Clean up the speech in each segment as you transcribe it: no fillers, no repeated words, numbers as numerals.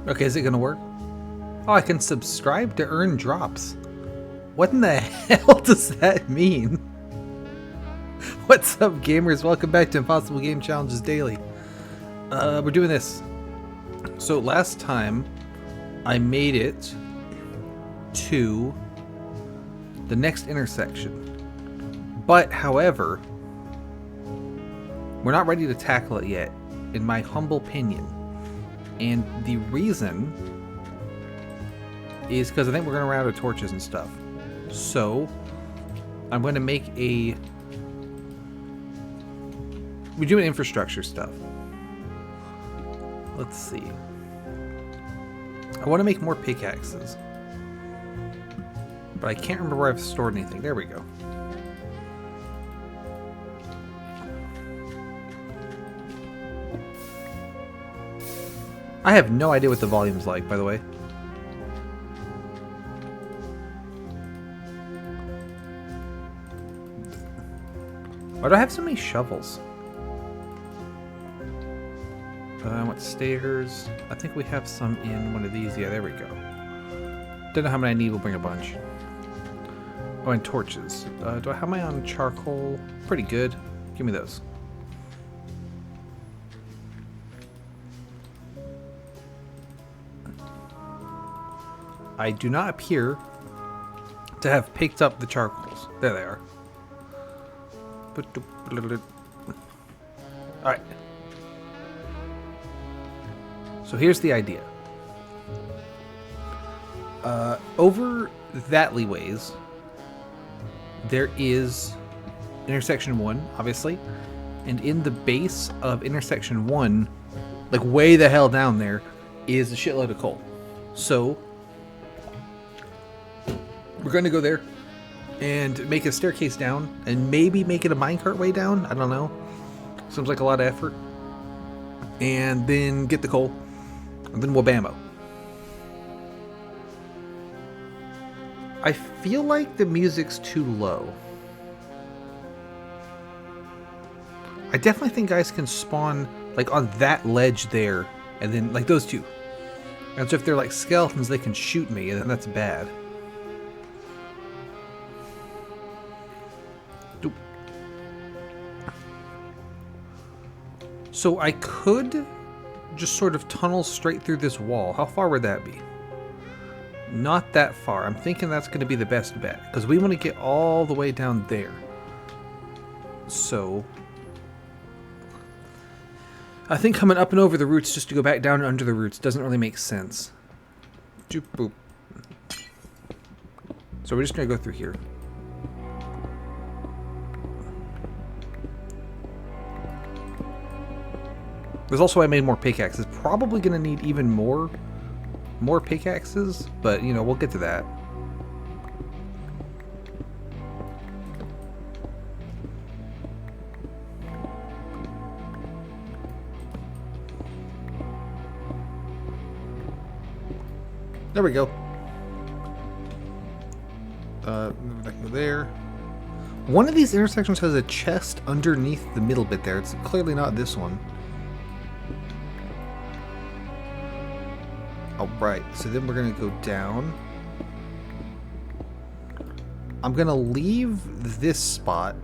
Okay, is it gonna work? Oh, I can subscribe to earn drops. What in the hell does that mean? What's up, gamers? Welcome back to Impossible Game Challenges Daily. We're doing this. So last time, I made it to the next intersection. But, however, we're not ready to tackle it yet, in my humble opinion. And the reason is because I think we're going to run out of torches and stuff. So, I'm going to make a... We're doing infrastructure stuff. Let's see. I want to make more pickaxes. But I can't remember where I've stored anything. There we go. I have no idea what the volume's like, by the way. Why do I have so many shovels? I want stairs. I think we have some in one of these. Yeah, there we go. Don't know how many I need. We'll bring a bunch. Oh, and torches. Do I have my on charcoal? Pretty good. Give me those. I do not appear to have picked up the charcoals. There they are. Alright. So here's the idea. Over that ways, there is intersection 1, obviously. And in the base of intersection 1, like way the hell down there, is a shitload of coal. So we're going to go there and make a staircase down and maybe make it a minecart way down. I don't know. Seems like a lot of effort. And then get the coal. And then we'll bammo. I feel like the music's too low. I definitely think guys can spawn like on that ledge there. And then like those two. And so if they're like skeletons, they can shoot me. And then that's bad. So I could just sort of tunnel straight through this wall. How far would that be? Not that far. I'm thinking that's going to be the best bet. Because we want to get all the way down there. So I think coming up and over the roots just to go back down and under the roots doesn't really make sense. Doop boop. So we're just going to go through here. There's also why I made more pickaxes. Probably going to need even more pickaxes, but you know, we'll get to that. There we go. I can go there. One of these intersections has a chest underneath the middle bit there. It's clearly not this one. Alright, so then we're going to go down. I'm going to leave this spot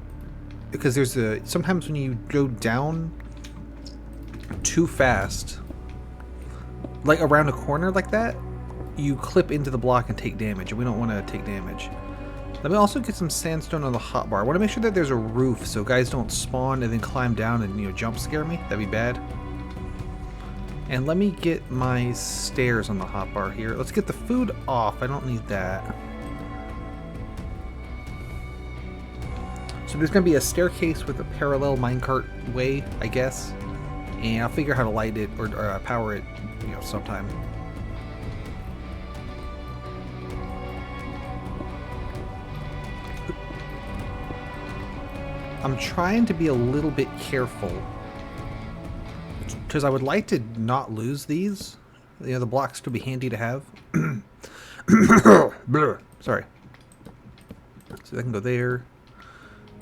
because there's a... Sometimes when you go down too fast, like around a corner like that, you clip into the block and take damage, and we don't want to take damage. Let me also get some sandstone on the hotbar. I want to make sure that there's a roof so guys don't spawn and then climb down and, you know, jump scare me. That'd be bad. And let me get my stairs on the hotbar here. Let's get the food off. I don't need that. So there's going to be a staircase with a parallel minecart way, I guess. And I'll figure out how to light it or power it, you know, sometime. I'm trying to be a little bit careful. Because I would like to not lose these. You know, the blocks could be handy to have. Sorry. So that can go there.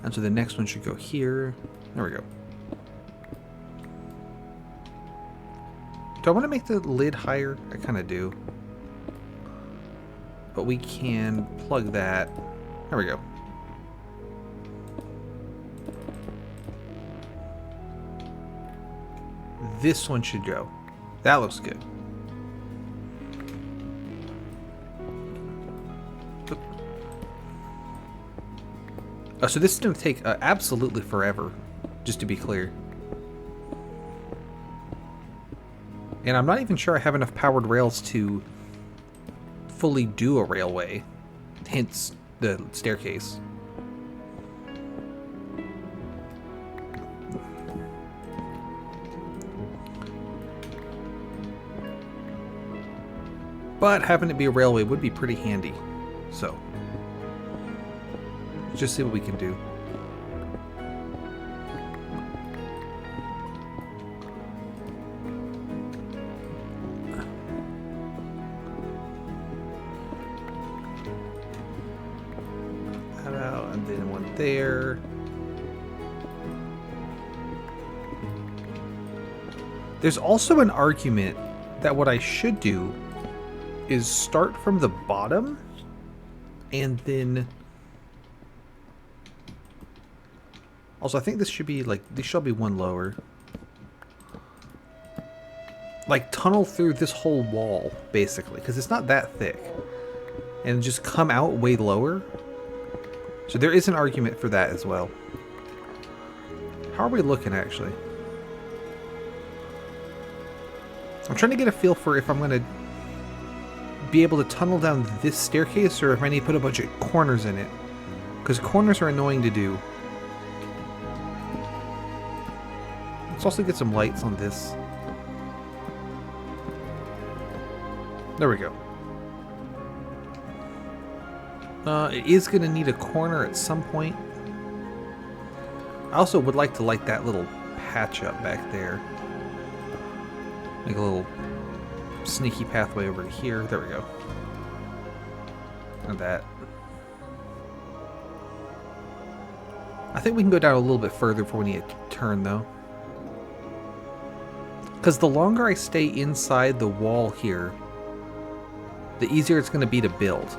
And so the next one should go here. There we go. Do I want to make the lid higher? I kind of do. But we can plug that. There we go. This one should go. That looks good. So this is going to take absolutely forever, just to be clear. And I'm not even sure I have enough powered rails to fully do a railway, hence the staircase. But having it be a railway would be pretty handy, so let's just see what we can do. That out, and then one there. There's also an argument that what I should do is start from the bottom and then also I think this should be like, this should be one lower, like tunnel through this whole wall basically, because it's not that thick, and just come out way lower. So there is an argument for that as well. How are we looking actually? I'm trying to get a feel for if I'm going to be able to tunnel down this staircase or if I need to put a bunch of corners in it, because corners are annoying to do. Let's also get some lights on this. There we go. It is going to need a corner at some point. I also would like to light that little patch up back there. Make a little sneaky pathway over to here. There we go. And that. I think we can go down a little bit further before we need to turn though. Because the longer I stay inside the wall here, the easier it's going to be to build.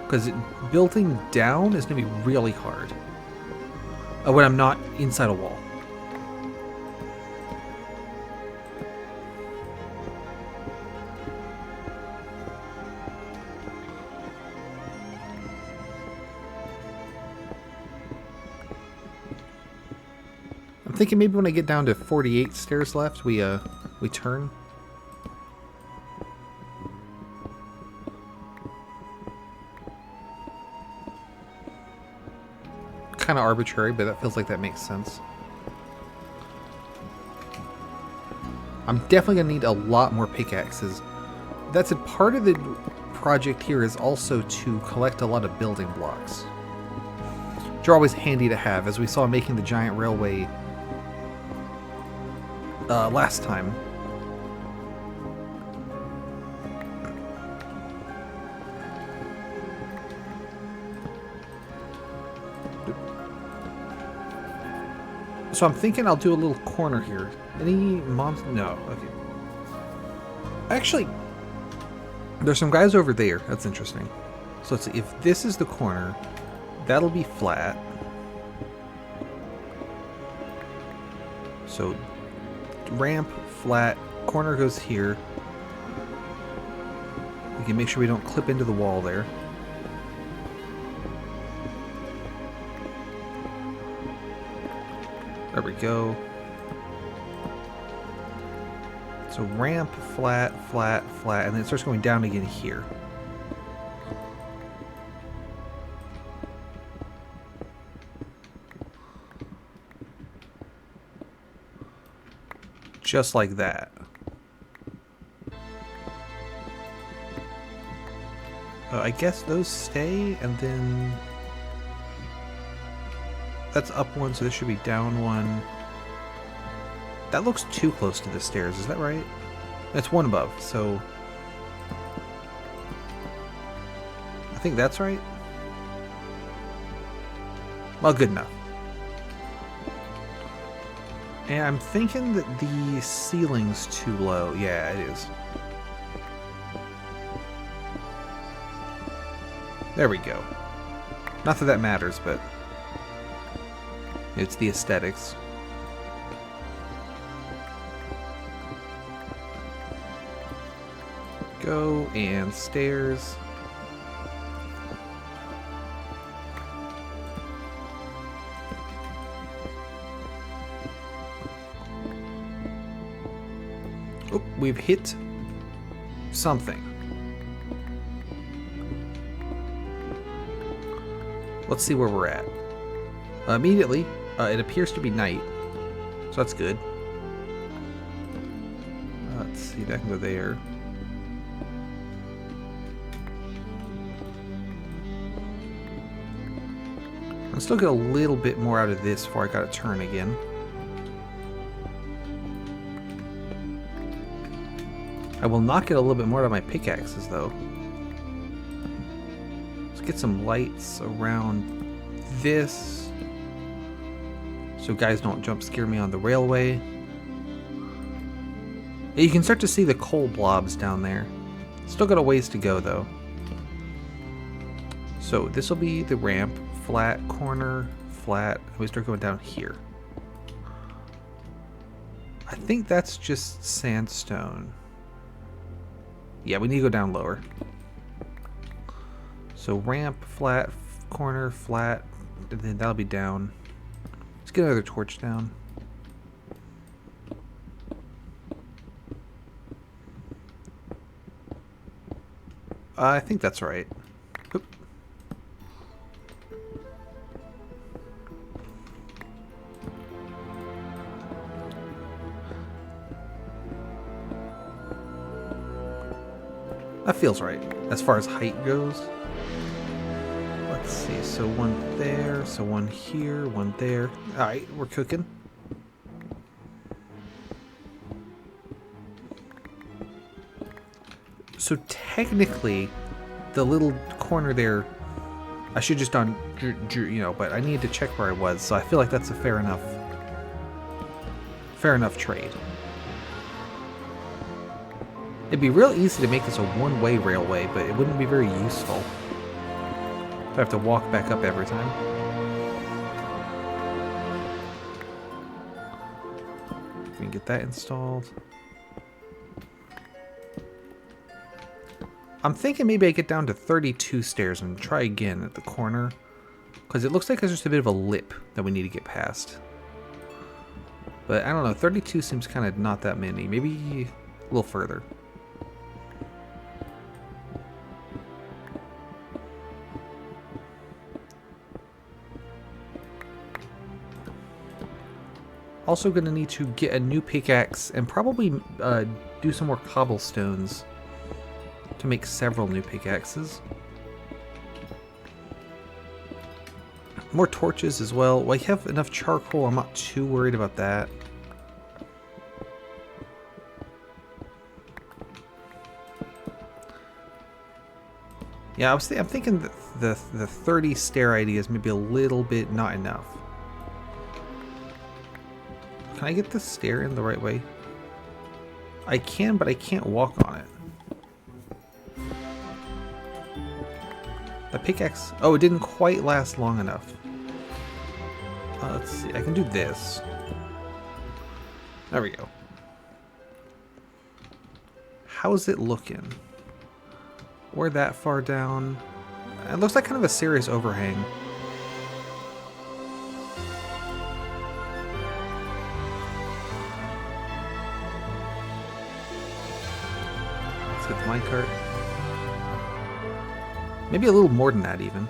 Because building down is going to be really hard when I'm not inside a wall. I'm thinking maybe when I get down to 48 stairs left, we turn. Kind of arbitrary, but that feels like that makes sense. I'm definitely gonna need a lot more pickaxes. That's a part of the project here, is also to collect a lot of building blocks, which are always handy to have, as we saw making the giant railway last time. So I'm thinking I'll do a little corner here. Any mobs? No. Okay. Actually, there's some guys over there. That's interesting. So let's see. If this is the corner, that'll be flat. So ramp, flat, corner goes here. We can make sure we don't clip into the wall there. There we go. So ramp, flat, flat, flat, and then it starts going down again here. Just like that. I guess those stay, and then that's up one, so this should be down one. That looks too close to the stairs, is that right? That's one above, so I think that's right. Well, good enough. And I'm thinking that the ceiling's too low. Yeah, it is. There we go. Not that that matters, but it's the aesthetics. Go and stairs. Oh, we've hit something. Let's see where we're at. Immediately, it appears to be night, so that's good. Let's see, that can go there. I'll still get a little bit more out of this before I gotta turn again. I will not get a little bit more out of my pickaxes, though. Let's get some lights around this, so guys don't jump scare me on the railway. You can start to see the coal blobs down there. Still got a ways to go, though. So this will be the ramp. Flat, corner, flat. We start going down here. I think that's just sandstone. Yeah, we need to go down lower. So ramp, flat, corner, flat, and then that'll be down. Let's get another torch down. I think that's right. Oop. That feels right, as far as height goes. Let's see, so one there, so one here, one there. Alright, we're cooking. So technically, the little corner there, I should just done, you know, but I needed to check where I was, so I feel like that's a fair enough trade. It'd be real easy to make this a one-way railway, but it wouldn't be very useful. I have to walk back up every time. We can get that installed. I'm thinking maybe I get down to 32 stairs and try again at the corner, because it looks like there's just a bit of a lip that we need to get past. But I don't know, 32 seems kind of not that many. Maybe a little further. Also going to need to get a new pickaxe and probably do some more cobblestones to make several new pickaxes. More torches as well. Well, I have enough charcoal. I'm not too worried about that. Yeah, I'm thinking that the 30 stair idea is maybe a little bit not enough. Can I get the stair in the right way? I can, but I can't walk on it. The pickaxe... Oh, it didn't quite last long enough. Let's see. I can do this. There we go. How's it looking? We're that far down. It looks like kind of a serious overhang. Let's get the minecart. Maybe a little more than that, even.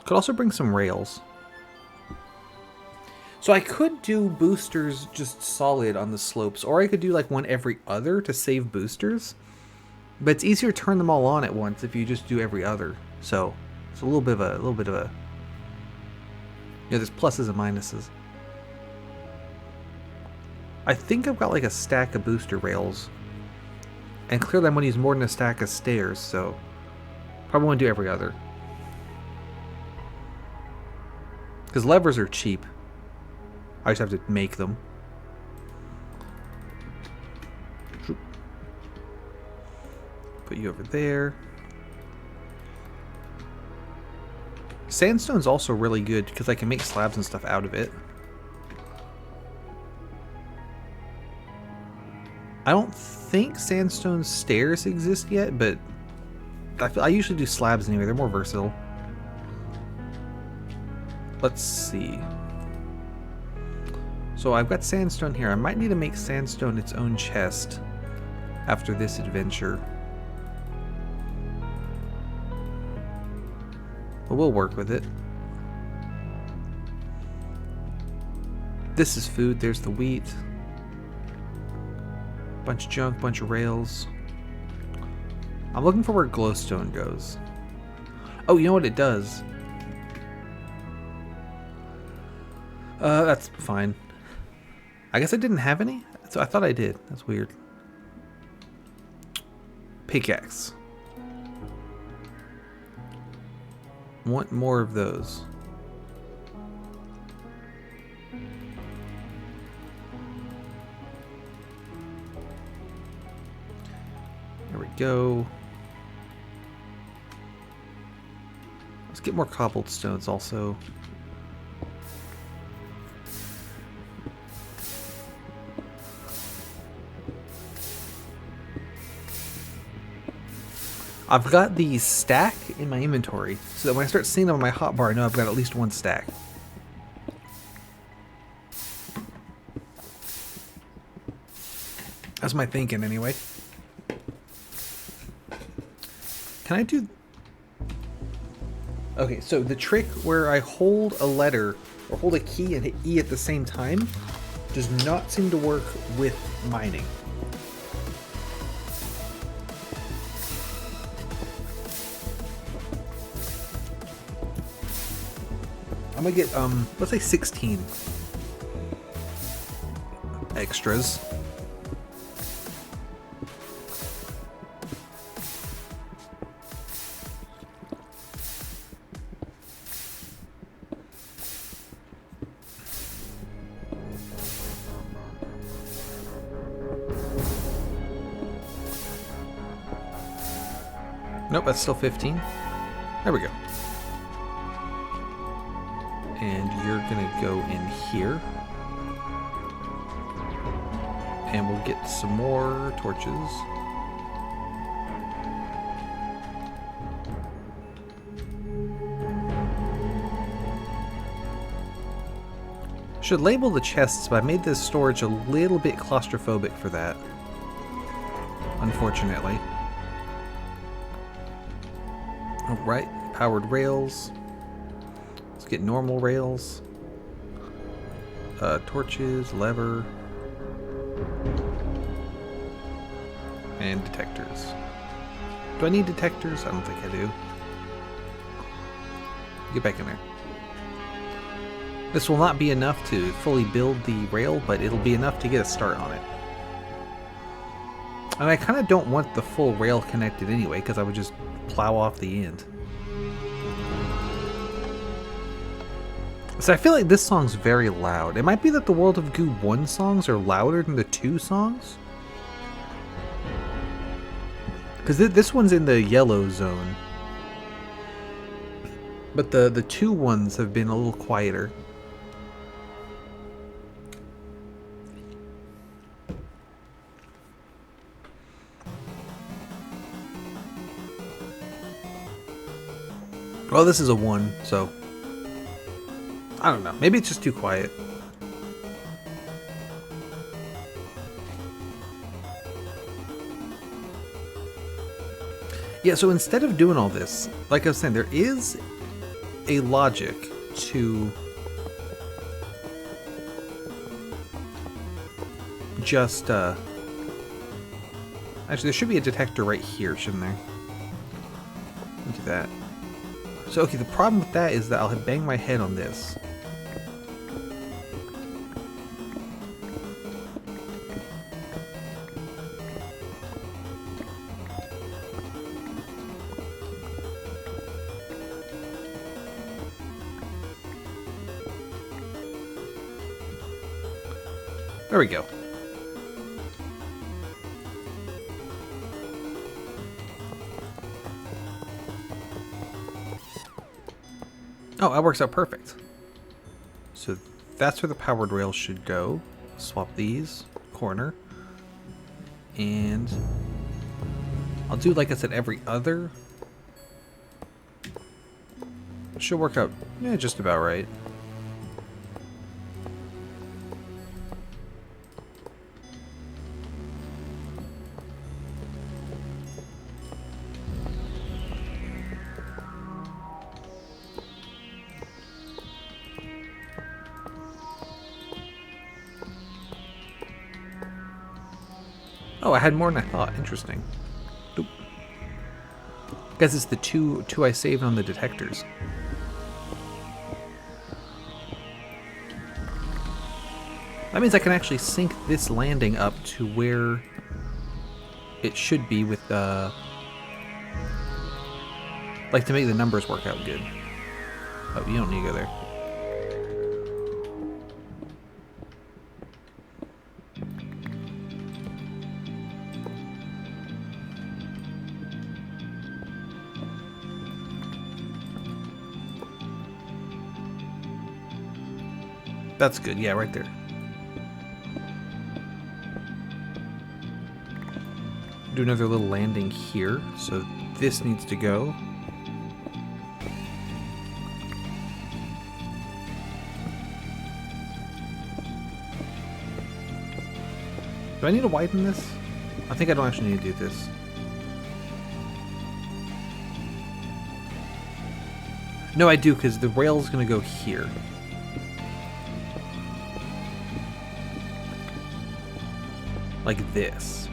Could also bring some rails. So I could do boosters just solid on the slopes, or I could do like one every other to save boosters. But it's easier to turn them all on at once if you just do every other. So it's a little bit of a. Yeah, there's pluses and minuses. I think I've got like a stack of booster rails. And clearly I'm going to use more than a stack of stairs, so probably want to do every other. Because levers are cheap. I just have to make them. Put you over there. Sandstone's also really good because I can make slabs and stuff out of it. I don't think sandstone stairs exist yet, but I usually do slabs anyway. They're more versatile. Let's see. So I've got sandstone here. I might need to make sandstone its own chest after this adventure. But we'll work with it. This is food. There's the wheat. Bunch of junk, bunch of rails. I'm looking for where glowstone goes. Oh, you know what it does? That's fine. I guess I didn't have any? So I thought I did. That's weird. Pickaxe. Want more of those. There we go. Let's get more cobbled stones also. I've got these stack in my inventory, so that when I start seeing them on my hotbar, I know I've got at least one stack. That's my thinking, anyway. Can I do... Okay, so the trick where I hold a letter, or hold a key and hit E at the same time, does not seem to work with mining. I'm gonna get, let's say 16 extras. Nope, that's still 15. There we go. And you're gonna go in here. And we'll get some more torches. Should label the chests, but I made this storage a little bit claustrophobic for that. Unfortunately. Alright, powered rails. Let's get normal rails. Torches, lever. And detectors. Do I need detectors? I don't think I do. Get back in there. This will not be enough to fully build the rail, but it'll be enough to get a start on it. And I kind of don't want the full rail connected anyway, because I would just plow off the end. So I feel like this song's very loud. It might be that the World of Goo 1 songs are louder than the 2 songs. Because this one's in the yellow zone. But the 2 ones have been a little quieter. Well, this is a 1, so... I don't know. Maybe it's just too quiet. Yeah, so instead of doing all this, like I was saying, there is a logic to just, actually, there should be a detector right here, shouldn't there? Let me do that. So, okay, the problem with that is that I'll bang my head on this. There we go. Oh, that works out perfect. So that's where the powered rails should go. Swap these, corner. And I'll do, like I said, every other. Should work out, yeah, just about right. Oh, I had more than I thought. Interesting. Oop. Guess it's the two I saved on the detectors. That means I can actually sync this landing up to where it should be with like to make the numbers work out good. Oh, you don't need to go there. That's good, yeah, right there. Do another little landing here, so this needs to go. Do I need to widen this? I think I don't actually need to do this. No, I do, because the rail is going to go here. Like this.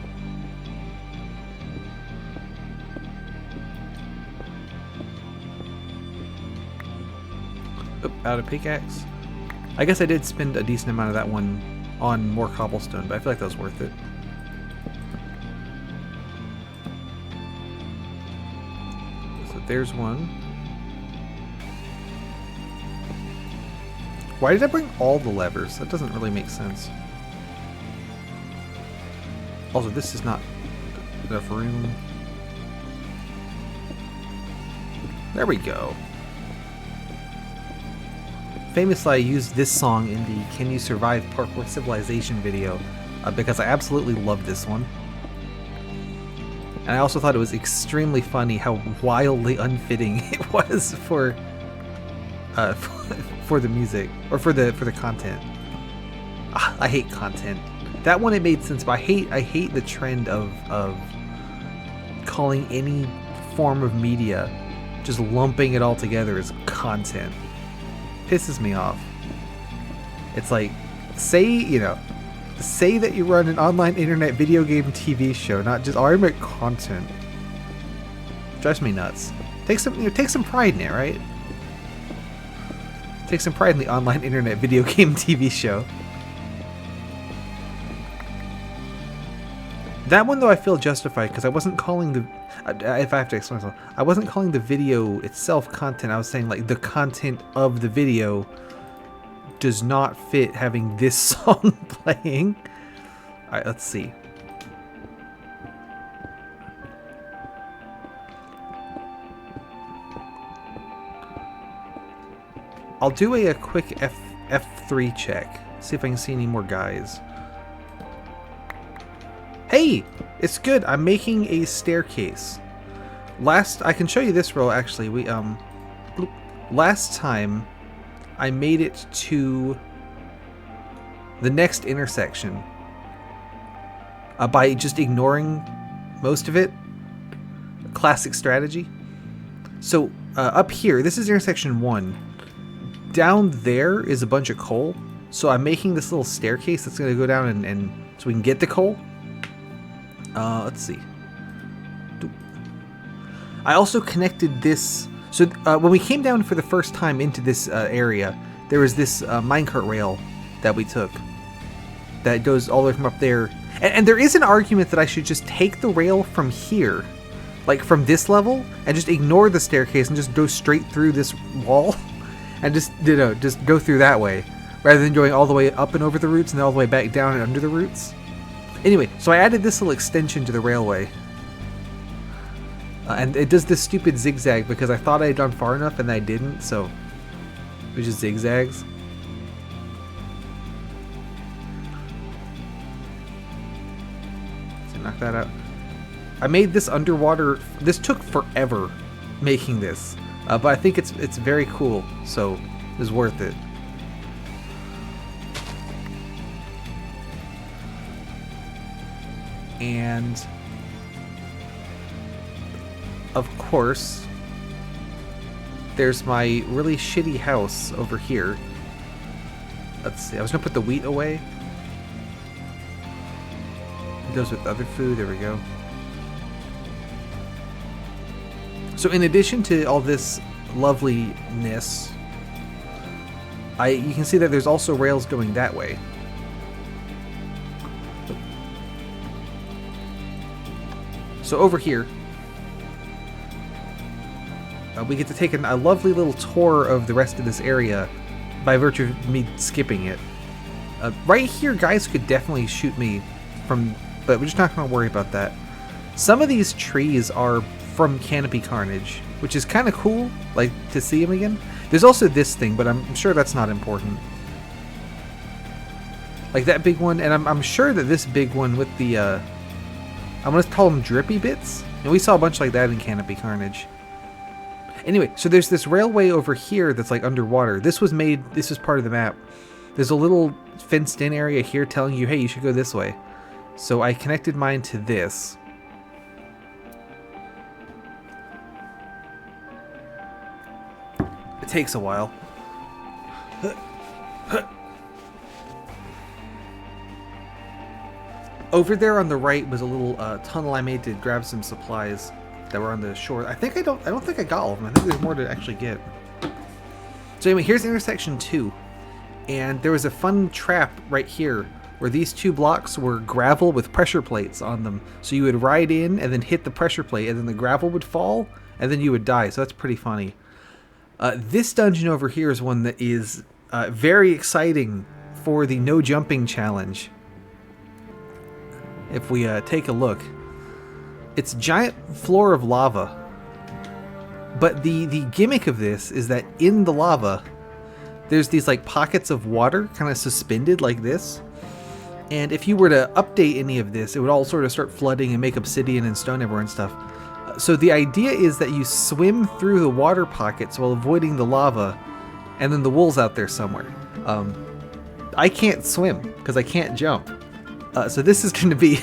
Oop, out of pickaxe. I guess I did spend a decent amount of that one on more cobblestone, but I feel like that was worth it. So there's one. Why did I bring all the levers? That doesn't really make sense. Also, this is not enough room. There we go. Famously, I used this song in the Can You Survive Parkour Civilization video because I absolutely love this one. And I also thought it was extremely funny how wildly unfitting it was for the music or for the content. I hate content. That one it made sense, but I hate the trend of calling any form of media, just lumping it all together as content. Pisses me off. It's like, say that you run an online internet video game TV show, not just I make content. Drives me nuts. Take some pride in it, right? Take some pride in the online internet video game TV show. That one, though, I feel justified because I wasn't calling the... if I have to explain myself, I wasn't calling the video itself content. I was saying, like, the content of the video does not fit having this song playing. Alright, let's see. I'll do a quick F3 check. See if I can see any more guys. Hey! It's good. I'm making a staircase. I can show you this row actually. Last time I made it to the next intersection by just ignoring most of it. Classic strategy. So up here, this is intersection 1. Down there is a bunch of coal. So I'm making this little staircase that's going to go down and so we can get the coal. Let's see. I also connected this. So when we came down for the first time into this area, there was this minecart rail that we took that goes all the way from up there. And there is an argument that I should just take the rail from here, like from this level, and just ignore the staircase and just go straight through this wall and just go through that way. rather than going all the way up and over the roots and then all the way back down and under the roots. Anyway, so I added this little extension to the railway. And it does this stupid zigzag because I thought I had gone far enough and I didn't, so it just zigzags. So knock that out. I made this underwater. This took forever making this, but I think it's very cool, so it's worth it. And of course, there's my really shitty house over here. Let's see, I was gonna put the wheat away. It goes with other food, there we go. So in addition to all this loveliness, you can see that there's also rails going that way. So over here, we get to take a lovely little tour of the rest of this area by virtue of me skipping it. Right here, guys could definitely shoot me from, but we're just not going to worry about that. Some of these trees are from Canopy Carnage, which is kind of cool, like, to see them again. There's also this thing, but I'm sure that's not important. Like that big one, and I'm sure that this big one with the, I'm going to call them drippy bits, and we saw a bunch like that in Canopy Carnage. Anyway, so there's this railway over here that's like underwater. This was part of the map. There's a little fenced in area here telling you, hey, you should go this way. So I connected mine to this. It takes a while. Over there on the right was a little tunnel I made to grab some supplies that were on the shore. I don't think I got all of them. I think there's more to actually get. So anyway, here's intersection 2. And there was a fun trap right here where these 2 blocks were gravel with pressure plates on them. So you would ride in and then hit the pressure plate and then the gravel would fall and then you would die. So that's pretty funny. This dungeon over here is one that is very exciting for the no jumping challenge. If we take a look, it's a giant floor of lava. But the gimmick of this is that in the lava, there's these like pockets of water kind of suspended like this. And if you were to update any of this, it would all sort of start flooding and make obsidian and stone everywhere and stuff. So the idea is that you swim through the water pockets while avoiding the lava, and then the wool's out there somewhere. I can't swim because I can't jump. So this is going to be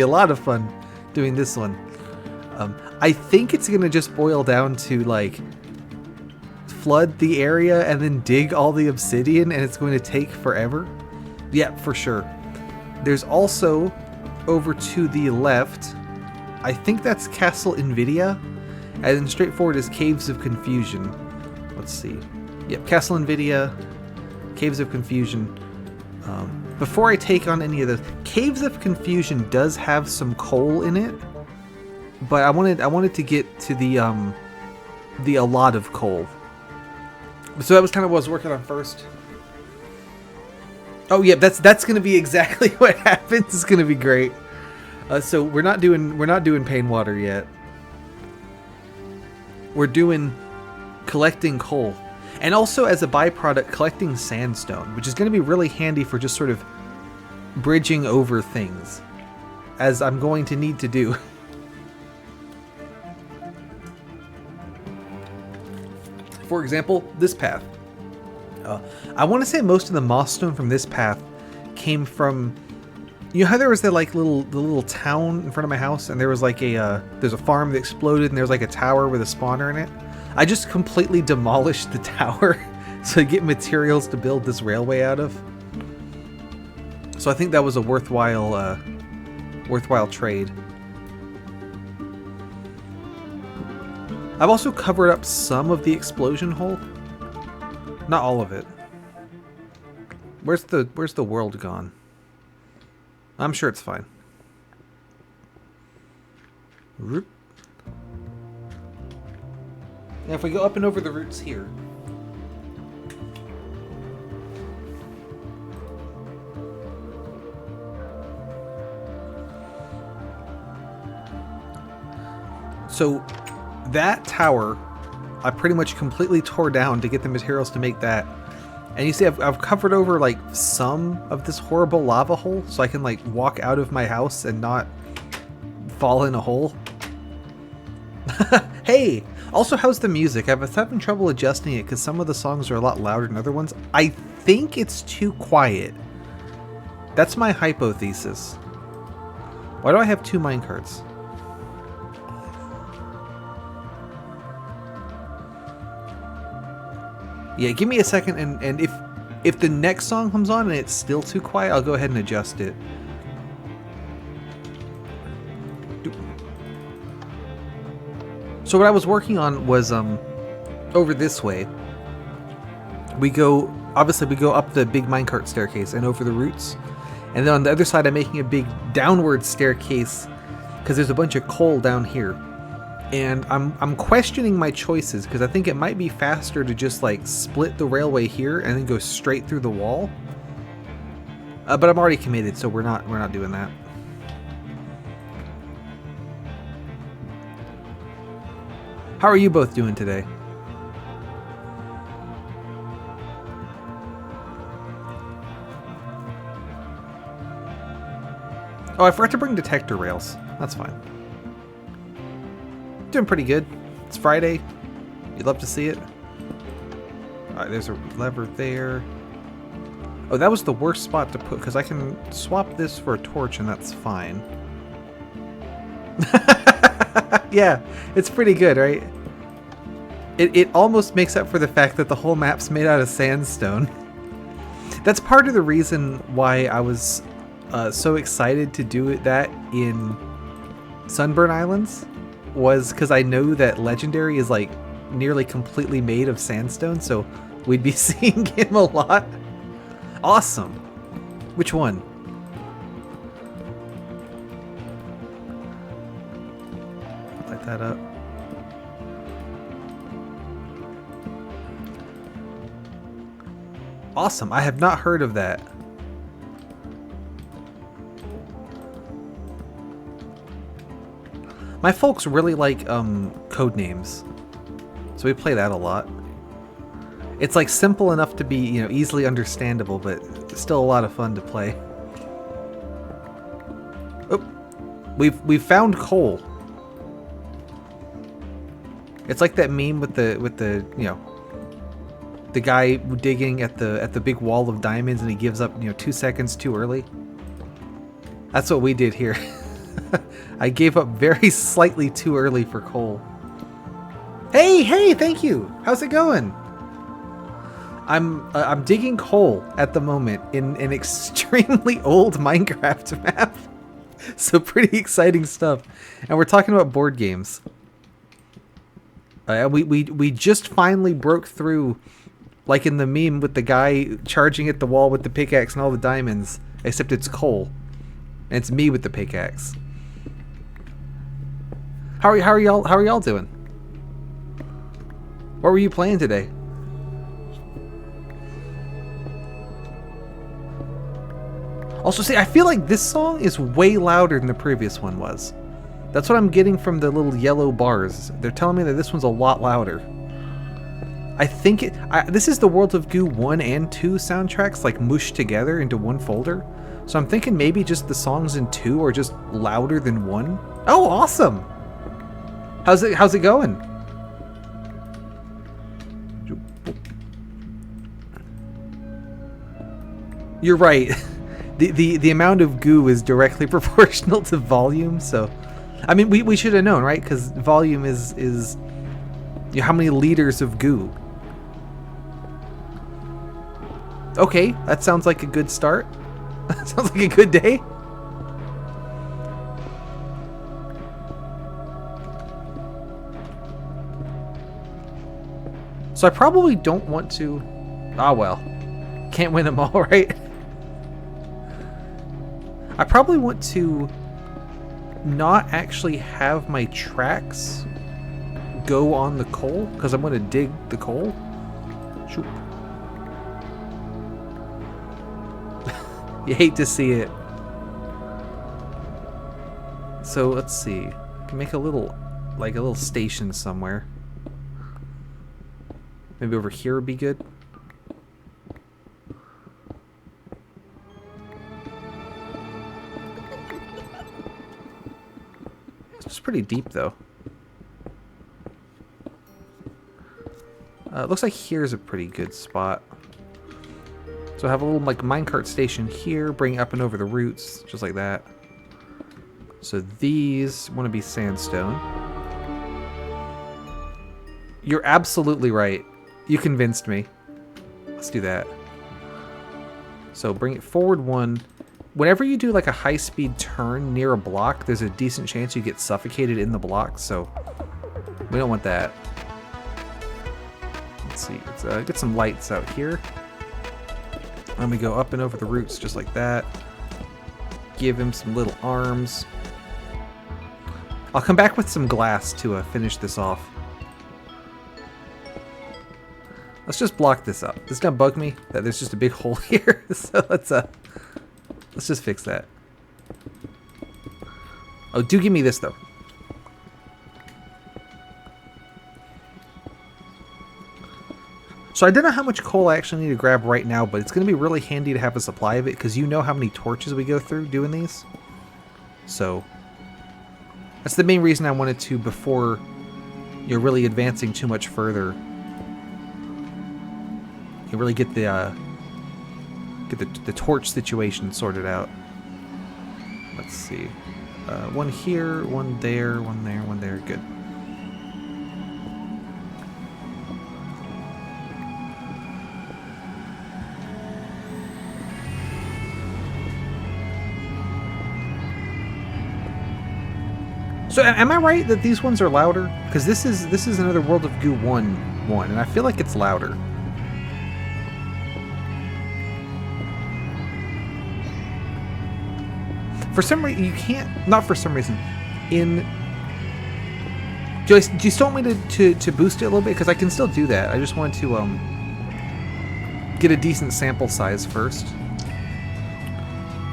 a lot of fun doing this one. I think it's going to just boil down to like flood the area and then dig all the obsidian, and it's going to take forever. Yeah, for sure. There's also over to the left, I think that's Castle Invidia, and then straight forward is Caves of Confusion. Let's see. Yep, Castle Invidia, Caves of Confusion. Before I take on any of those, Caves of Confusion does have some coal in it, but I wanted to get to the a lot of coal. So that was kind of what I was working on first. Oh yeah, that's gonna be exactly what happens. It's gonna be great. So we're not doing pain water yet. We're doing collecting coal. And also, as a byproduct, collecting sandstone, which is going to be really handy for just sort of bridging over things, as I'm going to need to do. For example, this path. I want to say most of the moss stone from this path came from... You know how there was that like the little town in front of my house, and there was like there's a farm that exploded, and there's like a tower with a spawner in it? I just completely demolished the tower so I get materials to build this railway out of. So I think that was a worthwhile trade. I've also covered up some of the explosion hole. Not all of it. Where's the world gone? I'm sure it's fine. Roop. Now if we go up and over the roots here, So that tower, I pretty much completely tore down to get the materials to make that. And you see, I've covered over like some of this horrible lava hole, so I can like walk out of my house and not fall in a hole. Hey! Also, how's the music? I was having trouble adjusting it because some of the songs are a lot louder than other ones. I think it's too quiet. That's my hypothesis. Why do I have 2 minecarts? Yeah, give me a second, and if the next song comes on and it's still too quiet, I'll go ahead and adjust it. So what I was working on was over this way. We go up the big minecart staircase and over the roots. And then on the other side I'm making a big downward staircase because there's a bunch of coal down here. And I'm questioning my choices because I think it might be faster to just like split the railway here and then go straight through the wall. But I'm already committed, so we're not doing that. How are you both doing today? Oh, I forgot to bring detector rails. That's fine. Doing pretty good. It's Friday. You'd love to see it. Alright, there's a lever there. Oh, that was the worst spot to put, because I can swap this for a torch and that's fine. Yeah, it's pretty good, right? It almost makes up for the fact that the whole map's made out of sandstone. That's part of the reason why I was so excited to do that in Sunburn Islands, was because I know that Legendary is like nearly completely made of sandstone, so we'd be seeing him a lot. Awesome. Which one? Light that up. Awesome. I have not heard of that. My folks really like code names, so we play that a lot. It's like simple enough to be, you know, easily understandable, but still a lot of fun to play. Oh, we've found coal. It's like that meme with the you know, the guy digging at the big wall of diamonds and he gives up, you know, 2 seconds too early. That's what we did here. I gave up very slightly too early for coal. Hey, thank you. How's it going? I'm digging coal at the moment in an extremely old Minecraft map. So pretty exciting stuff. And we're talking about board games. We just finally broke through, like in the meme with the guy charging at the wall with the pickaxe and all the diamonds, except it's coal. And it's me with the pickaxe. How are y'all doing? What were you playing today? Also, see, I feel like this song is way louder than the previous one was. That's what I'm getting from the little yellow bars. They're telling me that this one's a lot louder. I think this is the World of Goo 1 and 2 soundtracks like mushed together into one folder. So I'm thinking maybe just the songs in 2 are just louder than 1. Oh, awesome! How's it going? You're right. The amount of goo is directly proportional to volume, so I mean we should have known, right? Because volume is you know, how many liters of goo. Okay, that sounds like a good start. That sounds like a good day. So I probably don't want to... Ah, well. Can't win them all, right? I probably want to not actually have my tracks go on the coal, because I'm going to dig the coal. Shoot. You hate to see it. So let's see. Make a little like a little station somewhere. Maybe over here would be good. It's pretty deep though. Looks like here's a pretty good spot. So I have a little like minecart station here, bring it up and over the roots, just like that. So these want to be sandstone. You're absolutely right. You convinced me. Let's do that. So bring it forward one. Whenever you do like a high-speed turn near a block, there's a decent chance you get suffocated in the block, so we don't want that. Let's see, let's get some lights out here. Let me go up and over the roots just like that. Give him some little arms. I'll come back with some glass to finish this off. Let's just block this up. It's gonna bug me that there's just a big hole here, so let's just fix that. Oh, do give me this though. So I don't know how much coal I actually need to grab right now, but it's going to be really handy to have a supply of it because you know how many torches we go through doing these. So that's the main reason I wanted to, before you're really advancing too much further, you really get the torch situation sorted out. Let's see. One here, one there, one there, one there. Good. So am I right that these ones are louder? Because this is another World of Goo 1, and I feel like it's louder. For some reason, you can't... Not for some reason. Do you still want me to boost it a little bit? Because I can still do that. I just want to get a decent sample size first.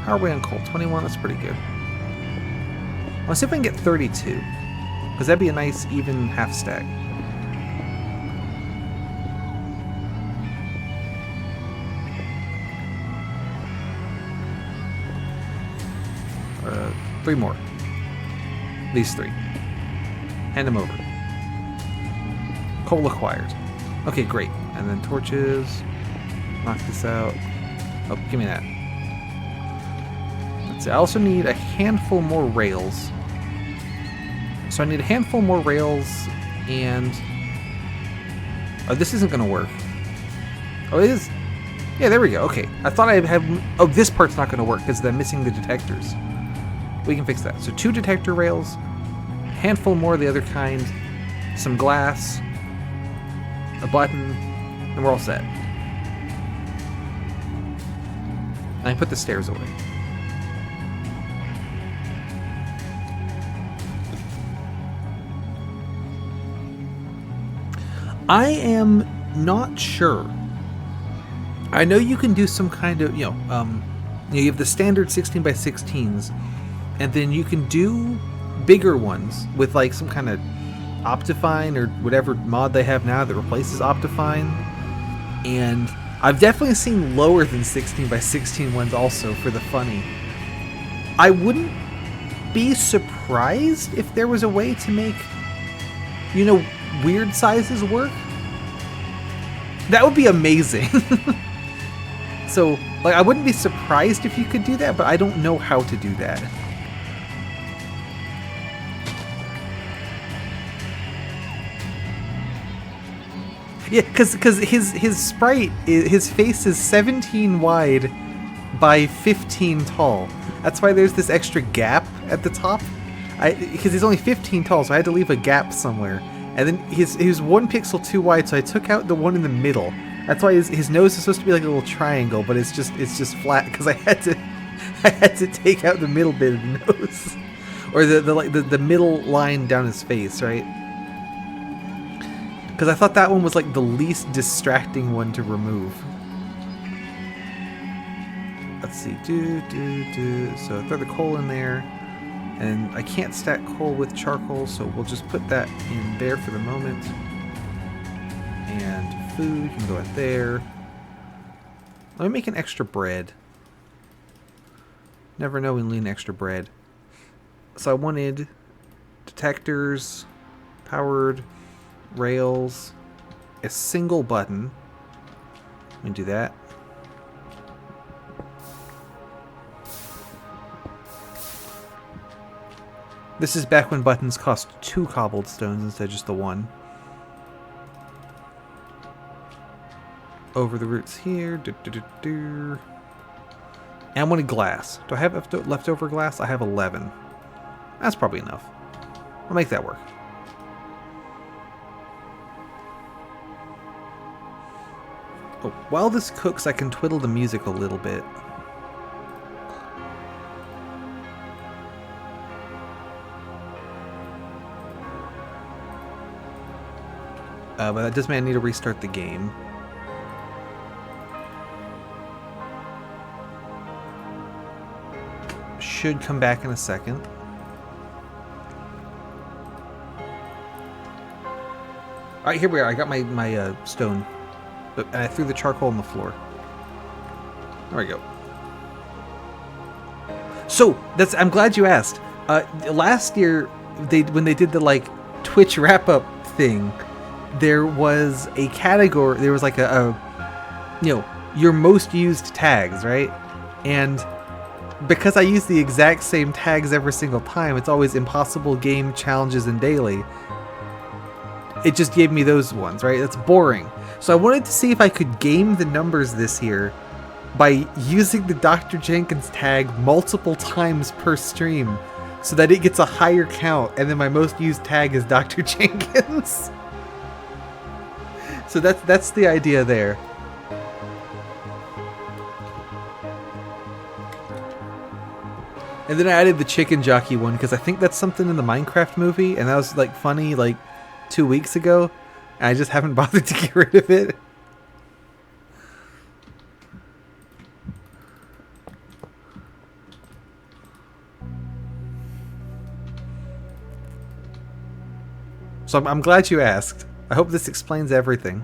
How are we on coal? 21? That's pretty good. Let's see if I can get 32. Because that'd be a nice, even half stack. Three more. These three. Hand them over. Coal acquired. Okay, great. And then torches. Knock this out. Oh, give me that. Let's see. I also need a handful more rails. So I need a handful more rails and... Oh, this isn't going to work. Oh, it is? Yeah, there we go. Okay. I thought I had... Oh, this part's not going to work because I'm missing the detectors. We can fix that. So 2 detector rails, a handful more of the other kind, some glass, a button, and we're all set. And I put the stairs away. I am not sure. I know you can do some kind of, you have the standard 16 by 16s, and then you can do bigger ones with like some kind of Optifine or whatever mod they have now that replaces Optifine. And I've definitely seen lower than 16 by 16 ones also for the funny. I wouldn't be surprised if there was a way to make, weird sizes work. That would be amazing. So, like, I wouldn't be surprised if you could do that, but I don't know how to do that. Yeah, because his sprite, his face is 17 wide by 15 tall. That's why there's this extra gap at the top. Because he's only 15 tall, so I had to leave a gap somewhere. And then he's 1 pixel too wide, so I took out the one in the middle. That's why his nose is supposed to be like a little triangle, but it's just flat because I had to take out the middle bit of the nose, or the middle line down his face, right? Because I thought that one was like the least distracting one to remove. Let's see, so throw the coal in there. And I can't stack coal with charcoal, so we'll just put that in there for the moment. And food can go out there. Let me make an extra bread. Never know when we need extra bread. So I wanted detectors, powered rails, a single button. Let me do that. This is back when buttons cost 2 cobblestones instead of just the 1. Over the roots here. And I wanted glass. Do I have leftover glass? I have 11. That's probably enough. I'll make that work. Oh, while this cooks, I can twiddle the music a little bit. But that does mean I need to restart the game. Should come back in a second. Alright, here we are. I got my stone. And I threw the charcoal on the floor. There we go. So, I'm glad you asked. Last year, when they did the, like, Twitch wrap-up thing, there was a category, there was like you know, your most used tags, right? And because I use the exact same tags every single time, it's always impossible, game, challenges, and daily. It just gave me those ones, right? That's boring. So I wanted to see if I could game the numbers this year by using the Dr. Jenkins tag multiple times per stream so that it gets a higher count, and then my most used tag is Dr. Jenkins. So that's the idea there. And then I added the chicken jockey one because I think that's something in the Minecraft movie, and that was like funny like 2 weeks ago, and I just haven't bothered to get rid of it. So I'm glad you asked. I hope this explains everything.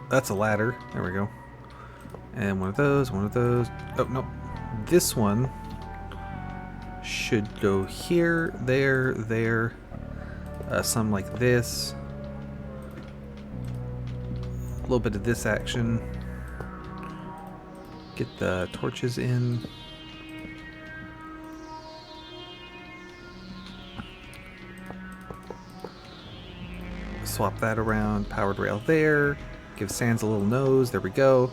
That's a ladder. There we go. And one of those, one of those. Oh, no. This one should go here, there, there. Some like this. A little bit of this action. Get the torches in. Swap that around. Powered rail there. Give Sans a little nose. There we go.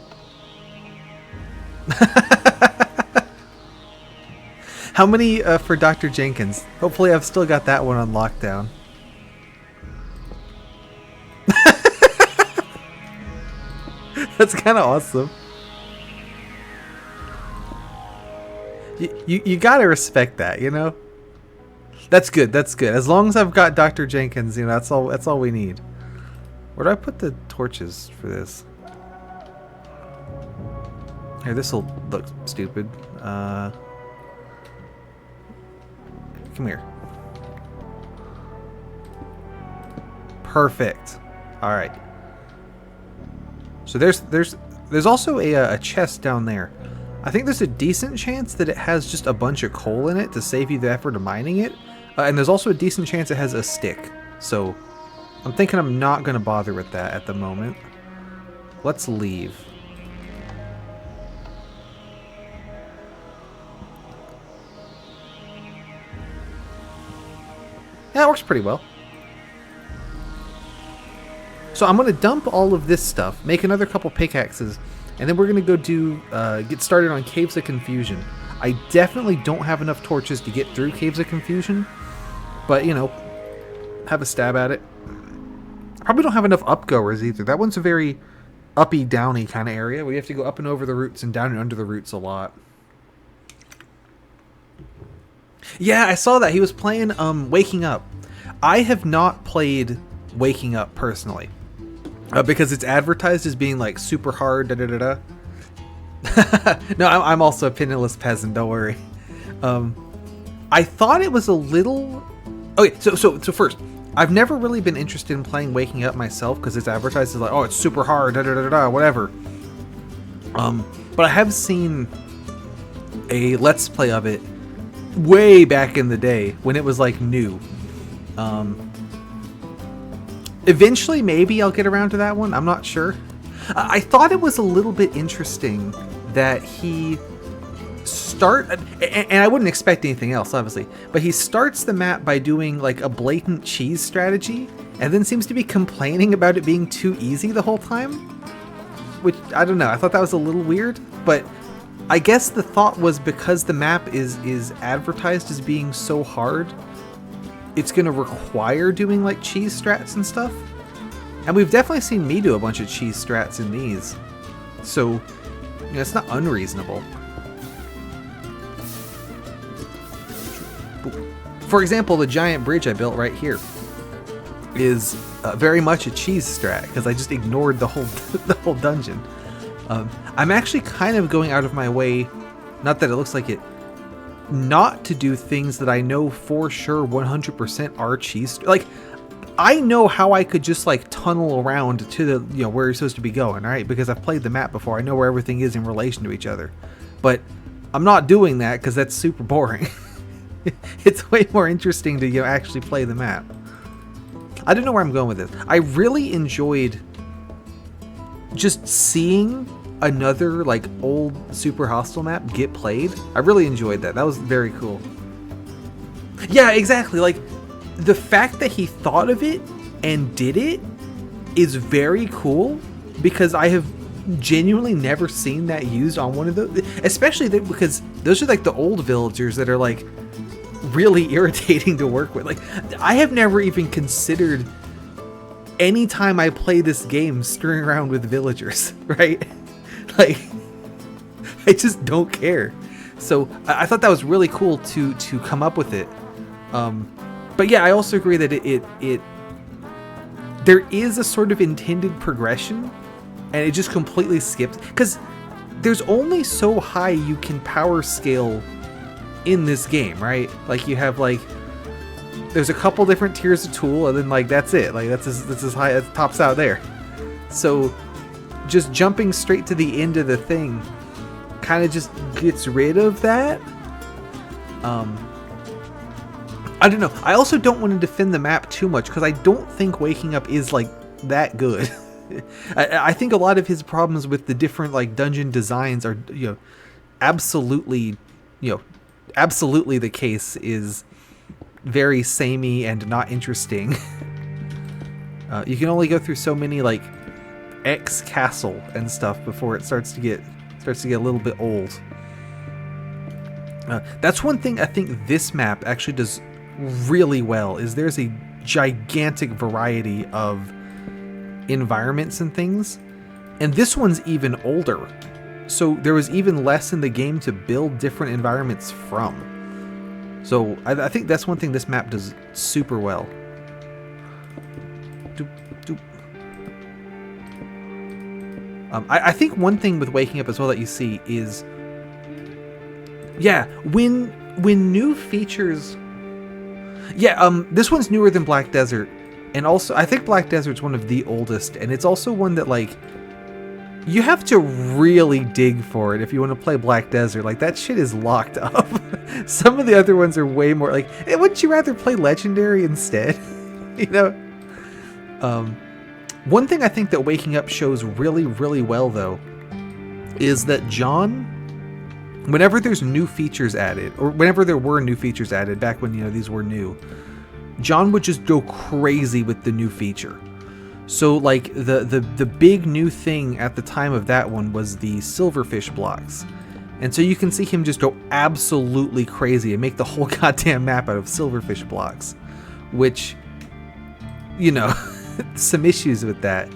How many for Dr. Jenkins? Hopefully I've still got that one on lockdown. That's kind of awesome. You gotta respect that, you know? That's good, that's good. As long as I've got Dr. Jenkins, you know, that's all we need. Where do I put the torches for this? Here, this'll look stupid. Come here. Perfect. All right. So there's also a chest down there. I think there's a decent chance that it has just a bunch of coal in it to save you the effort of mining it. And there's also a decent chance it has a stick. So I'm thinking I'm not going to bother with that at the moment. Let's leave. Yeah, it works pretty well. So I'm going to dump all of this stuff, make another couple pickaxes, and then we're going to go get started on Caves of Confusion. I definitely don't have enough torches to get through Caves of Confusion, but, you know, have a stab at it. I probably don't have enough upgoers either. That one's a very uppy, downy kind of area where you have to go up and over the roots and down and under the roots a lot. Yeah, I saw that. He was playing Waking Up. I have not played Waking Up personally because it's advertised as being like super hard, da da da da. No, I'm also a penniless peasant. Don't worry. I thought it was a little. Okay, so first, I've never really been interested in playing Waking Up myself because it's advertised as like, oh, it's super hard, da da da da, whatever. But I have seen a Let's Play of it way back in the day when it was like new. Eventually, maybe I'll get around to that one. I'm not sure. I thought it was a little bit interesting that he and I wouldn't expect anything else, obviously, but he starts the map by doing like a blatant cheese strategy and then seems to be complaining about it being too easy the whole time, which I don't know. I thought that was a little weird, but I guess the thought was because the map is advertised as being so hard, it's going to require doing like cheese strats and stuff. And we've definitely seen me do a bunch of cheese strats in these. So, you know, it's not unreasonable. For example, the giant bridge I built right here is very much a cheese strat because I just ignored the whole dungeon. I'm actually kind of going out of my way, not that it looks like it, not to do things that I know for sure 100% are cheese. Like, I know how I could just like tunnel around to the, you know, where you're supposed to be going, right? Because I've played the map before. I know where everything is in relation to each other. But I'm not doing that because that's super boring. It's way more interesting to, you know, actually play the map. I don't know where I'm going with this. I really enjoyed just seeing another like old Super Hostile map get played. I really enjoyed that. That was very cool. Yeah, exactly. Like, the fact that he thought of it and did it is very cool because I have genuinely never seen that used on one of those, especially because those are like the old villagers that are like really irritating to work with. Like, I have never even considered any time I play this game screwing around with villagers, right? Like, I just don't care. So I thought that was really cool to come up with it. But yeah, I also agree that it there is a sort of intended progression, and it just completely skips because there's only so high you can power scale in this game, right? Like, you have like, there's a couple different tiers of tool, and then like that's it. Like, that's as high, it tops out there. So just jumping straight to the end of the thing kind of just gets rid of that. I don't know. I also don't want to defend the map too much because I don't think Waking Up is like that good. I think a lot of his problems with the different like dungeon designs are, you know, absolutely the case is very samey and not interesting. You can only go through so many like X castle and stuff before it starts to get a little bit old. That's one thing I think this map actually does really well, is there's a gigantic variety of environments and things, and this one's even older, so there was even less in the game to build different environments from. So I think that's one thing this map does super well. I think one thing with Waking Up as well that you see is, yeah, when new features. Yeah, this one's newer than Black Desert, and also I think Black Desert's one of the oldest, and it's also one that like you have to really dig for it if you want to play Black Desert. Like, that shit is locked up. Some of the other ones are way more like, hey, wouldn't you rather play Legendary instead? You know? One thing I think that Waking Up shows really, really well though is that John, whenever there's new features added, or whenever there were new features added back when, you know, these were new, John would just go crazy with the new feature. So like the big new thing at the time of that one was the silverfish blocks. And so you can see him just go absolutely crazy and make the whole goddamn map out of silverfish blocks, which, you know, some issues with that.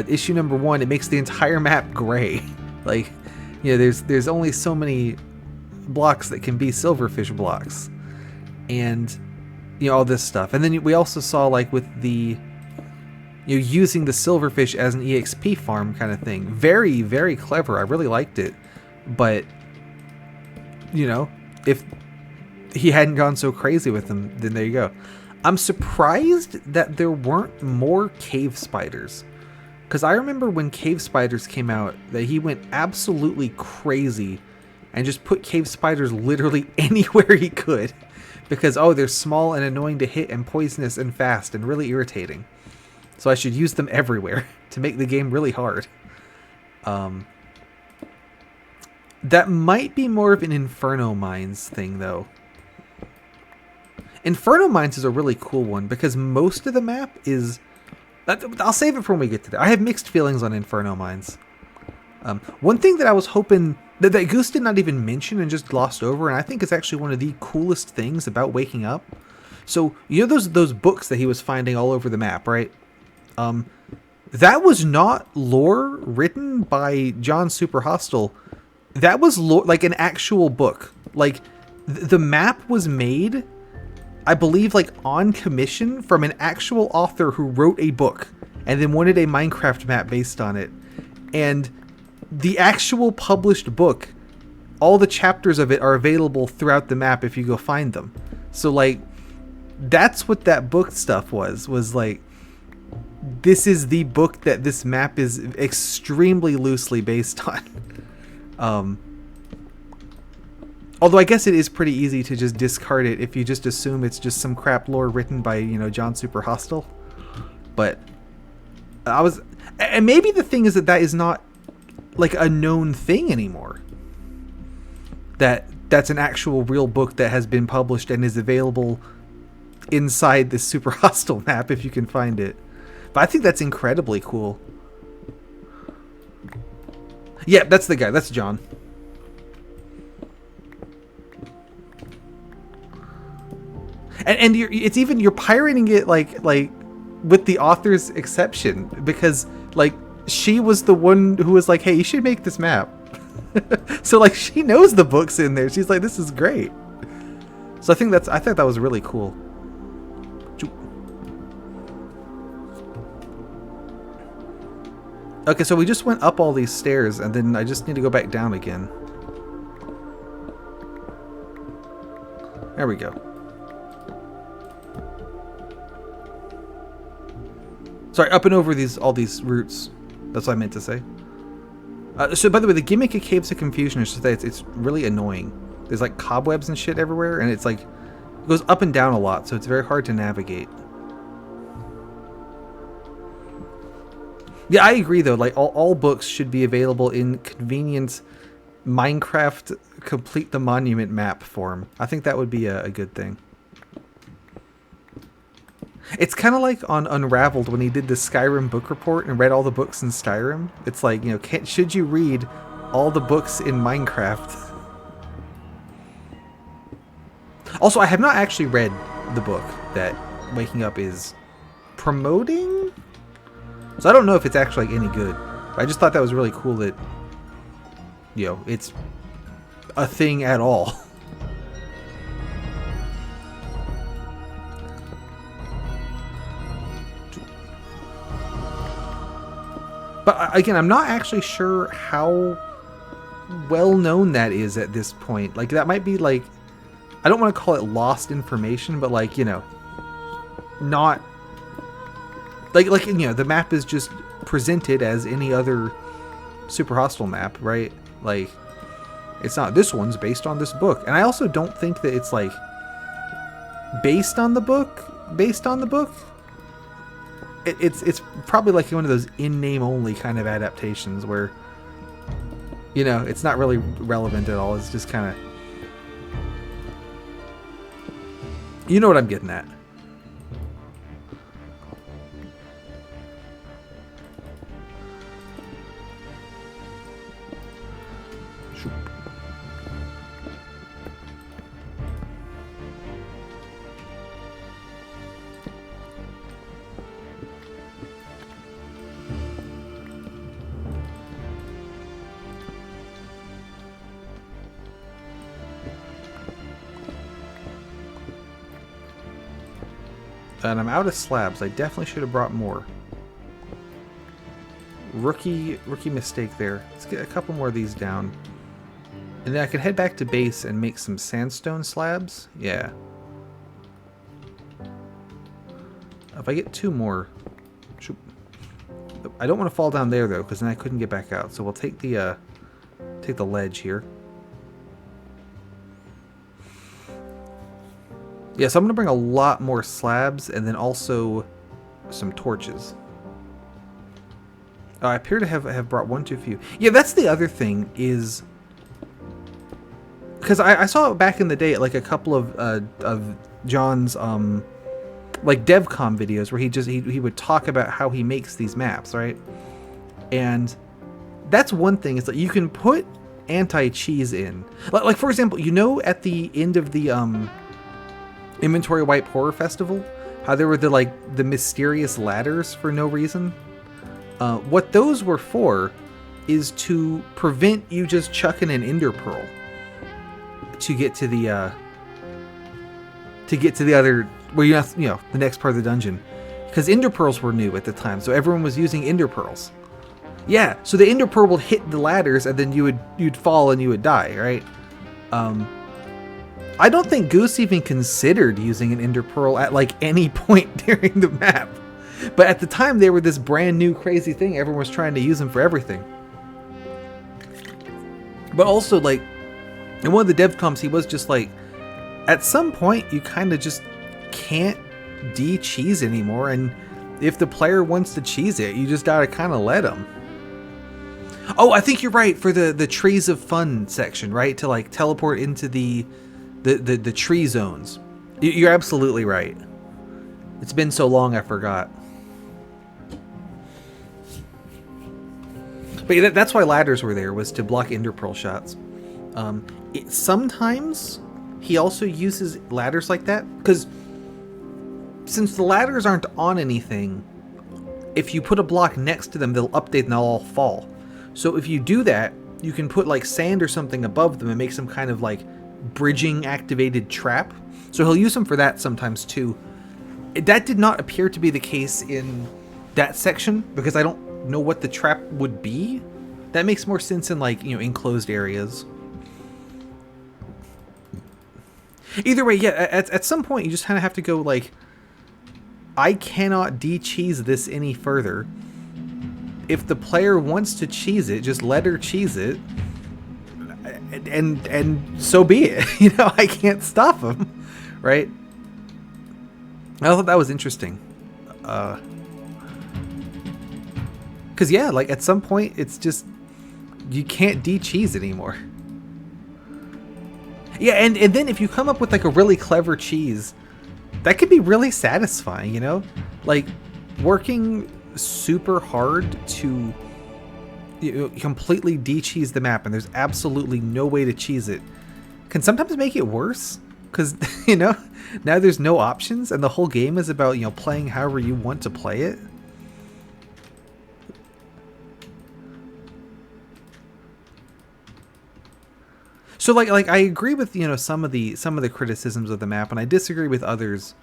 Issue number one, it makes the entire map gray. Like, you know, there's only so many blocks that can be silverfish blocks, and, you know, all this stuff. And then we also saw, like, with the you know, using the silverfish as an EXP farm kind of thing. Very, very clever. I really liked it. But, you know, if he hadn't gone so crazy with them, then there you go. I'm surprised that there weren't more cave spiders. Because I remember when cave spiders came out, that he went absolutely crazy and just put cave spiders literally anywhere he could. Because, oh, they're small and annoying to hit and poisonous and fast and really irritating. So I should use them everywhere to make the game really hard. That might be more of an Inferno Mines thing, though. Inferno Mines is a really cool one because most of the map is... I'll save it for when we get to that. I have mixed feelings on Inferno Mines. One thing that I was hoping... that Goose did not even mention and just glossed over, and I think is actually one of the coolest things about Waking Up. So, you know those books that he was finding all over the map, right? That was not lore written by John Super Hostile. That was lore, like an actual book. Like, the map was made, I believe, like on commission from an actual author who wrote a book and then wanted a Minecraft map based on it. And the actual published book, all the chapters of it are available throughout the map if you go find them. So, like, that's what that book stuff was like, this is the book that this map is extremely loosely based on. Although I guess it is pretty easy to just discard it if you just assume it's just some crap lore written by, you know, John Super Hostile. But and maybe the thing is that is not like a known thing anymore. That's an actual real book that has been published and is available inside this Super Hostile map if you can find it. But I think that's incredibly cool. Yeah, that's the guy. That's John. And you're pirating it like with the author's exception, because like she was the one who was like, hey, you should make this map. So like she knows the book's in there. She's like, this is great. So I thought that was really cool. Okay, so we just went up all these stairs and then I just need to go back down again. There we go. Sorry, up and over all these routes. That's what I meant to say. So, by the way, the gimmick of Caves of Confusion is just that it's really annoying. There's like cobwebs and shit everywhere, and it's like it goes up and down a lot, so it's very hard to navigate. Yeah, I agree though. Like all books should be available in convenient Minecraft Complete the Monument map form. I think that would be a good thing. It's kind of like on Unraveled when he did the Skyrim book report and read all the books in Skyrim. It's like, you know, should you read all the books in Minecraft? Also, I have not actually read the book that Waking Up is promoting, so I don't know if it's actually like, any good. I just thought that was really cool that, you know, it's a thing at all. But again, I'm not actually sure how well known that is at this point. Like, that might be like, I don't want to call it lost information, but like, you know, not like you know, the map is just presented as any other Super Hostile map, right? Like, it's not, this one's based on this book. And I also don't think that it's like based on the book. It's probably like one of those in-name only kind of adaptations where, you know, it's not really relevant at all. It's just kind of, you know what I'm getting at. And I'm out of slabs. I definitely should have brought more. Rookie mistake there. Let's get a couple more of these down. And then I could head back to base and make some sandstone slabs. Yeah. If I get 2 more... Shoot. I don't want to fall down there, though, because then I couldn't get back out. So we'll take the ledge here. Yeah, so I'm going to bring a lot more slabs and then also some torches. I appear to have brought one too few. Yeah, that's the other thing is... Because I saw it back in the day at like a couple of John's like DevCom videos where he would talk about how he makes these maps, right? And that's one thing, is that you can put anti-cheese in. Like for example, you know at the end of the Inventory Wipe Horror Festival, how there were the mysterious ladders for no reason? What those were for is to prevent you just chucking an ender pearl to get to the other, well, you know, the next part of the dungeon, because ender pearls were new at the time, so everyone was using ender pearls. Yeah, so the ender pearl would hit the ladders, and then you'd fall and you would die, right? I don't think Goose even considered using an ender pearl at like any point during the map, but at the time they were this brand new crazy thing. Everyone was trying to use them for everything. But also, like, in one of the DevComs, he was just like, at some point, you kind of just can't de-cheese anymore, and if the player wants to cheese it, you just gotta kind of let them. Oh, I think you're right for the Trees of Fun section, right? To like teleport into the tree zones. You're absolutely right. It's been so long, I forgot. But yeah, that's why ladders were there, was to block ender pearl shots. Sometimes he also uses ladders like that, because since the ladders aren't on anything, if you put a block next to them, they'll update and they'll all fall. So if you do that, you can put like sand or something above them and make some kind of like bridging activated trap. So he'll use them for that sometimes too. That did not appear to be the case in that section, because I don't know what the trap would be. That makes more sense in like, you know, enclosed areas. Either way, yeah, at some point you just kind of have to go like, I cannot de-cheese this any further. If the player wants to cheese it, just let her cheese it, and so be it. You know, I can't stop them, right? I thought that was interesting. Because yeah, like at some point it's just, you can't de-cheese it anymore. Yeah, and then if you come up with like a really clever cheese, that could be really satisfying, you know? Like, working super hard to, you know, completely de-cheese the map, and there's absolutely no way to cheese it, can sometimes make it worse, because, you know, now there's no options, and the whole game is about, you know, playing however you want to play it. So like I agree with, you know, some of the criticisms of the map, and I disagree with others.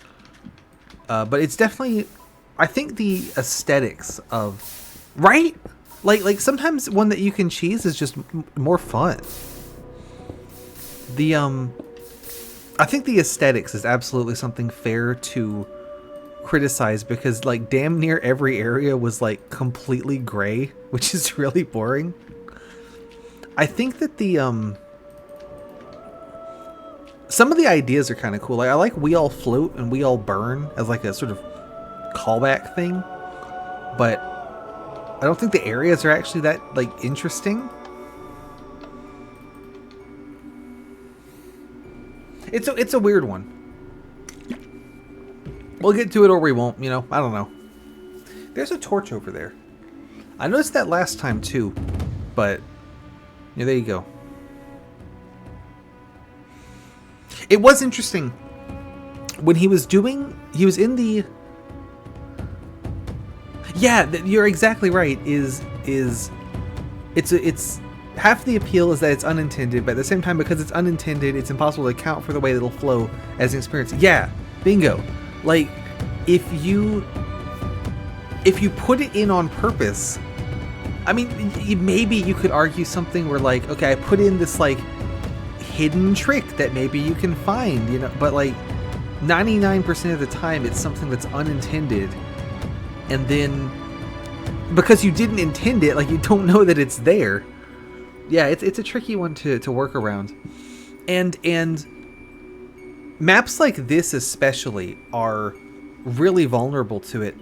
But it's definitely, I think the aesthetics of, right? Like sometimes one that you can cheese is just more fun. I think the aesthetics is absolutely something fair to criticize, because like damn near every area was like completely gray, which is really boring. I think that some of the ideas are kind of cool. Like, I like We All Float and We All Burn as like a sort of callback thing, but I don't think the areas are actually that like interesting. It's a weird one. We'll get to it or we won't, you know. I don't know. There's a torch over there. I noticed that last time too, but yeah, there you go. It was interesting when he was in the, yeah, you're exactly right, it's half the appeal is that it's unintended, but at the same time, because it's unintended, it's impossible to account for the way that it'll flow as an experience. Yeah, bingo. Like, if you put it in on purpose, I mean, maybe you could argue something where like, okay, I put in this like hidden trick that maybe you can find, you know, but like 99% of the time it's something that's unintended, and then because you didn't intend it, like you don't know that it's there. Yeah, it's a tricky one to work around. And maps like this especially are really vulnerable to it.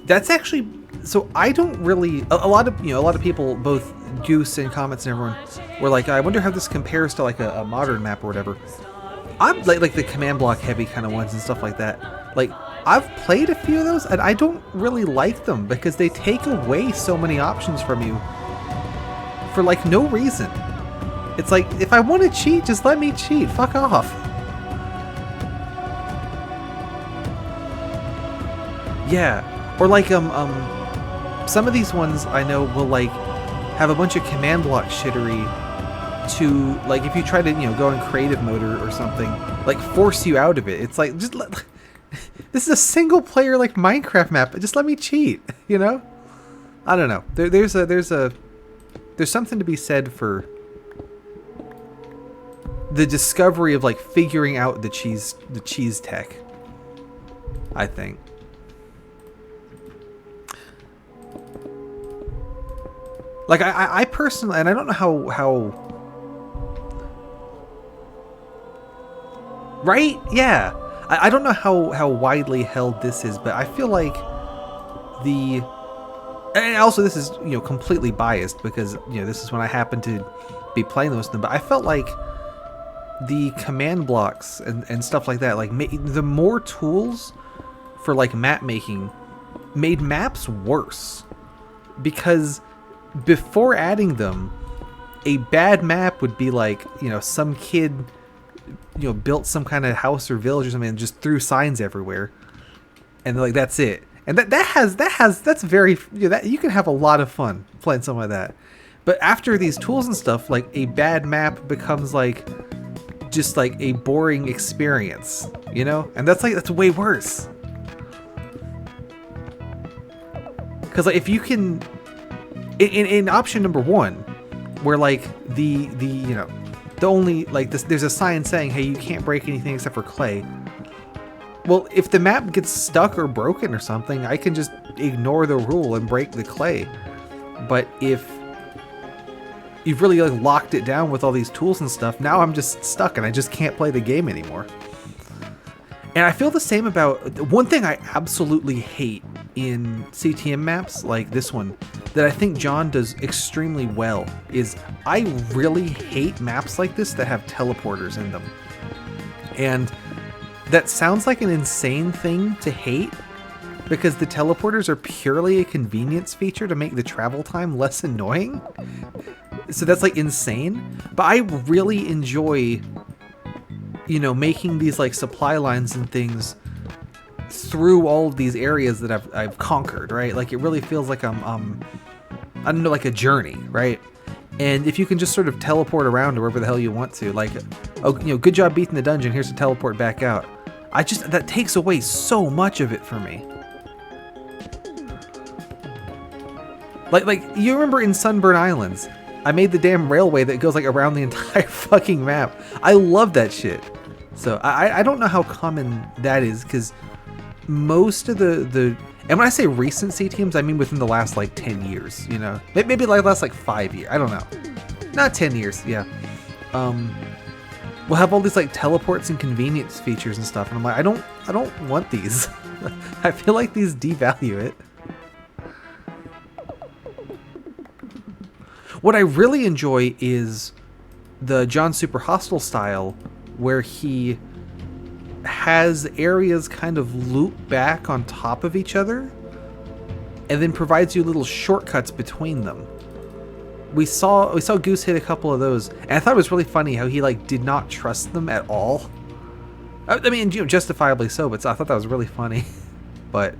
That's actually, so I don't really, a lot of people, both Goose and Comments and everyone, were like, I wonder how this compares to like a modern map or whatever. I'm like the command block heavy kind of ones and stuff like that. Like, I've played a few of those and I don't really like them because they take away so many options from you for like no reason. It's like, if I want to cheat, just let me cheat. Fuck off. Yeah. Or like some of these ones I know will like have a bunch of command block shittery to, like, if you try to, you know, go in creative mode or something, like force you out of it. It's like, just let, this is a single player like Minecraft map. Just let me cheat, you know? I don't know. There's something to be said for the discovery of like figuring out the cheese tech, I think. Like I personally, and I don't know how right? Yeah. I don't know how widely held this is, but I feel like and also this is, you know, completely biased because, you know, this is when I happen to be playing most of them, but I felt like the command blocks and stuff like that, like the more tools for like map making made maps worse, because before adding them, a bad map would be like, you know, some kid, you know, built some kind of house or village or something and just threw signs everywhere, and like that's it. And that's very, you know, that you can have a lot of fun playing something like that. But after these tools and stuff, like a bad map becomes like just like a boring experience, you know, and that's way worse. Because like if you can, in option number one, where like the you know, the only like this, there's a sign saying, hey, you can't break anything except for clay. Well, if the map gets stuck or broken or something, I can just ignore the rule and break the clay. But if you've really like locked it down with all these tools and stuff, now I'm just stuck and I just can't play the game anymore. And I feel the same about one thing I absolutely hate in CTM maps like this one that I think John does extremely well is I really hate maps like this that have teleporters in them. And that sounds like an insane thing to hate because the teleporters are purely a convenience feature to make the travel time less annoying. So that's like insane. But I really enjoy, you know, making these like supply lines and things through all of these areas that I've conquered, right? Like it really feels like I'm I don't know, like a journey, right? And if you can just sort of teleport around to wherever the hell you want to, like, oh, you know, good job beating the dungeon, here's to teleport back out. That takes away so much of it for me. Like you remember in Sunburn Islands, I made the damn railway that goes like around the entire fucking map. I love that shit. So I don't know how common that is, because most of the and when I say recent CTMs, I mean within the last like 10 years, you know, maybe like last like 5 years. I don't know, not 10 years. Yeah. We'll have all these like teleports and convenience features and stuff, and I'm like, I don't want these. I feel like these devalue it. What I really enjoy is the John Super Hostile style, where he has areas kind of loop back on top of each other, and then provides you little shortcuts between them. We saw Goose hit a couple of those, and I thought it was really funny how he like did not trust them at all. I mean, you know, justifiably so, but I thought that was really funny. But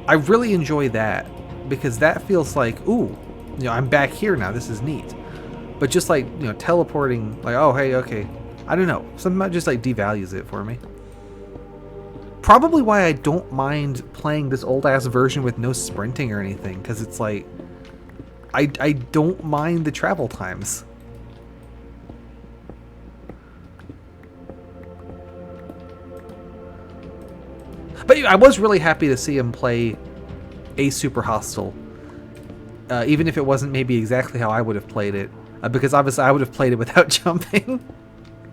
I really enjoy that, because that feels like, ooh, you know, I'm back here now. This is neat. But just like, you know, teleporting, like, oh, hey, okay. I don't know. Something about just like devalues it for me. probably why I don't mind playing this old-ass version with no sprinting or anything, because it's like, I don't mind the travel times. But I was really happy to see him play a Super Hostile. Even if it wasn't maybe exactly how I would have played it. Because obviously I would have played it without jumping.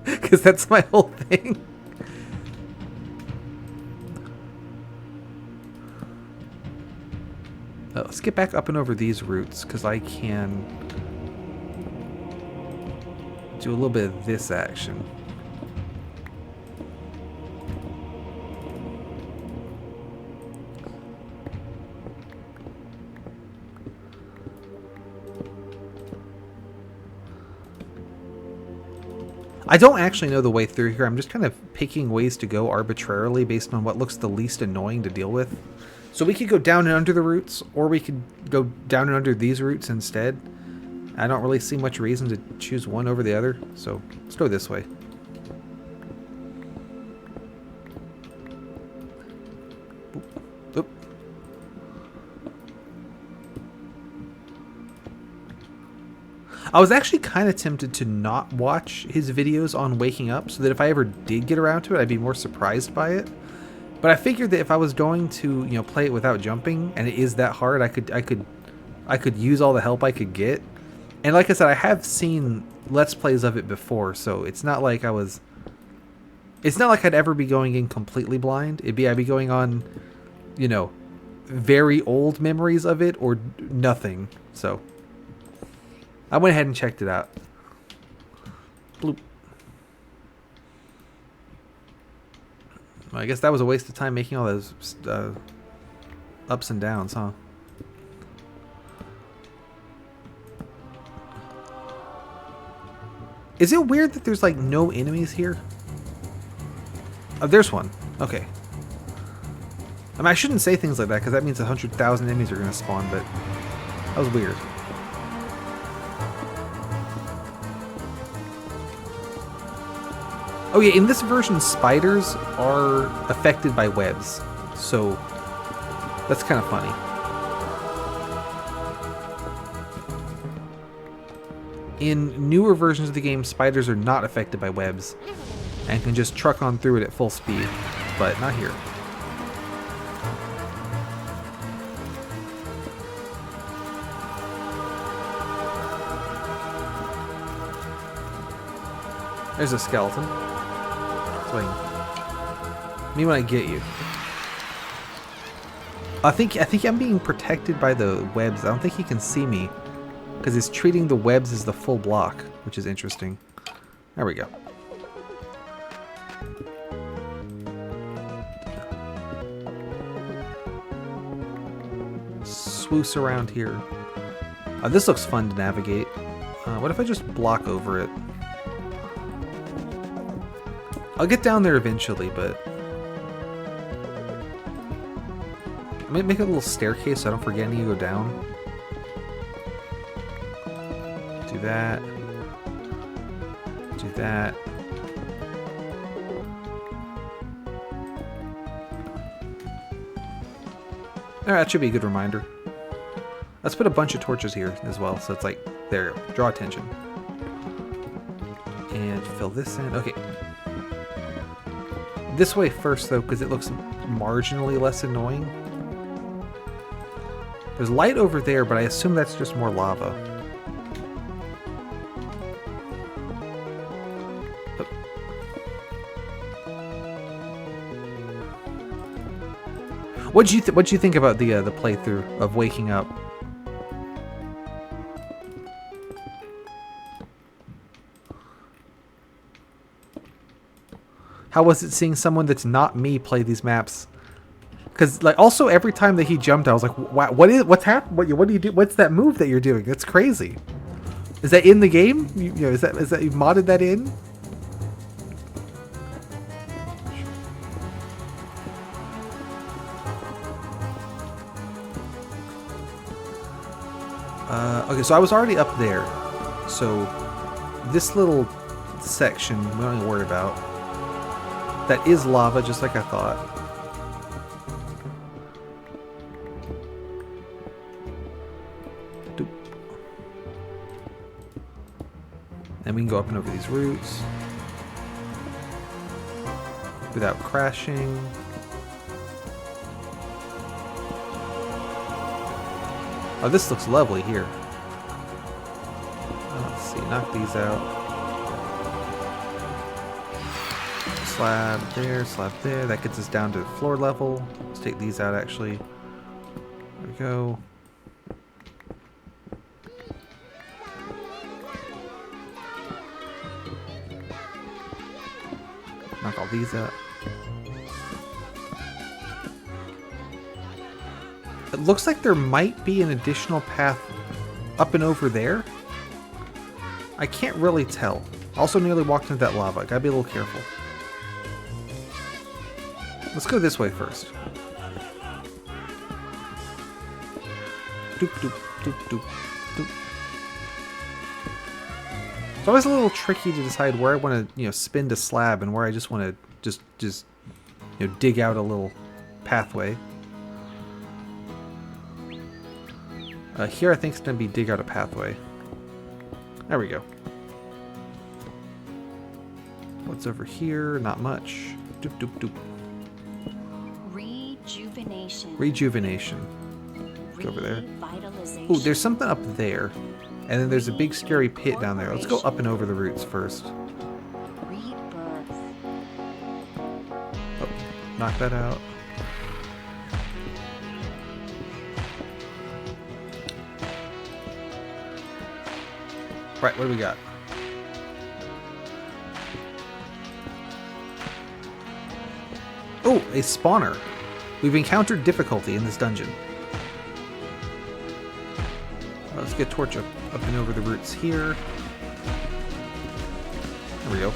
Because that's my whole thing. Let's get back up and over these routes, because I can do a little bit of this action. I don't actually know the way through here. I'm just kind of picking ways to go arbitrarily based on what looks the least annoying to deal with. So we could go down and under the roots, or we could go down and under these roots instead. I don't really see much reason to choose one over the other, so let's go this way. Oop. I was actually kind of tempted to not watch his videos on waking up, so that if I ever did get around to it, I'd be more surprised by it. But I figured that if I was going to, you know, play it without jumping, and it is that hard, I could use all the help I could get. And like I said, I have seen Let's Plays of it before, so it's not like it's not like I'd ever be going in completely blind. I'd be going on, you know, very old memories of it or nothing. So I went ahead and checked it out. Bloop. Well, I guess that was a waste of time making all those ups and downs, huh? Is it weird that there's like no enemies here? Oh, there's one. Okay. I mean, I shouldn't say things like that because that means 100,000 enemies are going to spawn, but that was weird. Oh yeah, in this version, spiders are affected by webs, so that's kind of funny. In newer versions of the game, spiders are not affected by webs and can just truck on through it at full speed, but not here. There's a skeleton. Swing. Me when I get you. I think I'm being protected by the webs. I don't think he can see me because he's treating the webs as the full block, which is interesting. There we go. Swoosh around here. This looks fun to navigate. What if I just block over it? I'll get down there eventually, but I might make a little staircase so I don't forget any to go down. Do that. Do that. Alright, that should be a good reminder. Let's put a bunch of torches here as well, so it's like, there, draw attention. And fill this in. Okay. This way first, though, because it looks marginally less annoying. There's light over there, but I assume that's just more lava. What'd you think about the playthrough of waking up? How was it seeing someone that's not me play these maps? Because like also every time that he jumped, I was like, wow, what's happening? What do you do? What's that move that you're doing? That's crazy. Is that in the game? You know, is that you modded that in? Okay, so I was already up there. So this little section we don't need to worry about. That is lava, just like I thought. we can go up and over these routes without crashing. Oh, this looks lovely here. Let's see, knock these out. Slab there. That gets us down to floor level. Let's take these out, actually. There we go. Knock all these out. It looks like there might be an additional path up and over there. I can't really tell. Also nearly walked into that lava. Gotta be a little careful. Let's go this way first. Doop, doop, doop, doop, doop. It's always a little tricky to decide where I want to, spin to slab and where I just want to just dig out a little pathway. Here I think it's going to be dig out a pathway. There we go. What's over here? Not much. Doop, doop, doop. Rejuvenation. Go over there. Oh, there's something up there. And then there's a big scary pit down there. Let's go up and over the roots first. Oh, knock that out. Right, what do we got? Oh, a spawner. We've encountered difficulty in this dungeon. Let's get Torch up and over the roots here. There we go.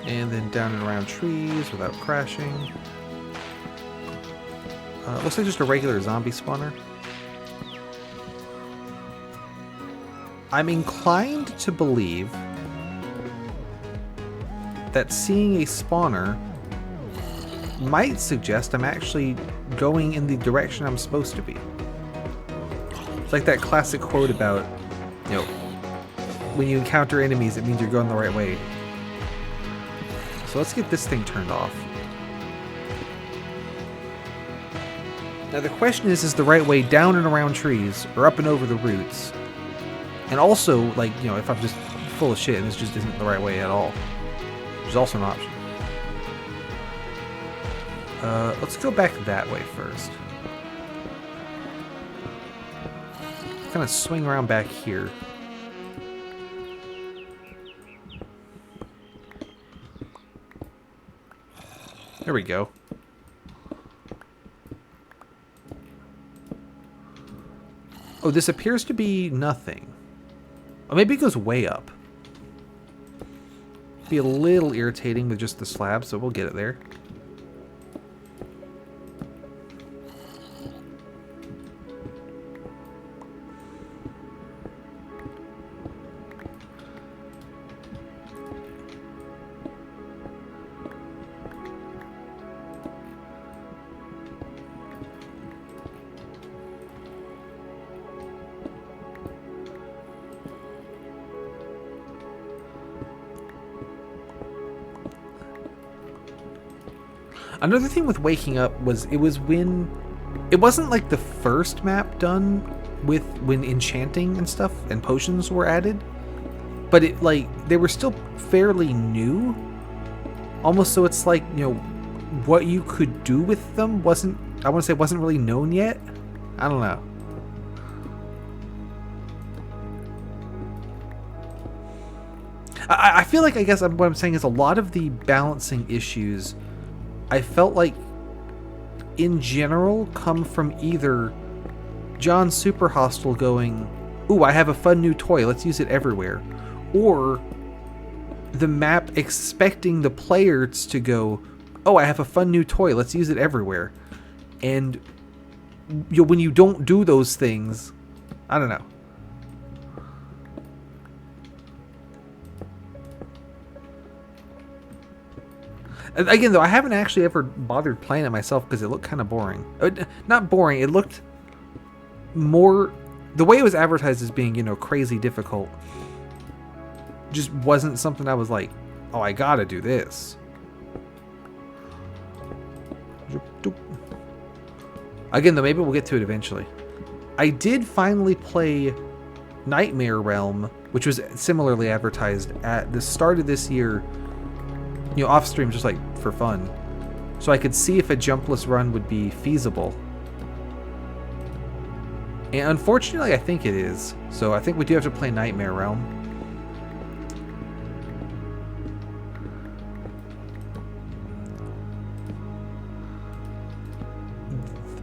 And then down and around trees without crashing. Looks like just a regular zombie spawner. I'm inclined to believe that seeing a spawner might suggest I'm actually going in the direction I'm supposed to be. It's like that classic quote about, when you encounter enemies, it means you're going the right way. So let's get this thing turned off. Now the question is the right way down and around trees or up and over the roots? And also, if I'm just full of shit and this just isn't the right way at all. There's also an option. Let's go back that way first. Kind of swing around back here. There we go. Oh, this appears to be nothing. Oh, maybe it goes way up. Be a little irritating with just the slab, so we'll get it there. Another thing with waking up was it wasn't like the first map done when enchanting and stuff and potions were added, but they were still fairly new, almost, so it's like, what you could do with them wasn't really known yet. I don't know. I feel like, I guess what I'm saying is a lot of the balancing issues I felt like, in general, come from either John Super Hostile going, ooh, I have a fun new toy, let's use it everywhere, or the map expecting the players to go, oh, I have a fun new toy, let's use it everywhere. And when you don't do those things, I don't know. Again, though, I haven't actually ever bothered playing it myself because it looked kind of boring. Not boring, it looked more the way it was advertised as being, you know, crazy difficult just wasn't something I was like, oh, I gotta do this. Again, though, maybe we'll get to it eventually. I did finally play Nightmare Realm, which was similarly advertised at the start of this year, you know, off stream, just like for fun. So I could see if a jumpless run would be feasible. And unfortunately, I think it is. So I think we do have to play Nightmare Realm.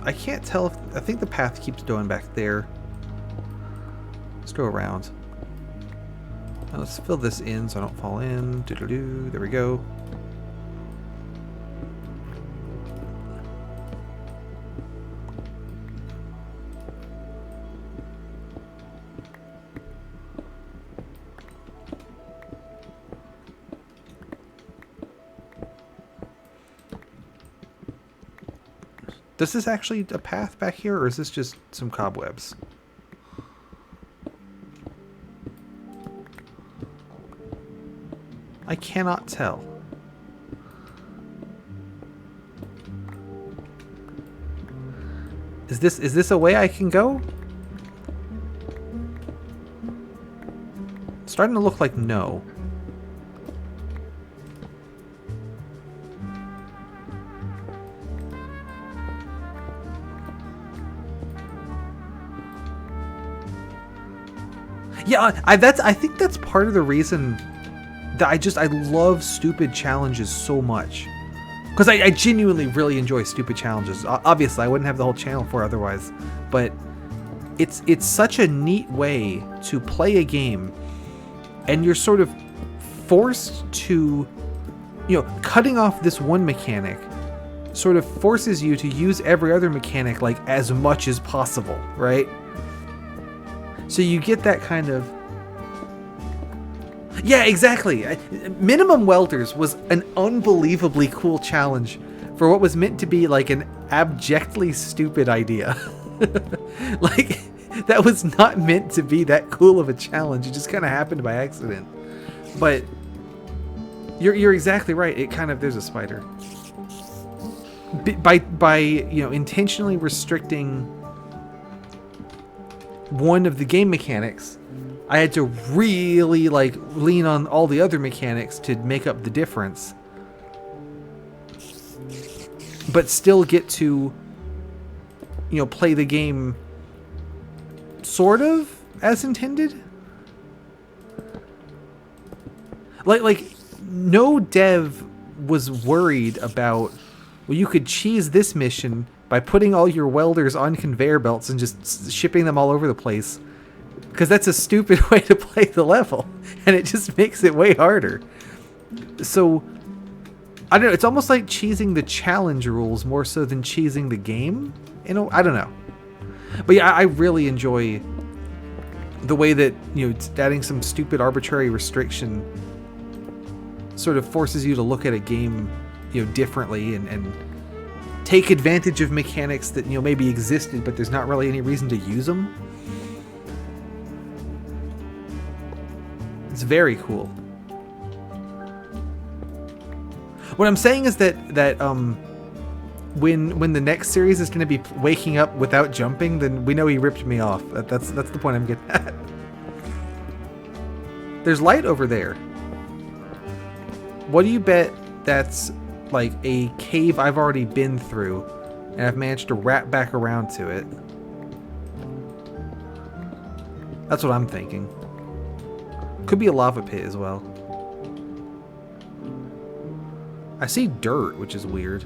I can't tell if... I think the path keeps going back there. Let's go around. Now let's fill this in so I don't fall in. Doo-doo-doo. There we go. Does this actually a path back here, or is this just some cobwebs? I cannot tell. Is this a way I can go? It's starting to look like no. Yeah, I think that's part of the reason that I love stupid challenges so much. Because I genuinely really enjoy stupid challenges. Obviously, I wouldn't have the whole channel for otherwise. But it's such a neat way to play a game, and you're sort of forced to, you know, cutting off this one mechanic sort of forces you to use every other mechanic like as much as possible, right? So you get that kind of... Yeah, exactly. Minimum Welders was an unbelievably cool challenge for what was meant to be like an abjectly stupid idea. Like, that was not meant to be that cool of a challenge. It just kind of happened by accident. But you're exactly right. It kind of... There's a spider. By you know, intentionally restricting one of the game mechanics, I had to really like lean on all the other mechanics to make up the difference, but still get to, you know, play the game sort of as intended. Like no dev was worried about, well, you could cheese this mission by putting all your welders on conveyor belts and just shipping them all over the place. Because that's a stupid way to play the level. And it just makes it way harder. So, I don't know. It's almost like cheesing the challenge rules more so than cheesing the game. You know, I don't know. But yeah, I really enjoy the way that, you know, adding some stupid arbitrary restriction sort of forces you to look at a game, you know, differently and take advantage of mechanics that, you know, maybe existed, but there's not really any reason to use them. It's very cool. What I'm saying is that when the next series is going to be waking up without jumping, then we know he ripped me off. That's the point I'm getting at. There's light over there. What do you bet that's like a cave I've already been through and I've managed to wrap back around to it? That's what I'm thinking. Could be a lava pit as well. I see dirt, which is weird.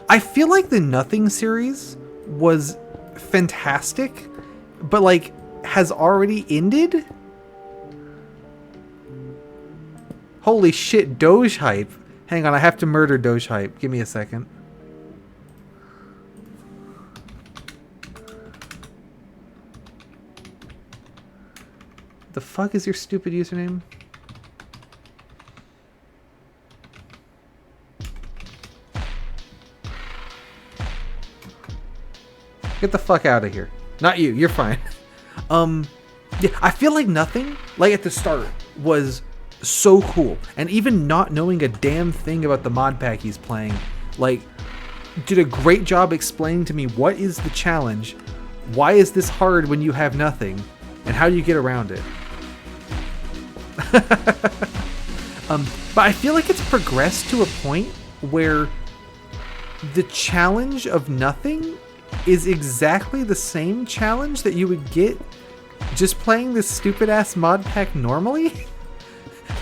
I feel like the Nothing series was fantastic, but like has already ended. Holy shit, Doge hype. Hang on, I have to murder Doge hype. Give me a second. The fuck is your stupid username? Get the fuck out of here. Not you. You're fine. Yeah, I feel like nothing, like at the start, was so cool. And even not knowing a damn thing about the mod pack he's playing, like, did a great job explaining to me what is the challenge, why is this hard when you have nothing, and how do you get around it. But I feel like it's progressed to a point where the challenge of nothing is exactly the same challenge that you would get just playing this stupid ass mod pack normally.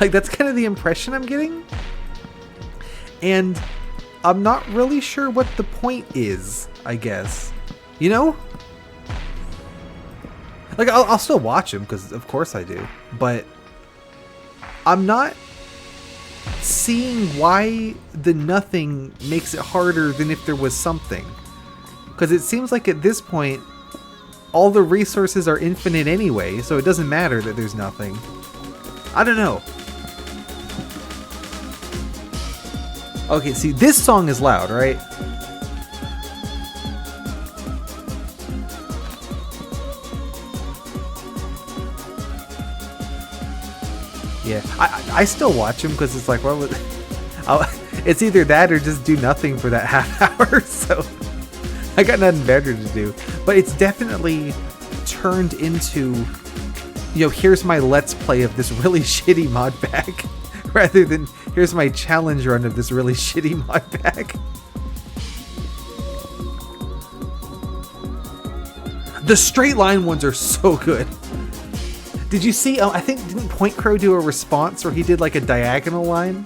Like, that's kind of the impression I'm getting. And I'm not really sure what the point is, I guess. You know? Like, I'll still watch him, because of course I do. But I'm not seeing why the nothing makes it harder than if there was something. Because it seems like at this point, all the resources are infinite anyway, so it doesn't matter that there's nothing. I don't know. Okay, see, this song is loud, right? Yeah, I still watch him because it's like, what would... it's either that or just do nothing for that half hour, so I got nothing better to do. But it's definitely turned into, you know, here's my let's play of this really shitty mod pack, rather than here's my challenge run of this really shitty mod pack. The straight line ones are so good. Did you see, I think, didn't Point Crow do a response where he did like a diagonal line?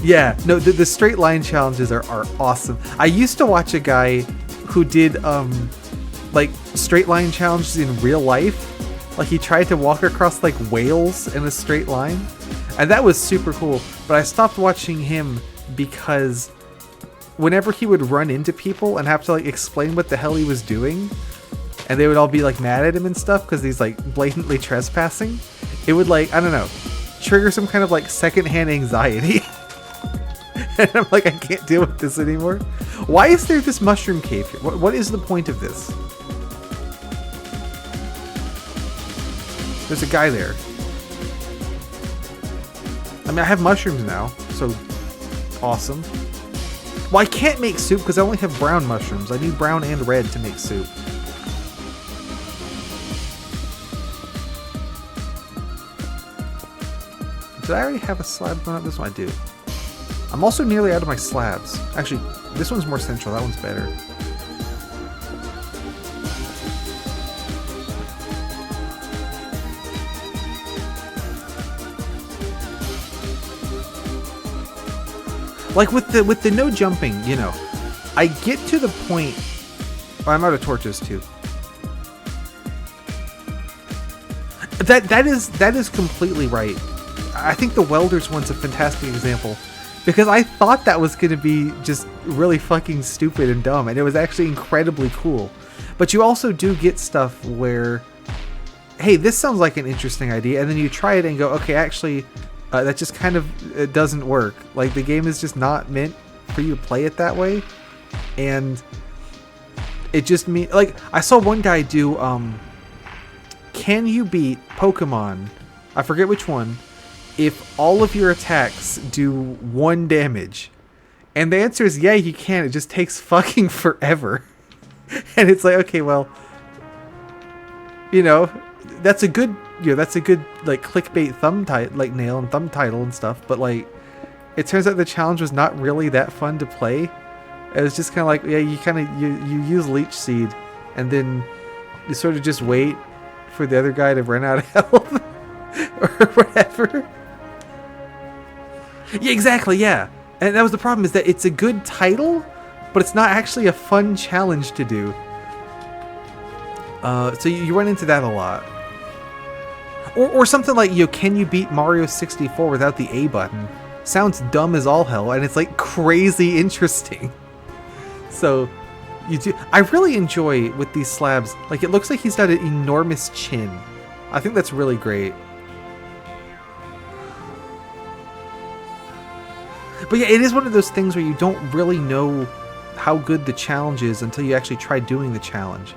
Yeah, no, the straight line challenges are awesome. I used to watch a guy who did like straight line challenges in real life. Like, he tried to walk across like Wales in a straight line. And that was super cool. But I stopped watching him because whenever he would run into people and have to like explain what the hell he was doing, and they would all be like mad at him and stuff because he's like blatantly trespassing, it would, like, I don't know, trigger some kind of like secondhand anxiety. And I'm like, I can't deal with this anymore. Why is there this mushroom cave here? What is the point of this? There's a guy there. I mean, I have mushrooms now, so awesome. Well, I can't make soup because I only have brown mushrooms. I need brown and red to make soup. Did I already have a slab going up? This one I do. I'm also nearly out of my slabs. Actually, this one's more central. That one's better. Like with the no jumping, you know, I get to the point. Oh, I'm out of torches too. That is completely right. I think the welders one's a fantastic example, because I thought that was going to be just really fucking stupid and dumb, and it was actually incredibly cool. But you also do get stuff where, hey, this sounds like an interesting idea, and then you try it and go, okay, actually, that just kind of it doesn't work. Like, the game is just not meant for you to play it that way, and it just means, like, I saw one guy do, can you beat Pokemon, I forget which one, if all of your attacks do 1 damage? And the answer is, yeah, you can. It just takes fucking forever. And it's like, okay, well, you know, that's a good, like, clickbait nail and thumb title and stuff. But, like, it turns out the challenge was not really that fun to play. It was just kind of like, yeah, you use Leech Seed, and then you sort of just wait for the other guy to run out of health or whatever. Yeah, exactly, yeah. And that was the problem, is that it's a good title, but it's not actually a fun challenge to do. So you run into that a lot. Or something like, you know, can you beat Mario 64 without the A button? Sounds dumb as all hell, and it's like crazy interesting. So you do. I really enjoy with these slabs, like, it looks like he's got an enormous chin. I think that's really great. But yeah, it is one of those things where you don't really know how good the challenge is until you actually try doing the challenge.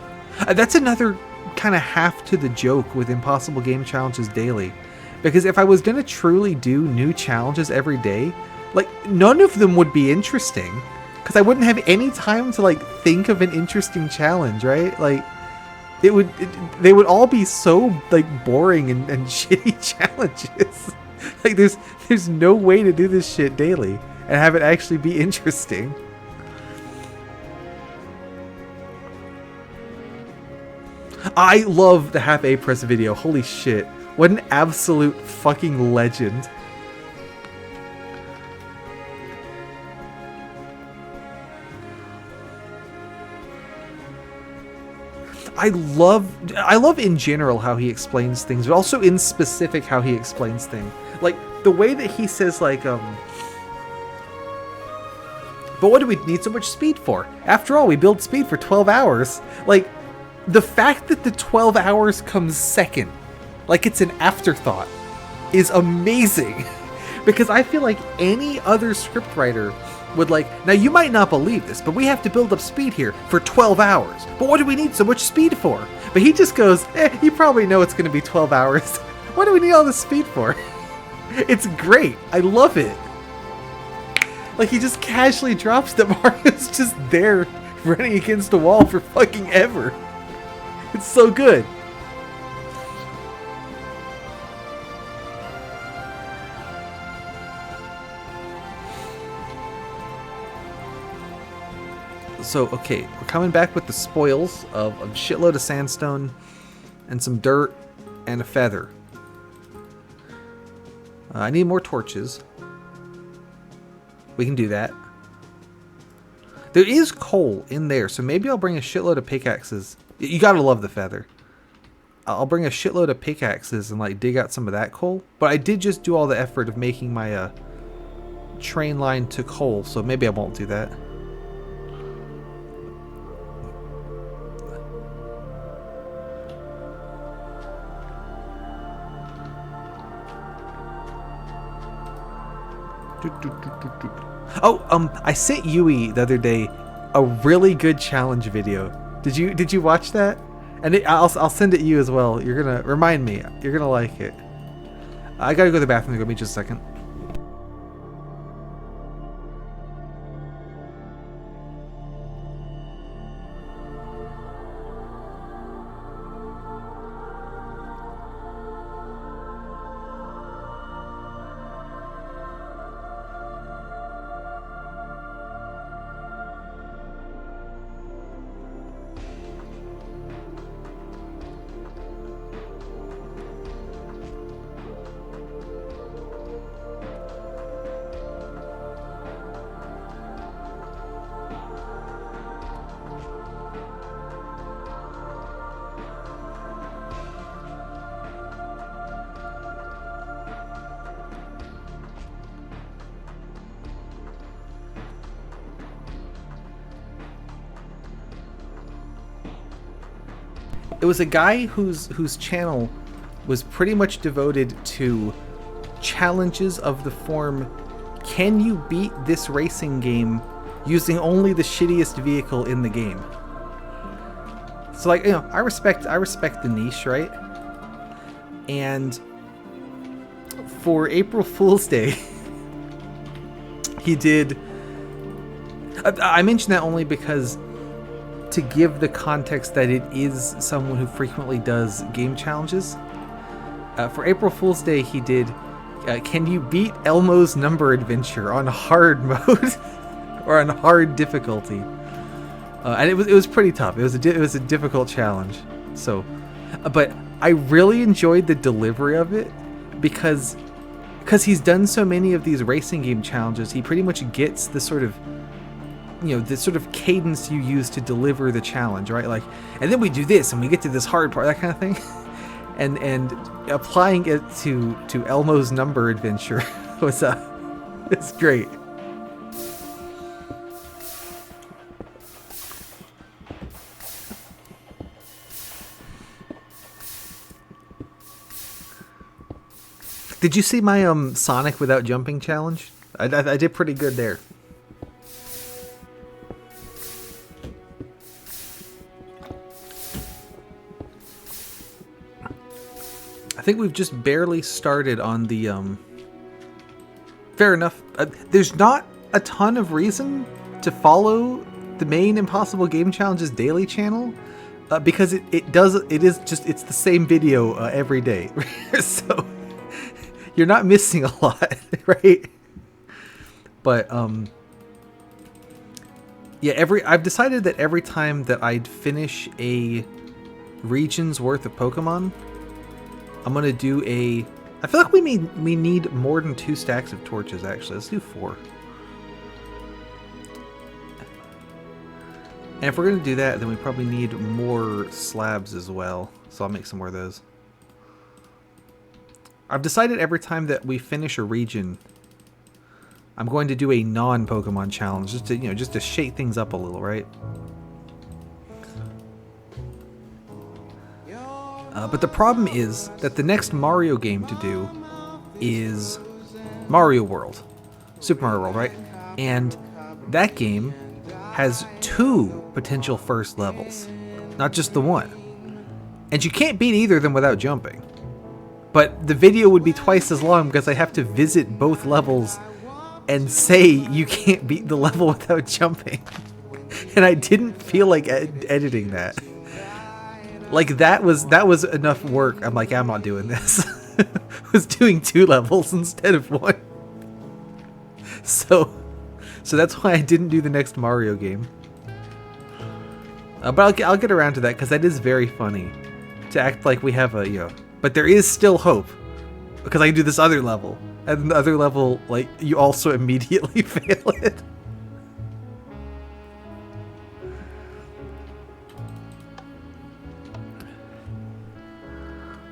That's another kind of half to the joke with Impossible Game Challenges Daily. Because if I was going to truly do new challenges every day, like, none of them would be interesting. Because I wouldn't have any time to, like, think of an interesting challenge, right? Like, they would all be so, like, boring and shitty challenges. Like, there's no way to do this shit daily and have it actually be interesting. I love the Half A Press video. Holy shit. What an absolute fucking legend. I love in general how he explains things, but also in specific how he explains things. Like, the way that he says, like, but what do we need so much speed for? After all, we build speed for 12 hours. Like, the fact that the 12 hours comes second, like it's an afterthought, is amazing. Because I feel like any other scriptwriter would like, now you might not believe this, but we have to build up speed here for 12 hours. But what do we need so much speed for? But he just goes, you probably know it's going to be 12 hours. What do we need all this speed for? It's great. I love it. Like, he just casually drops that Mario's just there running against the wall for fucking ever. It's so good. So, okay, we're coming back with the spoils of a shitload of sandstone and some dirt and a feather. I need more torches. We can do that. There is coal in there, so maybe I'll bring a shitload of pickaxes. You gotta love the feather. I'll bring a shitload of pickaxes and like dig out some of that coal. But I did just do all the effort of making my train line to coal, so maybe I won't do that. Oh, I sent Yui the other day a really good challenge video. Did you watch that? And I'll send it to you as well. You're gonna remind me. You're gonna like it. I gotta go to the bathroom. Give me just a second. It was a guy whose channel was pretty much devoted to challenges of the form, can you beat this racing game using only the shittiest vehicle in the game? So, like, you know, I respect the niche, right? And for April Fool's Day, he did. I mention that only because, to give the context that it is someone who frequently does game challenges. For April Fool's Day, he did, can you beat Elmo's Number Adventure on hard mode or on hard difficulty? And it was pretty tough. It was a difficult challenge. So, but I really enjoyed the delivery of it because he's done so many of these racing game challenges. He pretty much gets the sort of, you know, the sort of cadence you use to deliver the challenge, right? Like, and then we do this and we get to this hard part, that kind of thing. And applying it to Elmo's Number Adventure was it's great. Did you see my Sonic without jumping challenge? I did pretty good there. think we've just barely started on the, fair enough. There's not a ton of reason to follow the main Impossible Game Challenges daily channel, because it's the same video every day. So you're not missing a lot, right? But, yeah, I've decided that every time that I'd finish a region's worth of Pokemon, I'm gonna do I feel like we need more than 2 stacks of torches, actually. Let's do 4. And if we're gonna do that, then we probably need more slabs as well. So I'll make some more of those. I've decided every time that we finish a region, I'm going to do a non-Pokemon challenge, just to shake things up a little, right? But the problem is that the next Mario game to do is Mario World. Super Mario World, right? And that game has 2 potential first levels, not just the one. And you can't beat either of them without jumping. But the video would be twice as long because I have to visit both levels and say you can't beat the level without jumping. And I didn't feel like editing that. Like, that was enough work. I'm like, I'm not doing this. I was doing 2 levels instead of 1. So that's why I didn't do the next Mario game. But I'll get around to that, because that is very funny to act like we have a, but there is still hope, because I can do this other level, and the other level, like, you also immediately fail it.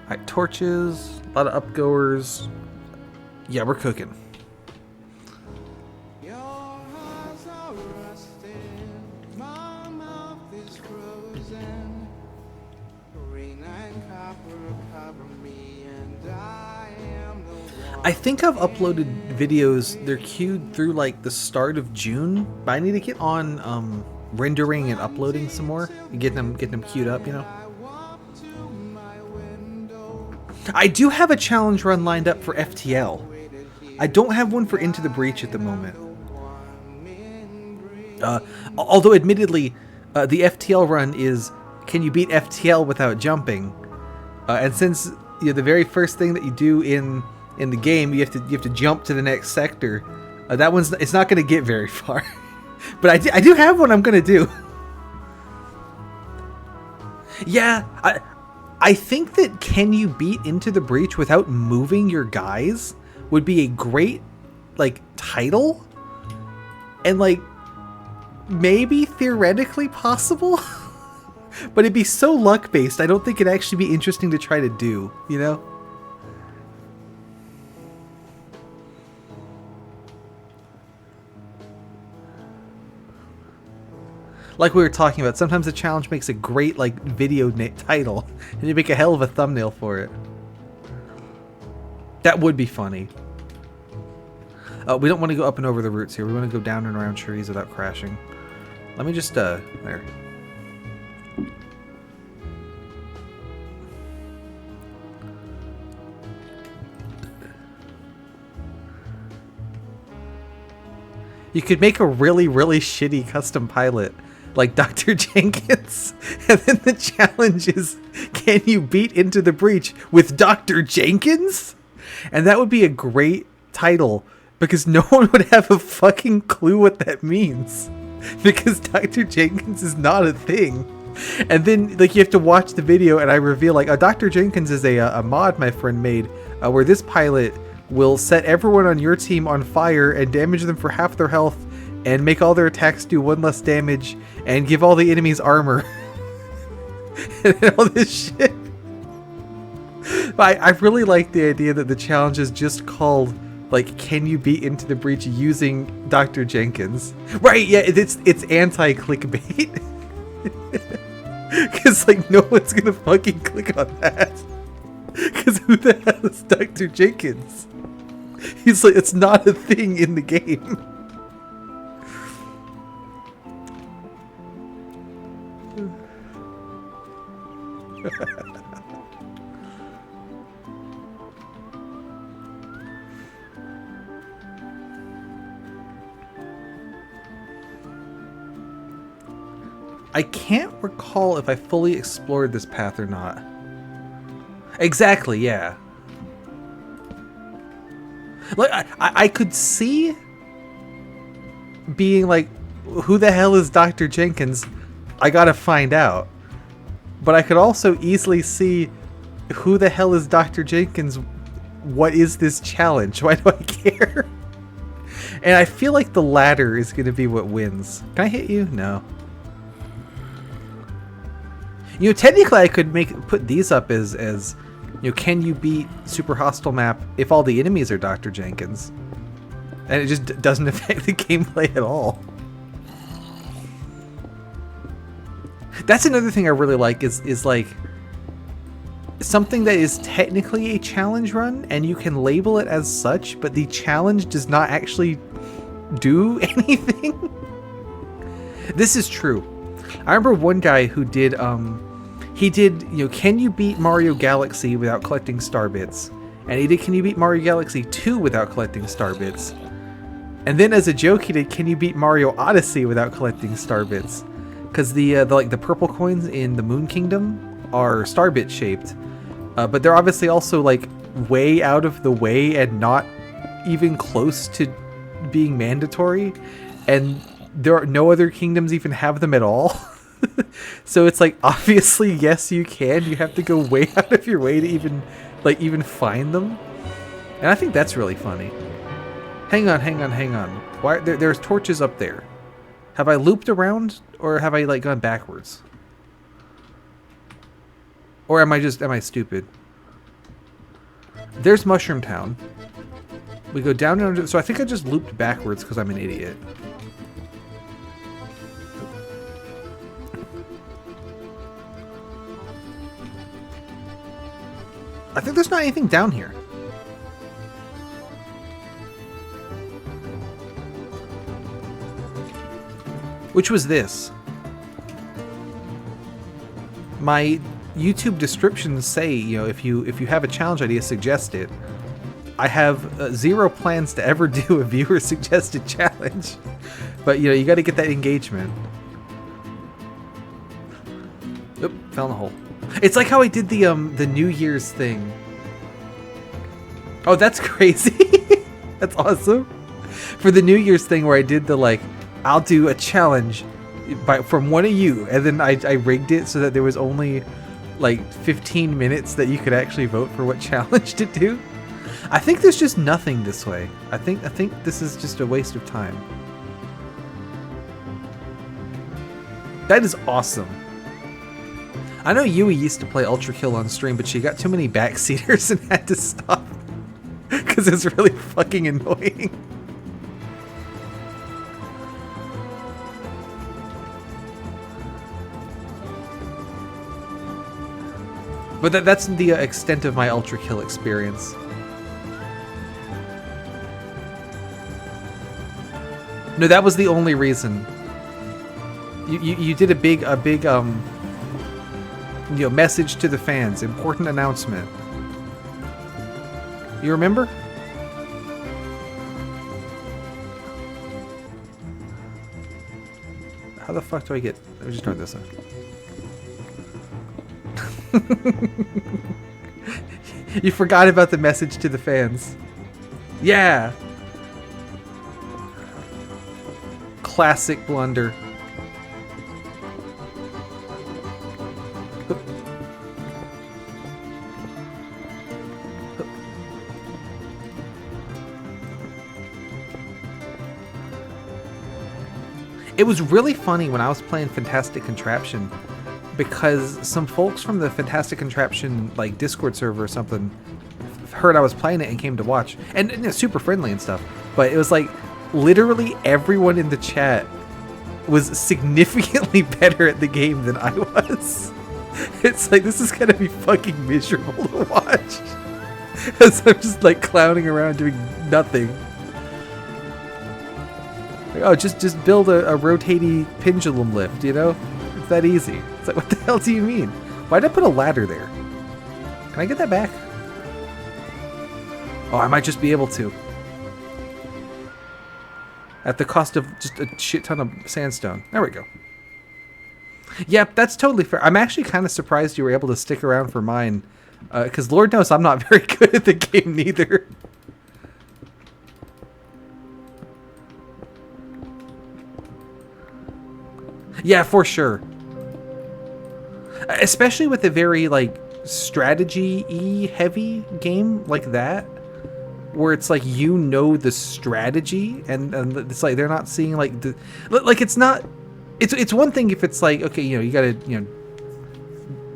Alright, torches, a lot of upgoers. Yeah, we're cooking. I think I've uploaded videos, they're queued through like the start of June, but I need to get on rendering and uploading some more and get them queued up, I do have a challenge run lined up for FTL. I don't have one for Into the Breach at the moment. Although admittedly, the FTL run is, can you beat FTL without jumping? And since the very first thing that you do in the game, you have to jump to the next sector. That one's, it's not going to get very far. But I do have one I'm going to do. Yeah, I think that can you beat Into the Breach without moving your guys would be a great, like, title. And, like, maybe theoretically possible. But it'd be so luck-based, I don't think it'd actually be interesting to try to do, Like we were talking about, sometimes the challenge makes a great, like, video title, and you make a hell of a thumbnail for it. That would be funny. We don't want to go up and over the roots here. We want to go down and around trees without crashing. Let me just, there. You could make a really, really shitty custom pilot like Dr. Jenkins, and then the challenge is, can you beat Into the Breach with Dr. Jenkins? And that would be a great title, because no one would have a fucking clue what that means, because Dr. Jenkins is not a thing. And then, like, you have to watch the video and I reveal, like, Dr. Jenkins is a mod my friend made, where this pilot will set everyone on your team on fire and damage them for half their health and make all their attacks do 1 less damage and give all the enemies armor. And all this shit. But I really like the idea that the challenge is just called, like, can you beat Into the Breach using Dr. Jenkins? Right, yeah, it's anti-clickbait. Because, like, no one's gonna fucking click on that. Because who the hell is Dr. Jenkins? He's like, it's not a thing in the game. I can't recall if I fully explored this path or not. Exactly, yeah. Like, I could see being like, who the hell is Dr. Jenkins? I gotta find out. But I could also easily see, who the hell is Dr. Jenkins? What is this challenge? Why do I care? And I feel like the latter is gonna be what wins. Can I hit you? No. You know, technically I could put these up as you know, can you beat Super Hostile Map if all the enemies are Dr. Jenkins? And it just doesn't affect the gameplay at all. That's another thing I really like is like something that is technically a challenge run and you can label it as such, but the challenge does not actually do anything. This is true. I remember one guy who did he did, you know, can you beat Mario Galaxy without collecting star bits? And he did, can you beat Mario Galaxy 2 without collecting star bits? And then as a joke he did, can you beat Mario Odyssey without collecting star bits? Because the purple coins in the Moon Kingdom are star bit shaped, but they're obviously also like way out of the way and not even close to being mandatory, and there are no other kingdoms even have them at all. So it's like, obviously yes you can, you have to go way out of your way to even find them. And I think that's really funny. Hang on. Why there's torches up there? Have I looped around or have I like gone backwards? Or am I stupid? There's Mushroom Town. We go down, so I think I just looped backwards because I'm an idiot. I think there's not anything down here. Which was this. My YouTube descriptions say, you know, if you have a challenge idea, suggest it. I have zero plans to ever do a viewer suggested challenge, but you know, you got to get that engagement. Oop, fell in the hole. It's like how I did the New Year's thing. Oh, that's crazy. That's awesome. For the New Year's thing where I did the like, I'll do a challenge from one of you, and then I rigged it so that there was only like 15 minutes that you could actually vote for what challenge to do. I think there's just nothing this way. I think this is just a waste of time. That is awesome. I know Yui used to play Ultra Kill on stream, but she got too many backseaters and had to stop because it's really fucking annoying. But that's the extent of my Ultra Kill experience. No, that was the only reason. You did a big you know, message to the fans, important announcement. You remember? How the fuck do I get? Let me just turn this on. You forgot about the message to the fans. Yeah. Classic blunder. It was really funny when I was playing Fantastic Contraption, because some folks from the Fantastic Contraption like Discord server or something heard I was playing it and came to watch, and it's super friendly and stuff, but it was like literally everyone in the chat was significantly better at the game than I was. It's like, this is gonna be fucking miserable to watch as I'm just like clowning around doing nothing. Like, oh, just build a rotating pendulum lift, you know? It's that easy. It's like, what the hell do you mean? Why did I put a ladder there? Can I get that back? Oh, I might just be able to. At the cost of just a shit ton of sandstone. There we go. Yep, that's totally fair. I'm actually kind of surprised you were able to stick around for mine. Because Lord knows I'm not very good at the game neither. Yeah, for sure. Especially with a very, like, strategy-y heavy game like that. Where it's like, you know the strategy, and it's like they're not seeing, like, the... Like, it's not... It's one thing if it's like, okay, you know, you gotta, you know...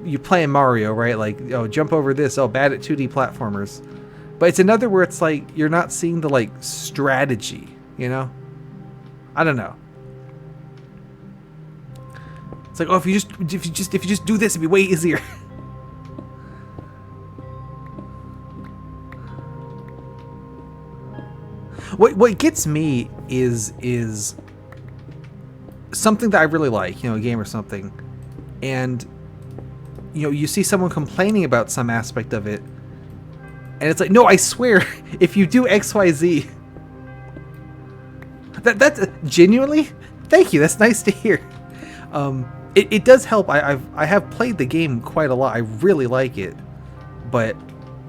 You play in Mario, right? Like, oh, jump over this. Oh, bad at 2D platformers. But it's another where it's like, you're not seeing the, like, strategy, you know? I don't know. It's like, oh, if you just do this, it'd be way easier. What gets me is something that I really like, you know, a game or something, and you know, you see someone complaining about some aspect of it, and it's like, no, I swear, if you do XYZ, that's genuinely, thank you, that's nice to hear. It does help. I have played the game quite a lot. I really like it, but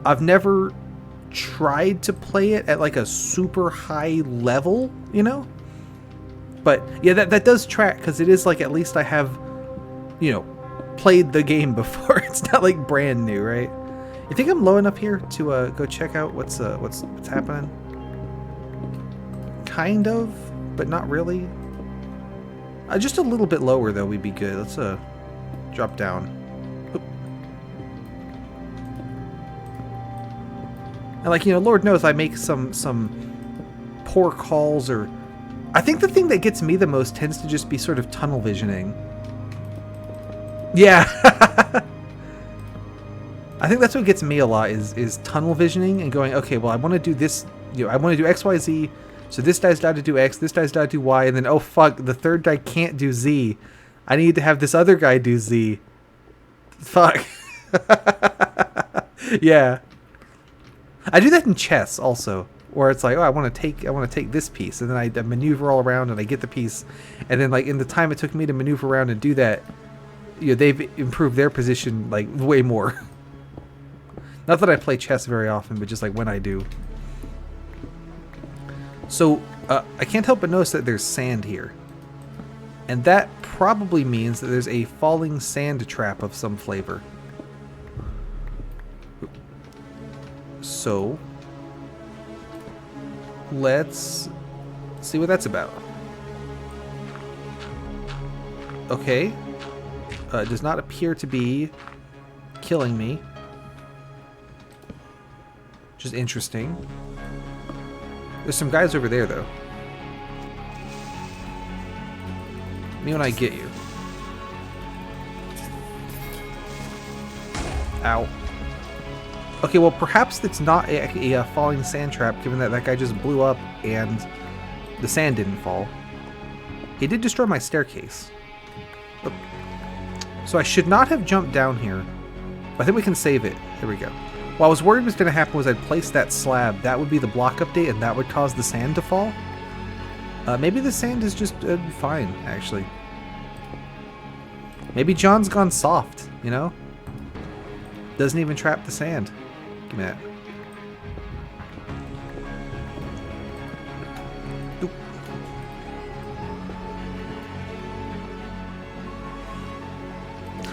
I've never tried to play it at like a super high level, you know? But yeah, that does track, because it is like, at least I have, you know, played the game before. It's not like brand new, right? You think I'm low enough here to go check out what's happening? Kind of, but not really. Just a little bit lower though, we'd be good. Let's drop down. Oop. And like, you know, Lord knows I make some poor calls, or I think the thing that gets me the most tends to just be sort of tunnel visioning. Yeah. I think that's what gets me a lot is tunnel visioning and going, okay, well, I want to do this, you know, I want to do XYZ, so this guy's got to do X, this guy's got to do Y, and then, oh fuck, the third guy can't do Z. I need to have this other guy do Z. Fuck. Yeah. I do that in chess also, where it's like, oh, I want to take this piece, and then I maneuver all around and I get the piece, and then like in the time it took me to maneuver around and do that, you know, they've improved their position like way more. Not that I play chess very often, but just like when I do. So I can't help but notice that there's sand here, and that probably means that there's a falling sand trap of some flavor. So let's see what that's about. Okay. It does not appear to be killing me. Which is interesting. There's some guys over there, though. Me when I get you. Ow. Okay, well, perhaps it's not a falling sand trap, given that that guy just blew up and the sand didn't fall. He did destroy my staircase. So I should not have jumped down here. I think we can save it. Here we go. What I was worried was going to happen was I'd place that slab. That would be the block update, and that would cause the sand to fall. Maybe the sand is just fine, actually. Maybe John's gone soft, you know? Doesn't even trap the sand. Give me that. Oop.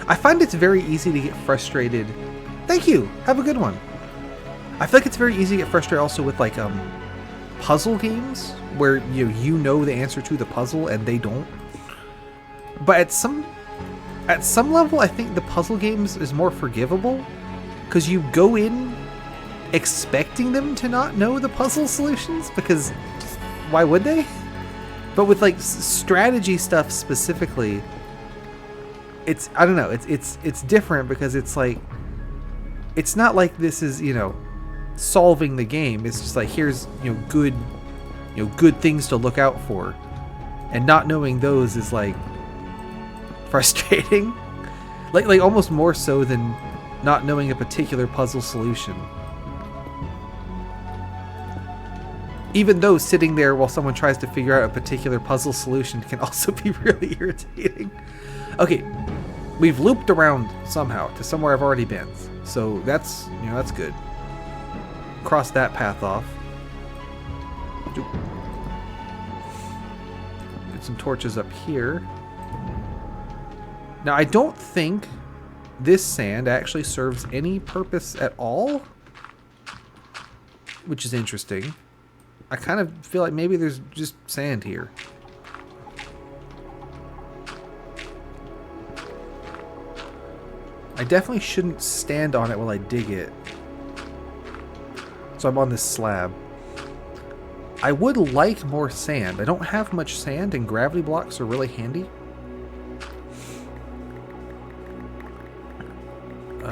I find it's very easy to get frustrated. Thank you. Have a good one. I feel like it's very easy to get frustrated also with like puzzle games where you know the answer to the puzzle and they don't. But at some level, I think the puzzle games is more forgivable because you go in expecting them to not know the puzzle solutions, because why would they? But with like strategy stuff specifically, it's, I don't know, it's different because it's like, it's not like this is, you know, solving the game. It's just like, here's, good things to look out for, and not knowing those is like frustrating. like almost more so than not knowing a particular puzzle solution. Even though sitting there while someone tries to figure out a particular puzzle solution can also be really irritating. Okay, we've looped around somehow to somewhere I've already been. So that's, that's good. Cross that path off. Get some torches up here. Now, I don't think this sand actually serves any purpose at all, which is interesting. I kind of feel like maybe there's just sand here. I definitely shouldn't stand on it while I dig it. So I'm on this slab. I would like more sand. I don't have much sand, and gravity blocks are really handy.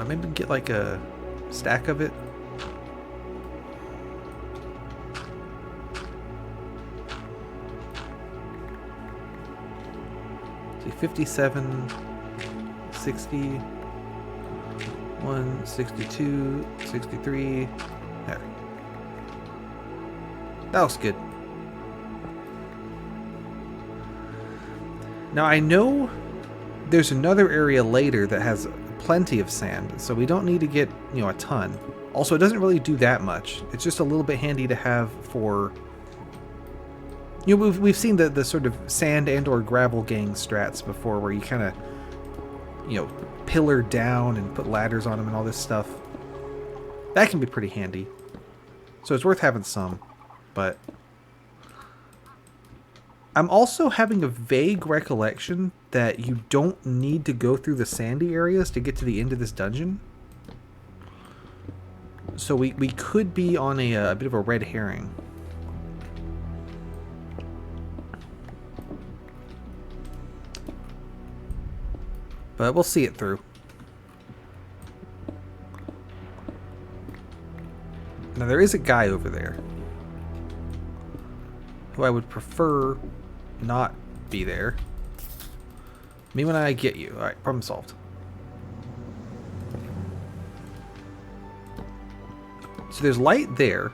Maybe get like a stack of it. See, 57, 60, 1, 62, 63. There. That looks good. Now I know there's another area later that has plenty of sand, so we don't need to get, a ton. Also, it doesn't really do that much. It's just a little bit handy to have for... we've seen the sort of sand and or gravel gang strats before, where you kind of, pillar down and put ladders on them and all this stuff. That can be pretty handy. So it's worth having some, but... I'm also having a vague recollection that you don't need to go through the sandy areas to get to the end of this dungeon. So we could be on a bit of a red herring. But we'll see it through. Now there is a guy over there who I would prefer not be there. Me when I get you. Alright, problem solved. So there's light there.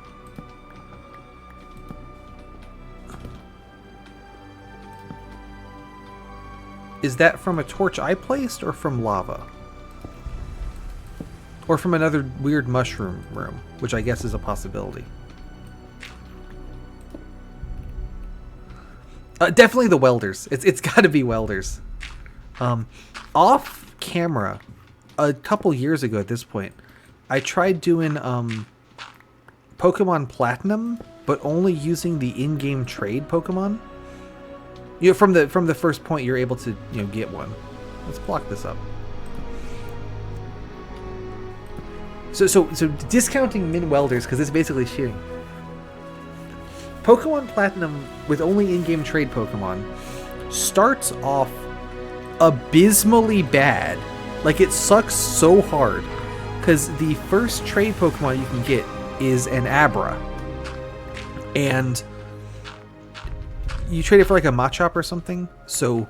Is that from a torch I placed, or from lava? Or from another weird mushroom room, which I guess is a possibility. Definitely the welders. It's got to be welders. Off camera, a couple years ago at this point, I tried doing Pokemon Platinum, but only using the in-game trade Pokemon. From the first point, you're able to get one. Let's block this up. So discounting min welders, because it's basically cheating. Pokemon Platinum with only in-game trade Pokemon starts off abysmally bad. Like, it sucks so hard, because the first trade Pokemon you can get is an Abra, and you trade it for like a Machop or something. So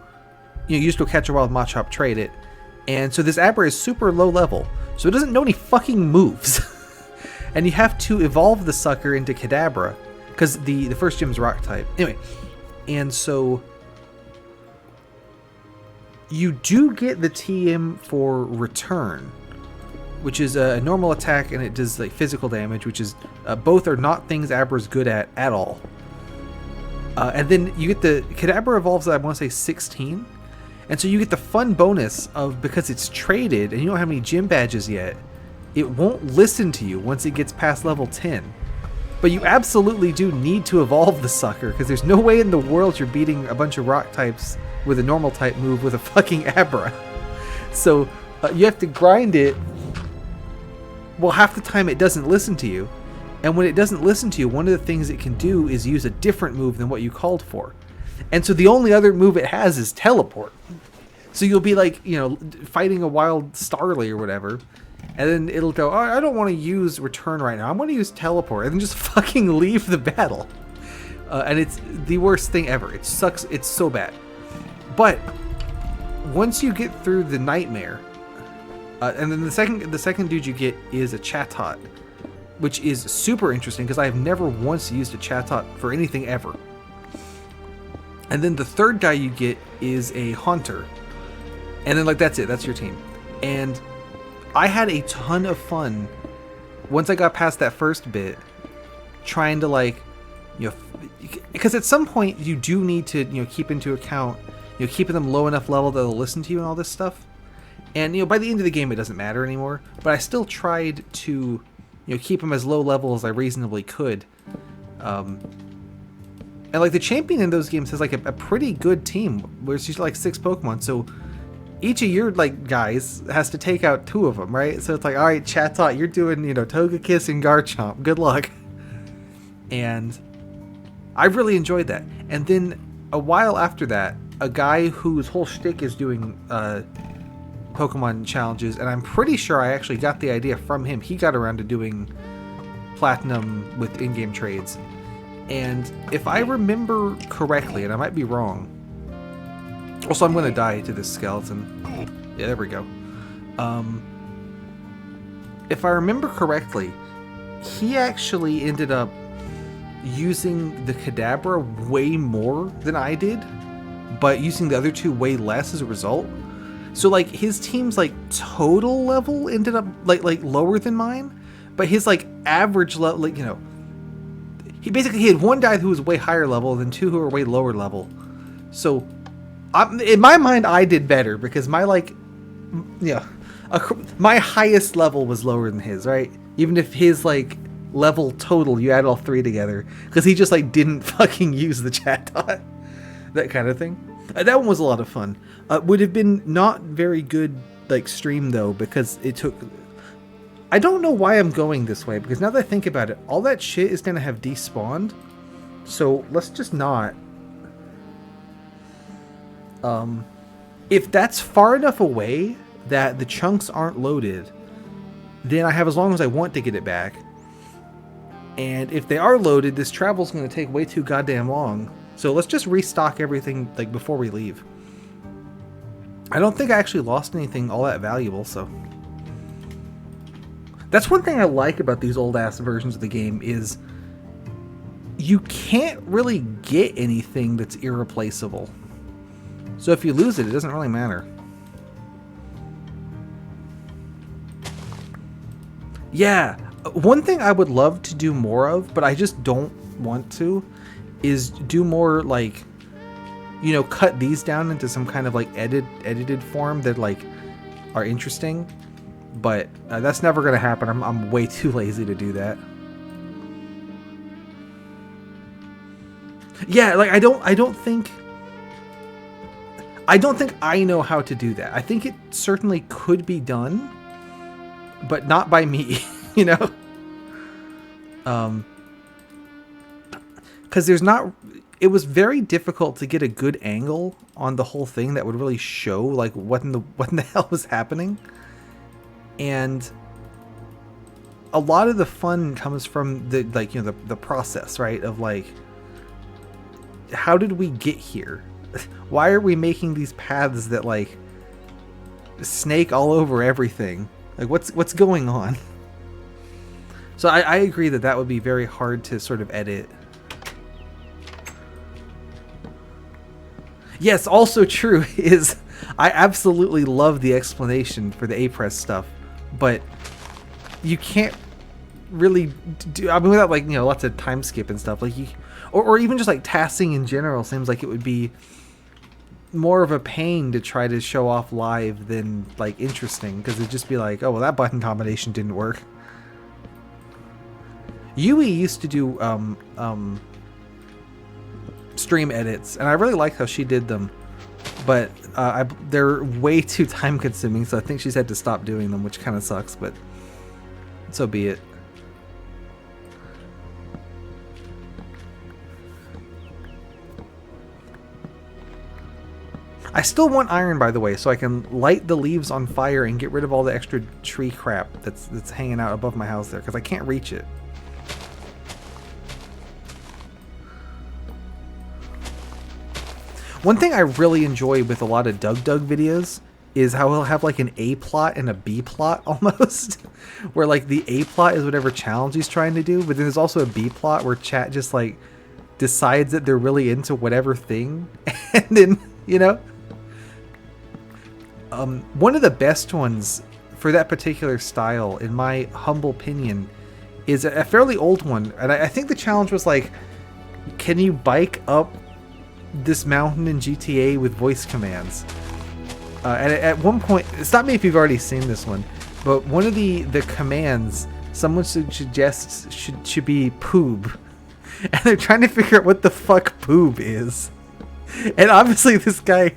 you used to catch a wild Machop, trade it, and so this Abra is super low level, so it doesn't know any fucking moves. And you have to evolve the sucker into Kadabra, because the first gym is rock type. Anyway, and so you do get the TM for return, which is a normal attack, and it does like physical damage, which is both are not things Abra's good at all. And then you get the Kadabra evolves at, I want to say 16, and so you get the fun bonus of, because it's traded and you don't have any gym badges yet, it won't listen to you once it gets past level 10. But you absolutely do need to evolve the sucker, because there's no way in the world you're beating a bunch of rock types with a normal type move with a fucking Abra. So you have to grind it. Well, half the time it doesn't listen to you. And when it doesn't listen to you, one of the things it can do is use a different move than what you called for. And so the only other move it has is teleport. So you'll be like, fighting a wild Starly or whatever. And then it'll go, oh, I don't want to use return right now. I want to use teleport. And then just fucking leave the battle. And it's the worst thing ever. It sucks. It's so bad. But once you get through the nightmare, and then the second dude you get is a Chatot, which is super interesting because I have never once used a Chatot for anything ever. And then the third guy you get is a Haunter. And then like that's it. That's your team. And I had a ton of fun once I got past that first bit, trying to like, you know, because at some point you do need to, you know, keep into account, you know, keeping them low enough level that they'll listen to you and all this stuff. And, you know, by the end of the game, it doesn't matter anymore. But I still tried to, you know, keep them as low level as I reasonably could. And, like, the champion in those games has, like, a pretty good team. Where it's usually, like, 6 Pokemon. So each of your, like, guys has to take out 2 of them, right? So it's like, all right, Chatot, you're doing, you know, Togekiss and Garchomp. Good luck. And I really enjoyed that. And then a while after that, a guy whose whole shtick is doing Pokemon challenges, and I'm pretty sure I actually got the idea from him. He got around to doing Platinum with in-game trades. And if I remember correctly, and I might be wrong, also I'm going to die to this skeleton. Yeah, there we go. If I remember correctly, he actually ended up using the Kadabra way more than I did, but using the other 2 way less as a result. So like his team's like total level ended up like lower than mine, but his like average level, like, you know, he had 1 guy who was way higher level than 2 who were way lower level. So in my mind, I did better because my like, you know, my highest level was lower than his, right? Even if his like level total, you add all 3 together, because he just like didn't fucking use the Chatot, that kind of thing. That one was a lot of fun. Would have been not very good like stream though, because it took. I don't know why I'm going this way, because now that I think about it, all that shit is gonna have despawned. So let's just not. If that's far enough away that the chunks aren't loaded, then I have as long as I want to get it back. And if they are loaded, this travel's going to take way too goddamn long. So let's just restock everything like before we leave. I don't think I actually lost anything all that valuable, so. That's one thing I like about these old ass versions of the game is you can't really get anything that's irreplaceable. So if you lose it, it doesn't really matter. Yeah, one thing I would love to do more of, but I just don't want to, is do more like, you know, cut these down into some kind of like edited form that like are interesting. But that's never gonna happen. I'm way too lazy to do that. Yeah, like I don't think I know how to do that. I think it certainly could be done, but not by me, you know? Because there's not... It was very difficult to get a good angle on the whole thing that would really show, like, what in the hell was happening. And a lot of the fun comes from the, like, you know, the process, right? Of, like, how did we get here? Why are we making these paths that, like, snake all over everything? Like, what's going on? So I agree that would be very hard to sort of edit. Yes, also true is I absolutely love the explanation for the A-Press stuff, but you can't really do, I mean, without, like, you know, lots of time skip and stuff, like, you, or even just like tasking in general seems like it would be more of a pain to try to show off live than like interesting, because it'd just be like, oh well, that button combination didn't work. Yui used to do stream edits, and I really like how she did them, but they're way too time consuming, so I think she's had to stop doing them, which kind of sucks, but so be it. I still want iron, by the way, so I can light the leaves on fire and get rid of all the extra tree crap that's hanging out above my house there, because I can't reach it. One thing I really enjoy with a lot of Doug videos is how he'll have like an A plot and a B plot almost, where like the A plot is whatever challenge he's trying to do, but then there's also a B plot where chat just like decides that they're really into whatever thing, and then, you know. One of the best ones for that particular style, in my humble opinion, is a fairly old one. And I think the challenge was like, can you bike up this mountain in GTA with voice commands? And at one point, stop me if you've already seen this one, but one of the commands someone suggests should be poob. And they're trying to figure out what the fuck poob is. And obviously this guy,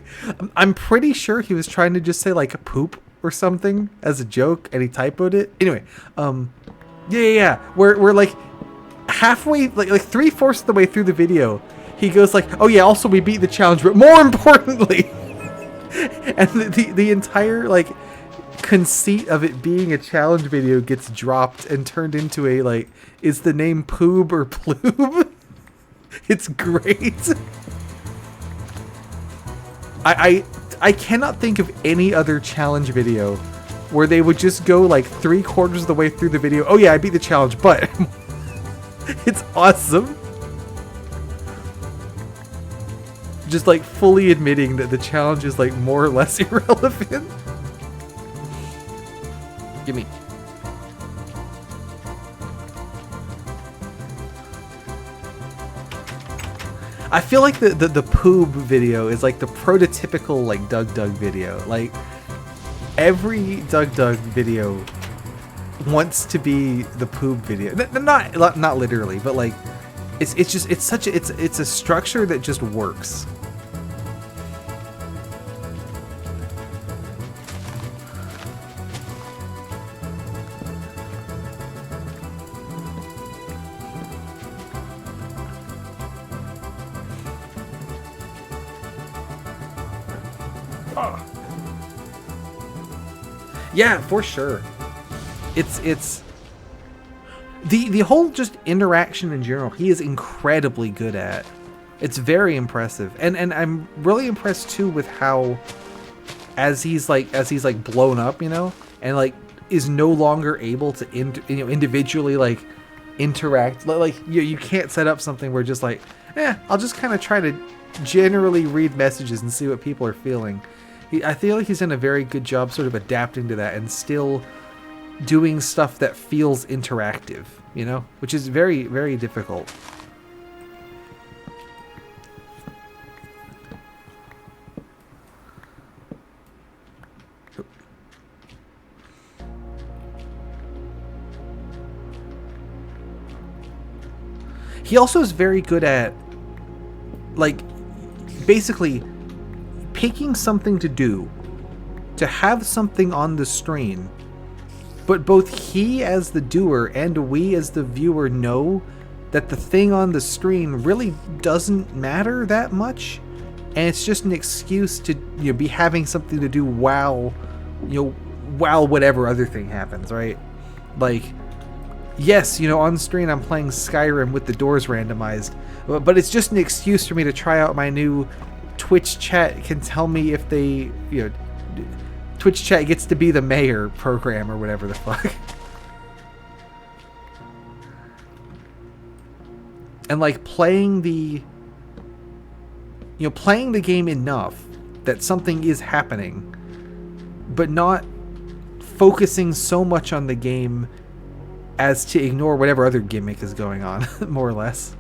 I'm pretty sure he was trying to just say like poop or something as a joke, and he typoed it. Anyway, yeah. We're like halfway, like 3/4 of the way through the video, he goes like, oh yeah, also we beat the challenge, but more importantly, and the entire like conceit of it being a challenge video gets dropped and turned into a like, is the name poob or ploob? It's great. I cannot think of any other challenge video where they would just go like 3/4 of the way through the video. Oh yeah, I beat the challenge, but it's awesome. Just like fully admitting that the challenge is like more or less irrelevant. Gimme. I feel like the poob video is like the prototypical like Doug video. Like every Doug video wants to be the poob video. Not literally, but like it's a structure that just works. Yeah, for sure. It's the whole just interaction in general. He is incredibly good at. It's very impressive, and I'm really impressed too with how, as he's like blown up, you know, and like is no longer able to individually like interact. Like you can't set up something where just like, I'll just kind of try to generally read messages and see what people are feeling. I feel like he's done a very good job sort of adapting to that and still doing stuff that feels interactive, you know, which is very, very difficult. He also is very good at, like, basically picking something to do, to have something on the screen, but both he as the doer and we as the viewer know that the thing on the screen really doesn't matter that much, and it's just an excuse to be having something to do while whatever other thing happens, right? Like, yes, on screen I'm playing Skyrim with the doors randomized, but it's just an excuse for me to try out my new Twitch chat can tell me if they, Twitch chat gets to be the mayor program or whatever the fuck. And like playing the game enough that something is happening, but not focusing so much on the game as to ignore whatever other gimmick is going on, more or less.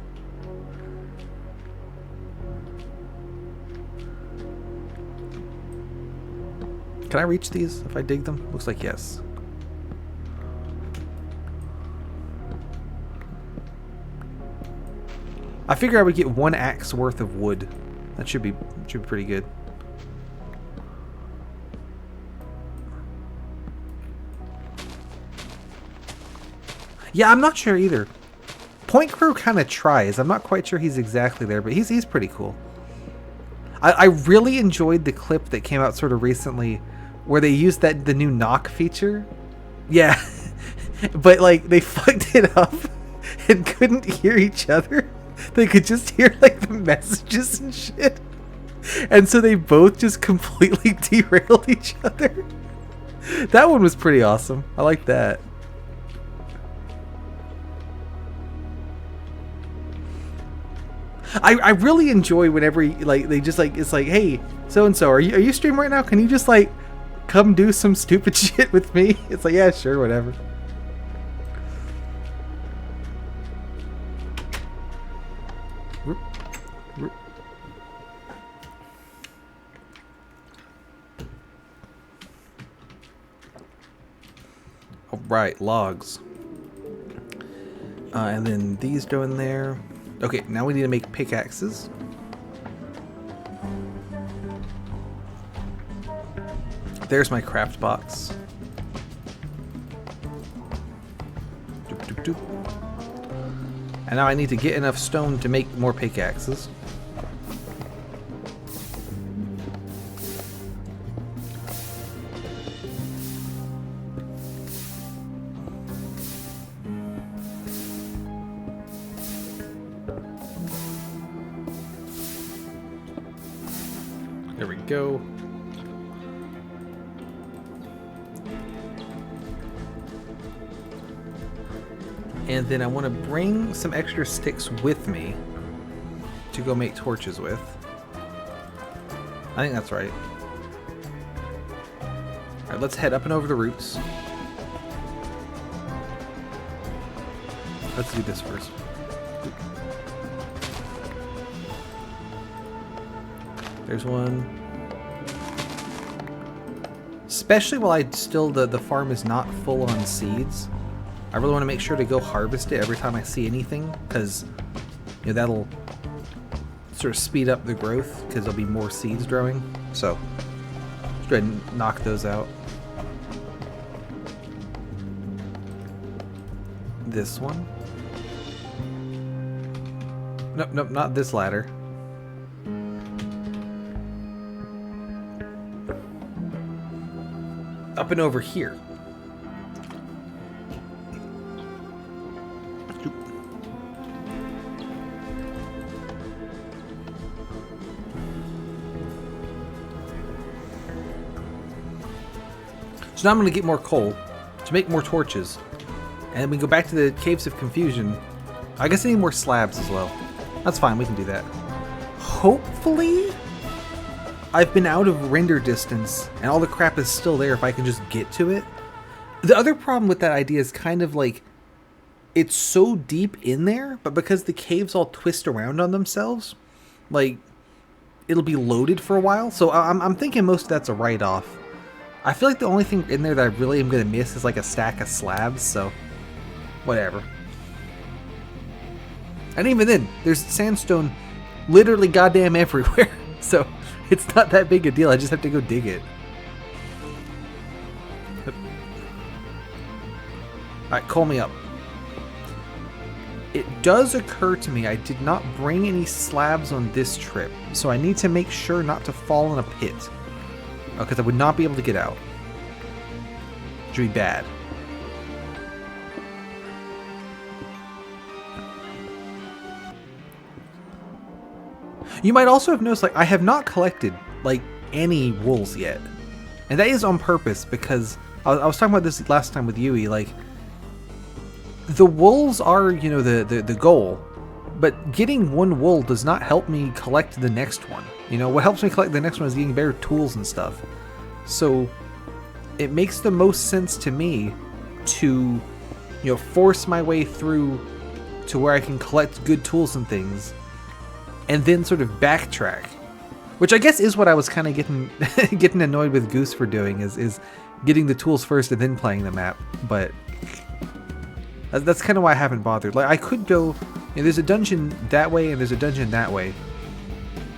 Can I reach these if I dig them? Looks like yes. I figure I would get 1 axe worth of wood. That should be pretty good. Yeah, I'm not sure either. Point Crow kind of tries. I'm not quite sure he's exactly there, but he's pretty cool. I really enjoyed the clip that came out sort of recently where they used the new knock feature. Yeah. But like they fucked it up and couldn't hear each other. They could just hear like the messages and shit. And so they both just completely derailed each other. That one was pretty awesome. I like that. I really enjoy whenever they just like, it's like, hey, so and so, are you streaming right now? Can you just like come do some stupid shit with me. It's like, yeah, sure, whatever. Whoop, whoop. All right, logs. And then these go in there. Okay, now we need to make pickaxes. There's my craft box. Doop, doop, doop. And now I need to get enough stone to make more pickaxes. There we go. And then I want to bring some extra sticks with me to go make torches with. I think that's right. Alright, let's head up and over the roots. Let's do this first. There's one. Especially while the farm is not full on seeds. I really want to make sure to go harvest it every time I see anything, because you know that'll sort of speed up the growth because there'll be more seeds growing. So let's go ahead and knock those out. This one. Nope, nope, not this ladder. Up and over here. So now I'm going to get more coal to make more torches. And then we go back to the Caves of Confusion. I guess I need more slabs as well. That's fine, we can do that. Hopefully, I've been out of render distance and all the crap is still there if I can just get to it. The other problem with that idea is kind of like, it's so deep in there, but because the caves all twist around on themselves, like, it'll be loaded for a while. So I'm thinking most of that's a write-off. I feel like the only thing in there that I really am going to miss is like a stack of slabs, so whatever. And even then, there's sandstone literally goddamn everywhere, so it's not that big a deal. I just have to go dig it. Alright, call me up. It does occur to me I did not bring any slabs on this trip, so I need to make sure not to fall in a pit. Because I would not be able to get out. Which would be bad. You might also have noticed, like, I have not collected, like, any wools yet. And that is on purpose, because I was talking about this last time with Yui, like, the wools are, you know, the goal, but getting one wool does not help me collect the next one. You know, what helps me collect the next one is getting better tools and stuff. So it makes the most sense to me to, you know, force my way through to where I can collect good tools and things, and then sort of backtrack. Which I guess is what I was kind of getting annoyed with Goose for doing, is getting the tools first and then playing the map. But that's kind of why I haven't bothered. Like, I could go, you know, there's a dungeon that way and there's a dungeon that way.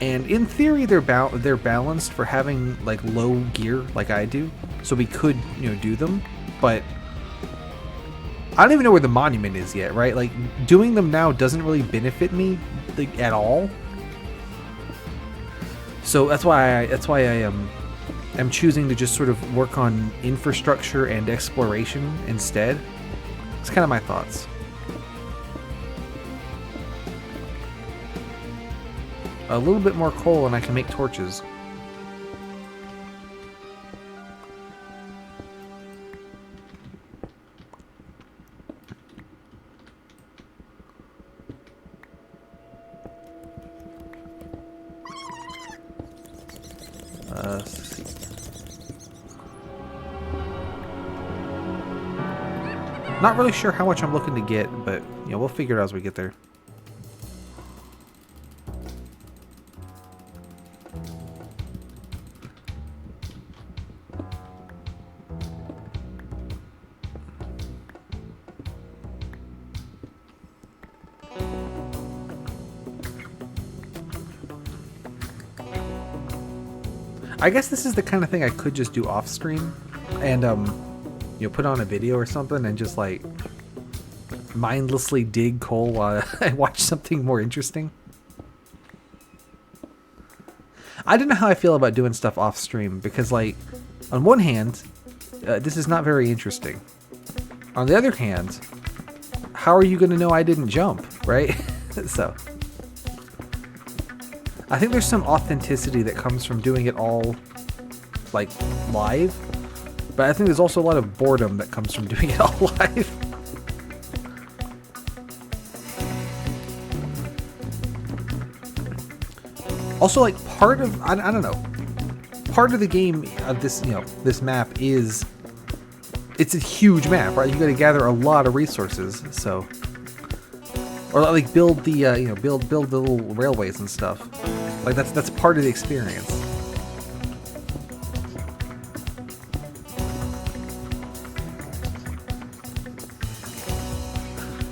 And in theory, they're balanced for having, like, low gear like I do. So we could, you know, do them. But I don't even know where the monument is yet, right? Like, doing them now doesn't really benefit me, like, at all. So that's why I am choosing to just sort of work on infrastructure and exploration instead. It's kind of my thoughts. A little bit more coal and I can make torches. Let's see. Not really sure how much I'm looking to get, but you know, we'll figure it out as we get there. I guess this is the kind of thing I could just do off stream and you know, put on a video or something and just like mindlessly dig coal while I watch something more interesting. I don't know how I feel about doing stuff off stream because, like, on one hand, this is not very interesting. On the other hand, how are you going to know I didn't jump, right? So I think there's some authenticity that comes from doing it all, like, live. But I think there's also a lot of boredom that comes from doing it all live. Also, like, part of, I don't know, part of the game of this, you know, this map is, it's a huge map, right? You got to gather a lot of resources, so, or like build the, you know, build the little railways and stuff. Like that's part of the experience.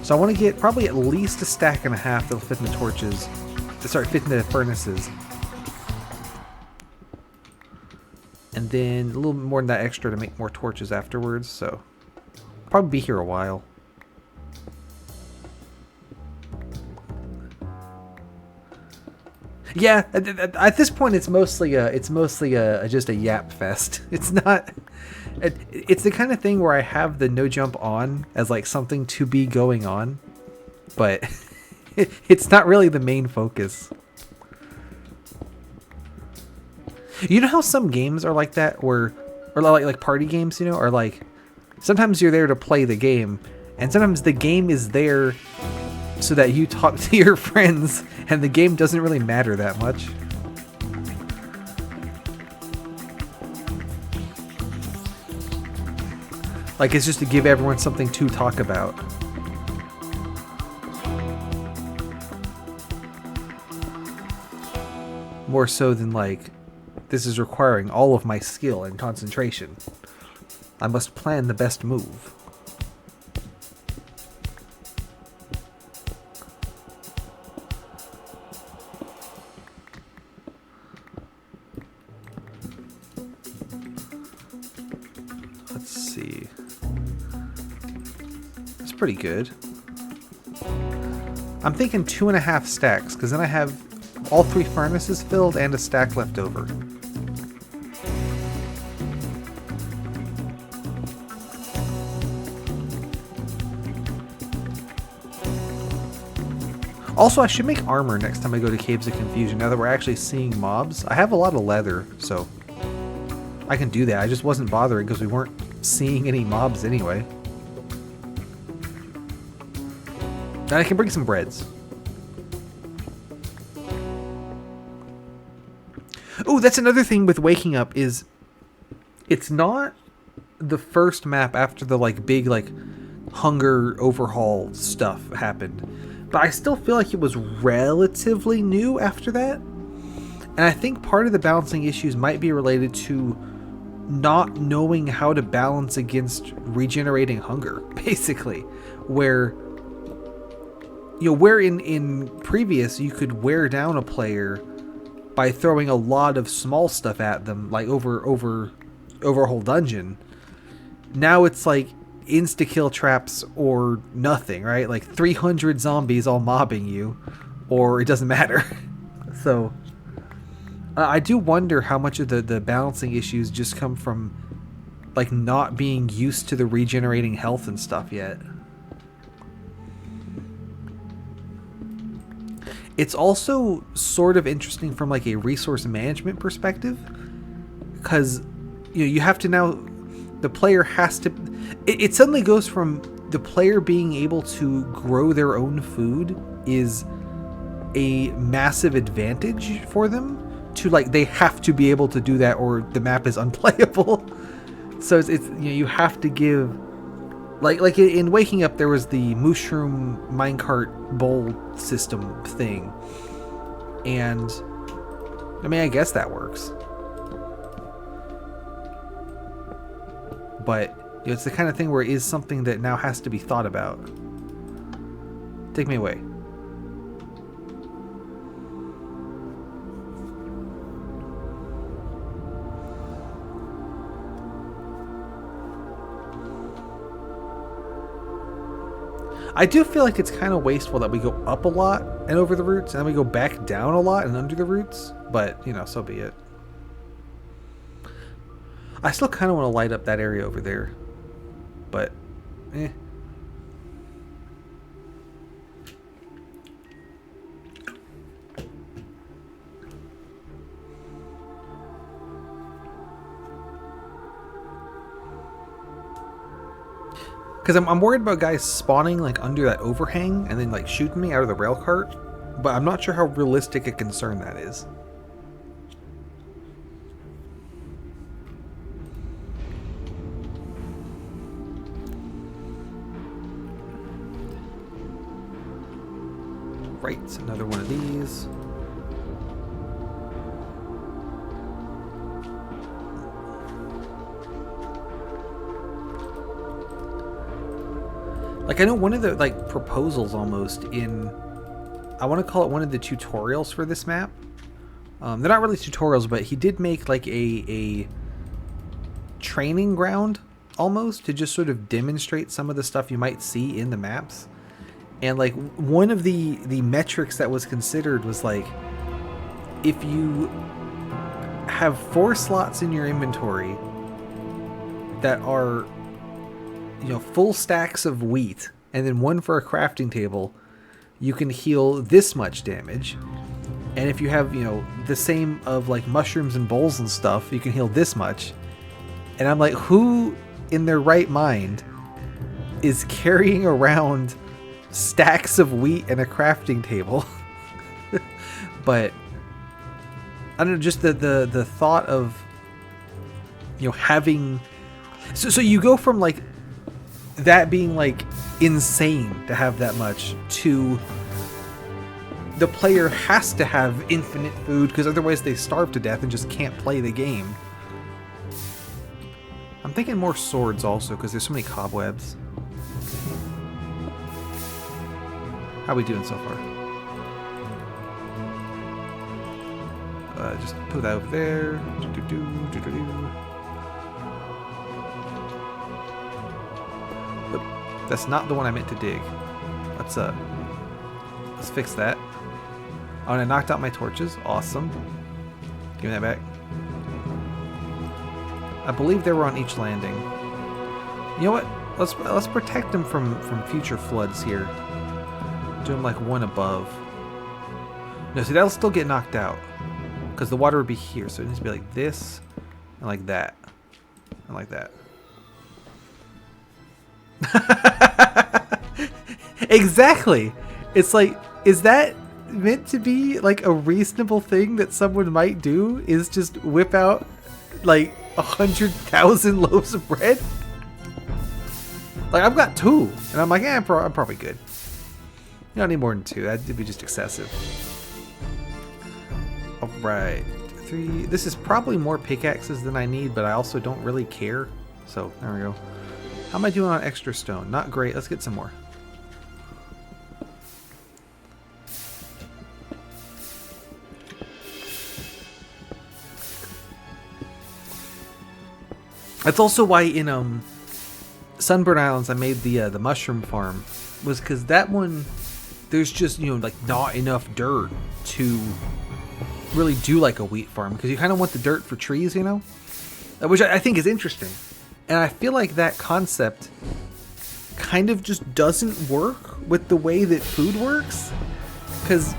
So I want to get probably at least a stack and a half that'll fit in the torches. Fit in the furnaces. And then a little more than that extra to make more torches afterwards, so I'll probably be here a while. Yeah, at this point it's mostly just a yap fest. It's not. It's the kind of thing where I have the no jump on as like something to be going on, but it's not really the main focus. You know how some games are like that, or like party games, you know, or like sometimes you're there to play the game, and sometimes the game is there so that you talk to your friends, and the game doesn't really matter that much. Like, it's just to give everyone something to talk about. More so than, like, this is requiring all of my skill and concentration. I must plan the best move. Let's see. It's pretty good. I'm thinking 2.5 stacks, because then I have all 3 furnaces filled and a stack left over. Also, I should make armor next time I go to Caves of Confusion, now that we're actually seeing mobs. I have a lot of leather, so I can do that. I just wasn't bothering because we weren't seeing any mobs anyway. And I can bring some breads. Oh, that's another thing with waking up is it's not the first map after the like big like hunger overhaul stuff happened. But I still feel like it was relatively new after that. And I think part of the balancing issues might be related to not knowing how to balance against regenerating hunger, basically. Where, you know, where in previous you could wear down a player by throwing a lot of small stuff at them, like over a whole dungeon. Now it's like insta-kill traps or nothing, right? Like 300 zombies all mobbing you, or it doesn't matter. So I do wonder how much of the balancing issues just come from like not being used to the regenerating health and stuff yet. It's also sort of interesting from like a resource management perspective, because you know you have to now, the player has to, it suddenly goes from the player being able to grow their own food is a massive advantage for them to like they have to be able to do that or the map is unplayable. So it's you know, you have to give Like in Waking Up, there was the mushroom minecart bowl system thing, and I mean, I guess that works. But you know, it's the kind of thing where it is something that now has to be thought about. Take me away. I do feel like it's kind of wasteful that we go up a lot and over the roots, and then we go back down a lot and under the roots. But, you know, so be it. I still kind of want to light up that area over there. But, eh. Because I'm worried about guys spawning like under that overhang and then like shooting me out of the rail cart, but I'm not sure how realistic a concern that is. Right, another one of these. Like, I know one of the, like, proposals almost in... I want to call it one of the tutorials for this map. They're not really tutorials, but he did make, like, a training ground, almost, to just sort of demonstrate some of the stuff you might see in the maps. And, like, one of the metrics that was considered was, like, if you have 4 slots in your inventory that are... you know, full stacks of wheat and then 1 for a crafting table, you can heal this much damage. And if you have, you know, the same of like mushrooms and bowls and stuff, you can heal this much. And I'm like, who in their right mind is carrying around stacks of wheat and a crafting table? But I don't know, just the thought of, you know, having so you go from like that being like insane to have that much to the player has to have infinite food because otherwise they starve to death and just can't play the game. I'm thinking more swords also because there's so many cobwebs. How we doing so far? Just put that over there. That's not the one I meant to dig. Let's fix that. Oh, and I knocked out my torches. Awesome. Give me that back. I believe they were on each landing. You know what? Let's protect them from future floods here. Do them like one above. No, see, that'll still get knocked out because the water would be here, so it needs to be like this and like that and like that. Exactly. It's like, is that meant to be like a reasonable thing that someone might do? Is just whip out like 100,000 loaves of bread? Like, I've got 2, and I'm like, I'm probably good. You don't need more than 2. That'd be just excessive. All right, 3. This is probably more pickaxes than I need, but I also don't really care. So there we go. How am I doing on extra stone? Not great. Let's get some more. That's also why in Sunburn Islands I made the mushroom farm, was because that one there's just, you know, like not enough dirt to really do like a wheat farm because you kind of want the dirt for trees, you know, which I think is interesting. And I feel like that concept kind of just doesn't work with the way that food works, because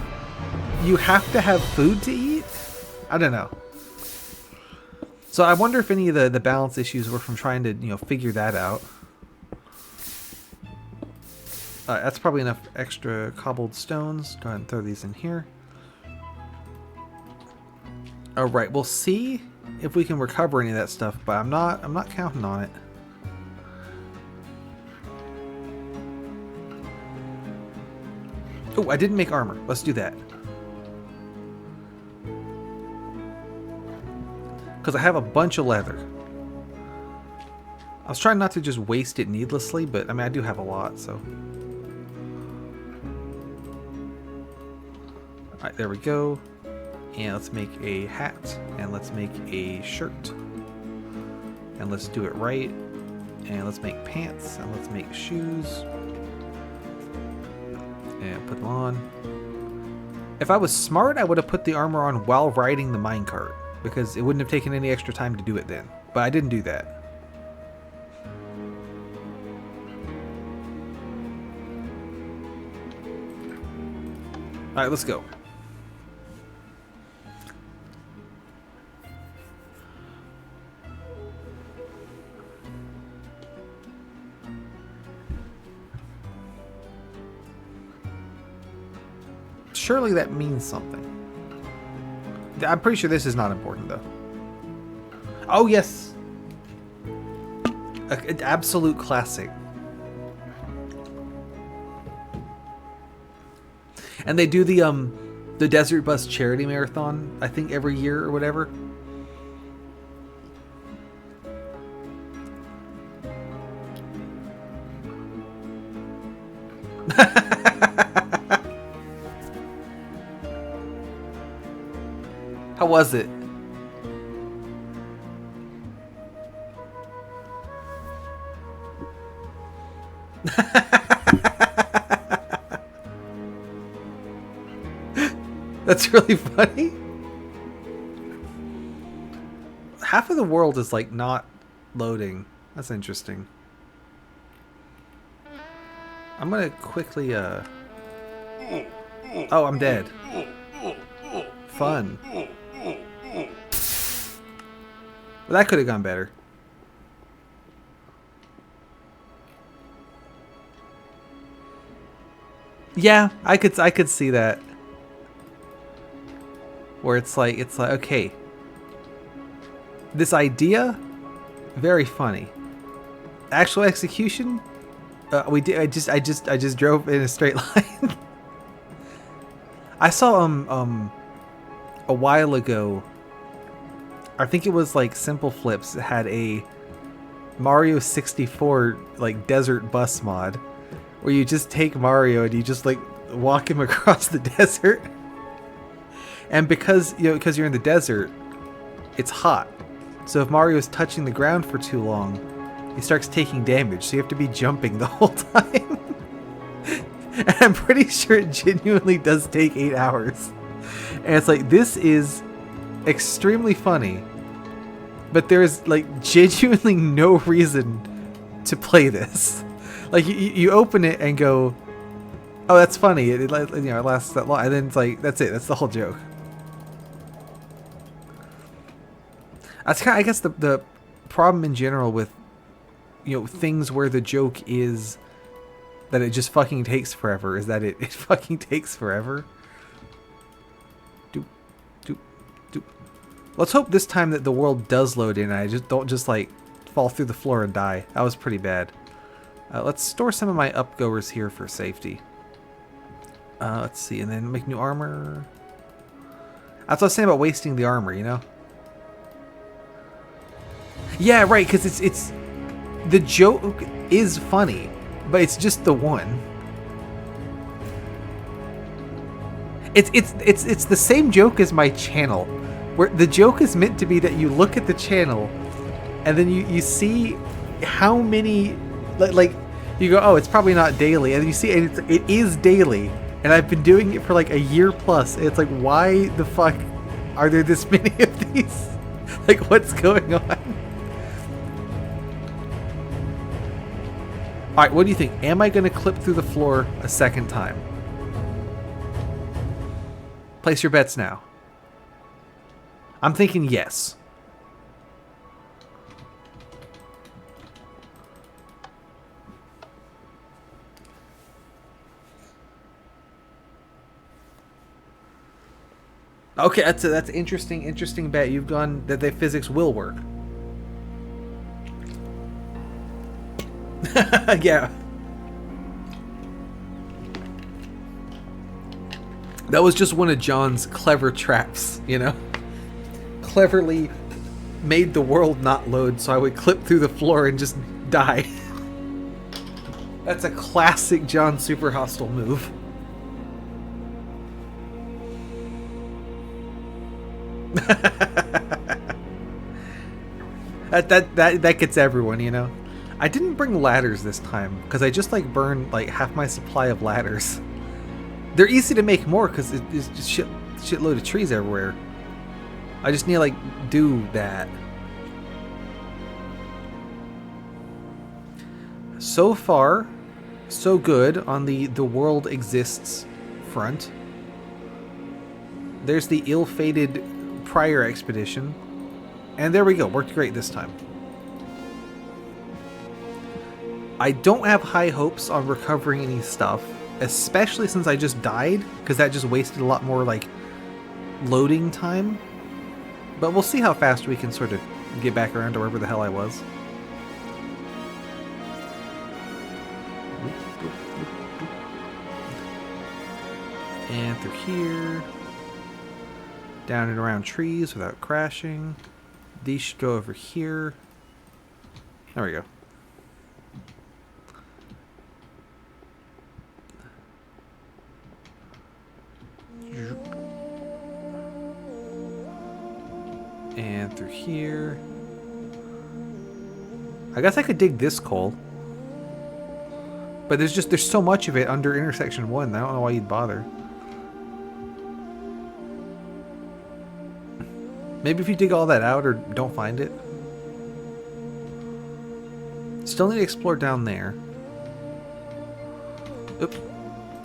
you have to have food to eat. I don't know. So I wonder if any of the balance issues were from trying to, you know, figure that out. That's probably enough extra cobbled stones. Go ahead and throw these in here. All right, we'll see if we can recover any of that stuff, but I'm not counting on it. Oh, I didn't make armor. Let's do that. Because I have a bunch of leather. I was trying not to just waste it needlessly, but I mean, I do have a lot, so. Alright, there we go. And let's make a hat, and let's make a shirt. And let's do it right. And let's make pants, and let's make shoes. And put them on. If I was smart, I would have put the armor on while riding the minecart, because it wouldn't have taken any extra time to do it then. But I didn't do that. Alright, let's go. Surely that means something. I'm pretty sure this is not important, though. Oh, yes! An absolute classic. And they do the Desert Bus Charity Marathon, I think, every year or whatever. How was it? That's really funny. Half of the world is like not loading. That's interesting. I'm gonna quickly oh, I'm dead. Fun. Well, that could have gone better. Yeah, I could see that. Where it's like okay. This idea, very funny. Actual execution, we did. I just drove in a straight line. I saw a while ago. I think it was like Simple Flips had a Mario 64 like desert bus mod, where you just take Mario and you just like walk him across the desert. And because you're in the desert, it's hot. So if Mario is touching the ground for too long, he starts taking damage. So you have to be jumping the whole time. And I'm pretty sure it genuinely does take 8 hours. And it's like, this is extremely funny, but there's like genuinely no reason to play this. Like you open it and go, oh, that's funny. It lasts that long, and then it's like, that's it. That's the whole joke. That's kind of, I guess, the problem in general with, things where the joke is that it just fucking takes forever, is that it fucking takes forever. Doop, doop, doop. Let's hope this time that the world does load in and I just don't just like fall through the floor and die. That was pretty bad. Let's store some of my upgoers here for safety. Let's see, and then make new armor. That's what I was saying about wasting the armor, Yeah, right, because it's the joke is funny, but it's just the one. It's the same joke as my channel, where the joke is meant to be that you look at the channel, and then you see how many like you go, oh, it's probably not daily, and you see it is daily, and I've been doing it for like a year plus. And it's like, why the fuck are there this many of these? Like, what's going on? Alright, what do you think? Am I going to clip through the floor a second time? Place your bets now. I'm thinking yes. Okay, that's an interesting bet. You've gone that the physics will work. Yeah. That was just one of John's clever traps, you know? Cleverly made the world not load so I would clip through the floor and just die. That's a classic John Super Hostile move. that gets everyone, you know? I didn't bring ladders this time because I just like burned like half my supply of ladders. They're easy to make more because it's just shitload of trees everywhere. I just need to like do that. So far, so good on the world exists front. There's the ill-fated prior expedition. And there we go, worked great this time. I don't have high hopes on recovering any stuff, especially since I just died, because that just wasted a lot more like loading time. But we'll see how fast we can sort of get back around to wherever the hell I was. And through here. Down and around trees without crashing. These should go over here. There we go. And through here. I guess I could dig this coal. But there's so much of it under intersection 1, I don't know why you'd bother. Maybe if you dig all that out or don't find it. Still need to explore down there. Oop.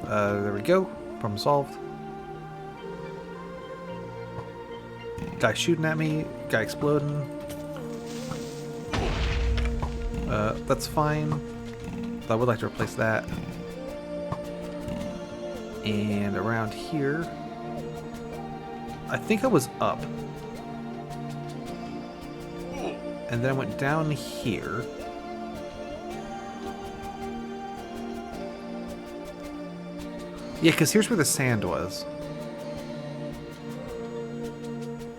There we go. Problem solved. Guy shooting at me. Guy exploding. That's fine. I would like to replace that. And around here. I think I was up. And then I went down here. Yeah, because here's where the sand was.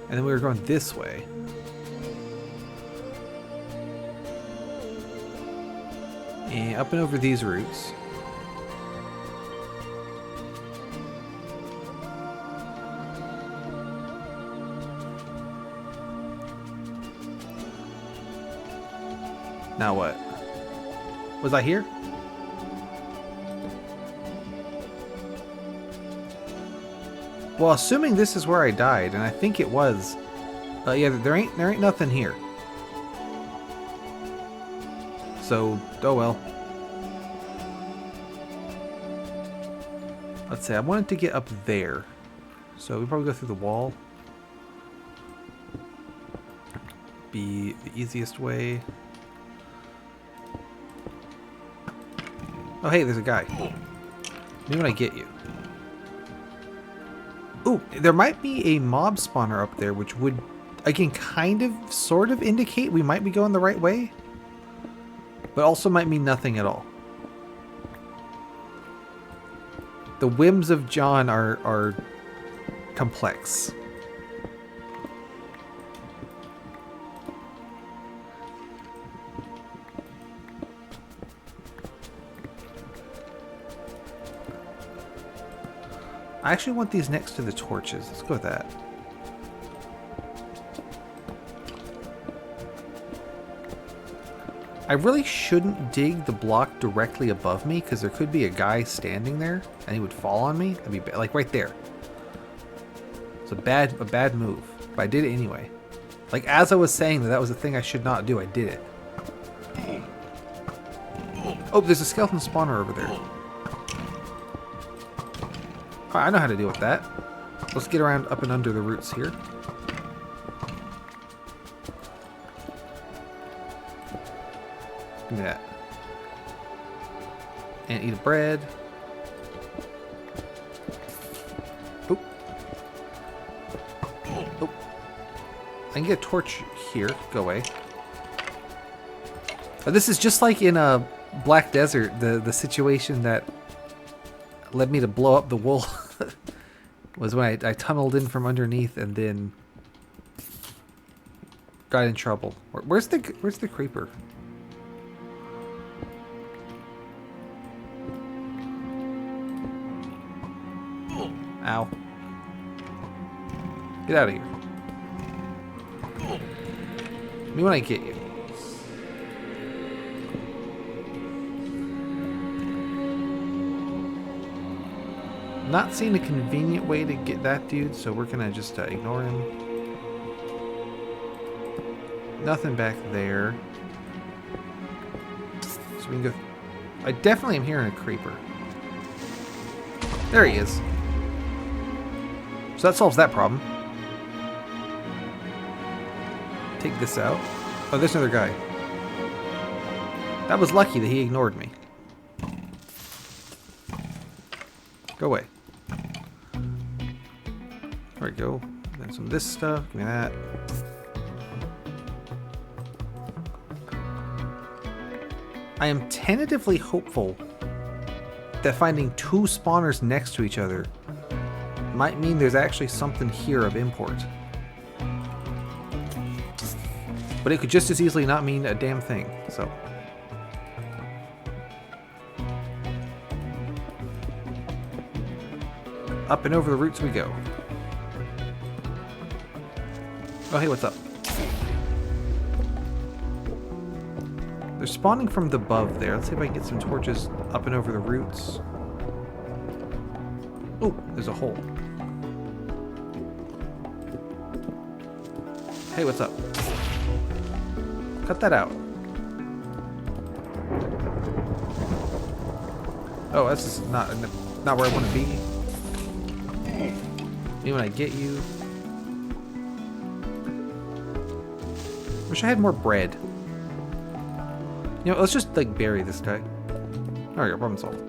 And then we were going this way. And up and over these routes. Now what? Was I here? Well, assuming this is where I died, and I think it was. Yeah, there ain't nothing here. So, oh well. Let's say I wanted to get up there. So we probably go through the wall. Be the easiest way. Oh hey, there's a guy. Maybe when I get you. Ooh, there might be a mob spawner up there, which would, again, kind of, sort of indicate we might be going the right way. But also might mean nothing at all. The whims of John are complex. I actually want these next to the torches. Let's go with that. I really shouldn't dig the block directly above me because there could be a guy standing there and he would fall on me. That'd be like right there. It's a bad move, but I did it anyway. Like as I was saying that was the thing I should not do, I did it. Oh, there's a skeleton spawner over there. I know how to deal with that. Let's get around up and under the roots here. Give me that. And eat a bread. Oop. Oop. I can get a torch here. Go away. This is just like in a Black Desert, the situation that led me to blow up the wool was when I tunneled in from underneath and then got in trouble. Where's the creeper? Ow. Get out of here. Me when I get you. Not seeing a convenient way to get that dude, so we're gonna just ignore him. Nothing back there. So we can go... I definitely am hearing a creeper. There he is. So that solves that problem. Take this out. Oh, there's another guy. That was lucky that he ignored me. Go away. There we go. Then some of this stuff. Give me that. I am tentatively hopeful that finding two spawners next to each other might mean there's actually something here of import. But it could just as easily not mean a damn thing, so. Up and over the roots we go. Oh, hey, what's up? They're spawning from the above there. Let's see if I can get some torches up and over the roots. Oh, there's a hole. Hey, what's up? Cut that out. Oh, this is not where I want to be. Me when I get you. Wish I had more bread. You know, let's just like bury this guy. There we go, problem solved.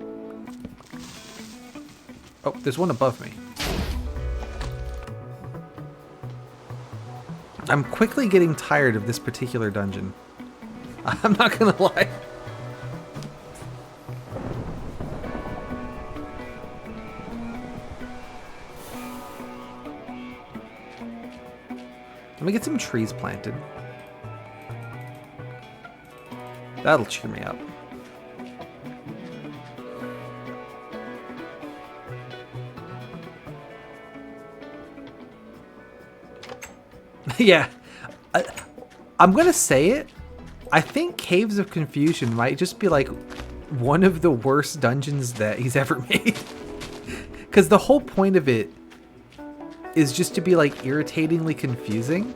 Oh, there's one above me. I'm quickly getting tired of this particular dungeon. I'm not gonna lie. Let me get some trees planted. That'll cheer me up. Yeah, I'm gonna say it. I think Caves of Confusion might just be like one of the worst dungeons that he's ever made. Because the whole point of it is just to be like irritatingly confusing.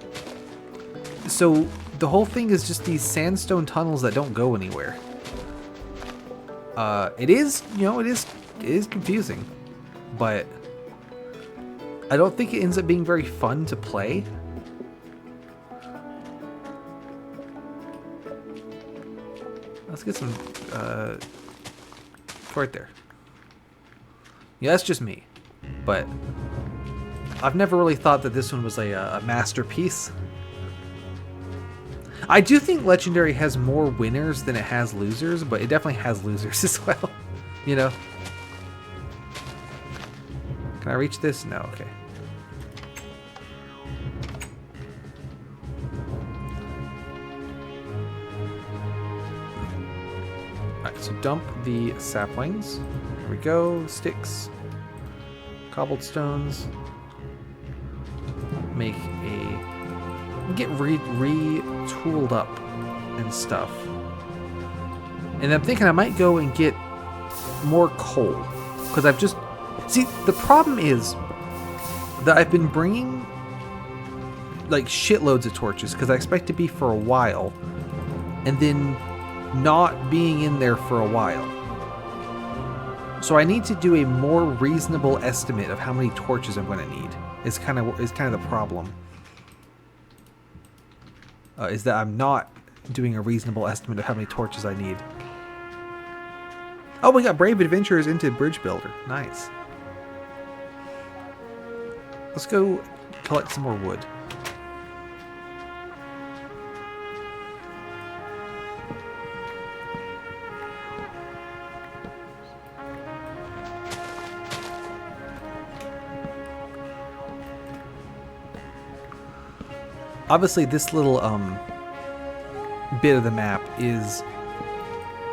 So the whole thing is just these sandstone tunnels that don't go anywhere. It is, you know, it is confusing, but I don't think it ends up being very fun to play. Let's get some, right there. Yeah, that's just me, but I've never really thought that this one was a masterpiece. I do think Legendary has more winners than it has losers, but it definitely has losers as well, you know? Can I reach this? No, okay. Alright, so dump the saplings. Here we go, sticks, cobbled stones. Make a... get retooled up and stuff. And I'm thinking I might go and get more coal. Because I've just... See, the problem is that I've been bringing like shitloads of torches because I expect to be for a while. And then not being in there for a while. So I need to do a more reasonable estimate of how many torches I'm going to need. Is kind of the problem. Is that I'm not doing a reasonable estimate of how many torches I need. Oh, we got Brave Adventurers into Bridge Builder. Nice. Let's go collect some more wood. obviously this little bit of the map is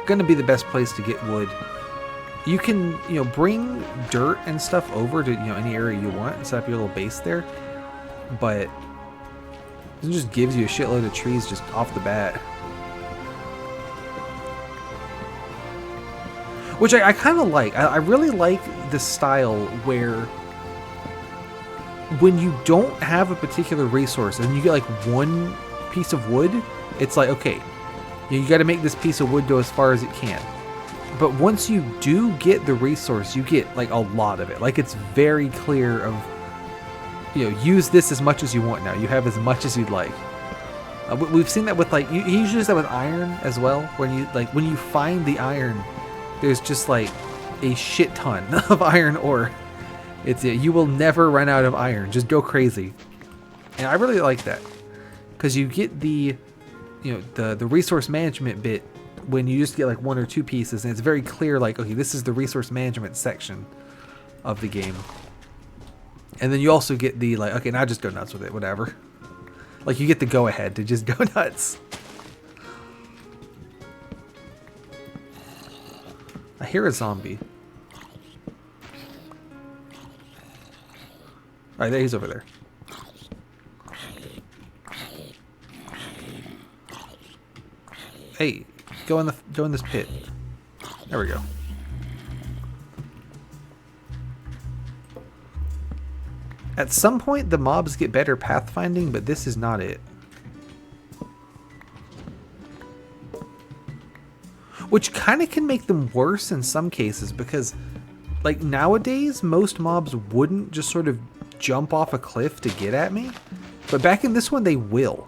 going to be the best place to get wood. You can, you know, bring dirt and stuff over to, you know, any area you want and set up your little base there, but it just gives you a shitload of trees just off the bat. Which I kind of like. I really like the style where when you don't have a particular resource and you get like one piece of wood, it's like, okay, you got to make this piece of wood go as far as it can. But once you do get the resource, you get like a lot of it. Like it's very clear of, you know, use this as much as you want now. You have as much as you'd like. We've seen that with like, you usually use that with iron as well. When you find the iron, there's just like a shit ton of iron ore. You will never run out of iron. Just go crazy. And I really like that because you get the, you know, the resource management bit when you just get like one or two pieces, and it's very clear like, okay, this is the resource management section of the game. And then you also get the like, okay, now just go nuts with it, whatever. Like you get the go ahead to just go nuts. I hear a zombie. Alright, there he's over there. Hey, go in this pit. There we go. At some point the mobs get better pathfinding, but this is not it. Which kind of can make them worse in some cases, because like nowadays most mobs wouldn't just sort of jump off a cliff to get at me, but back in this one they will.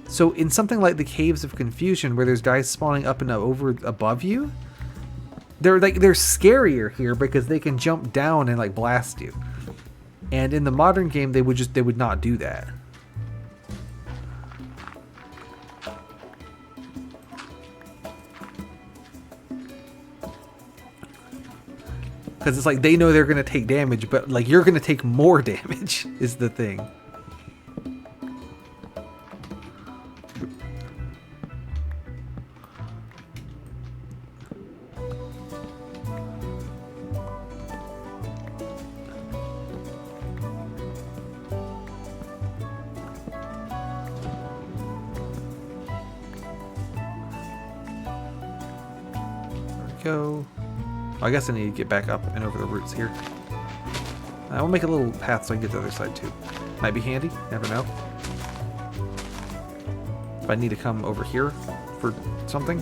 So in something like the Caves of Confusion, where there's guys spawning up and over above you, they're scarier here because they can jump down and like blast you. And in the modern game they would not do that. Because it's like they know they're going to take damage, but like you're going to take more damage is the thing. There we go. I guess I need to get back up and over the roots here. We'll make a little path so I can get to the other side too. Might be handy, never know. If I need to come over here for something.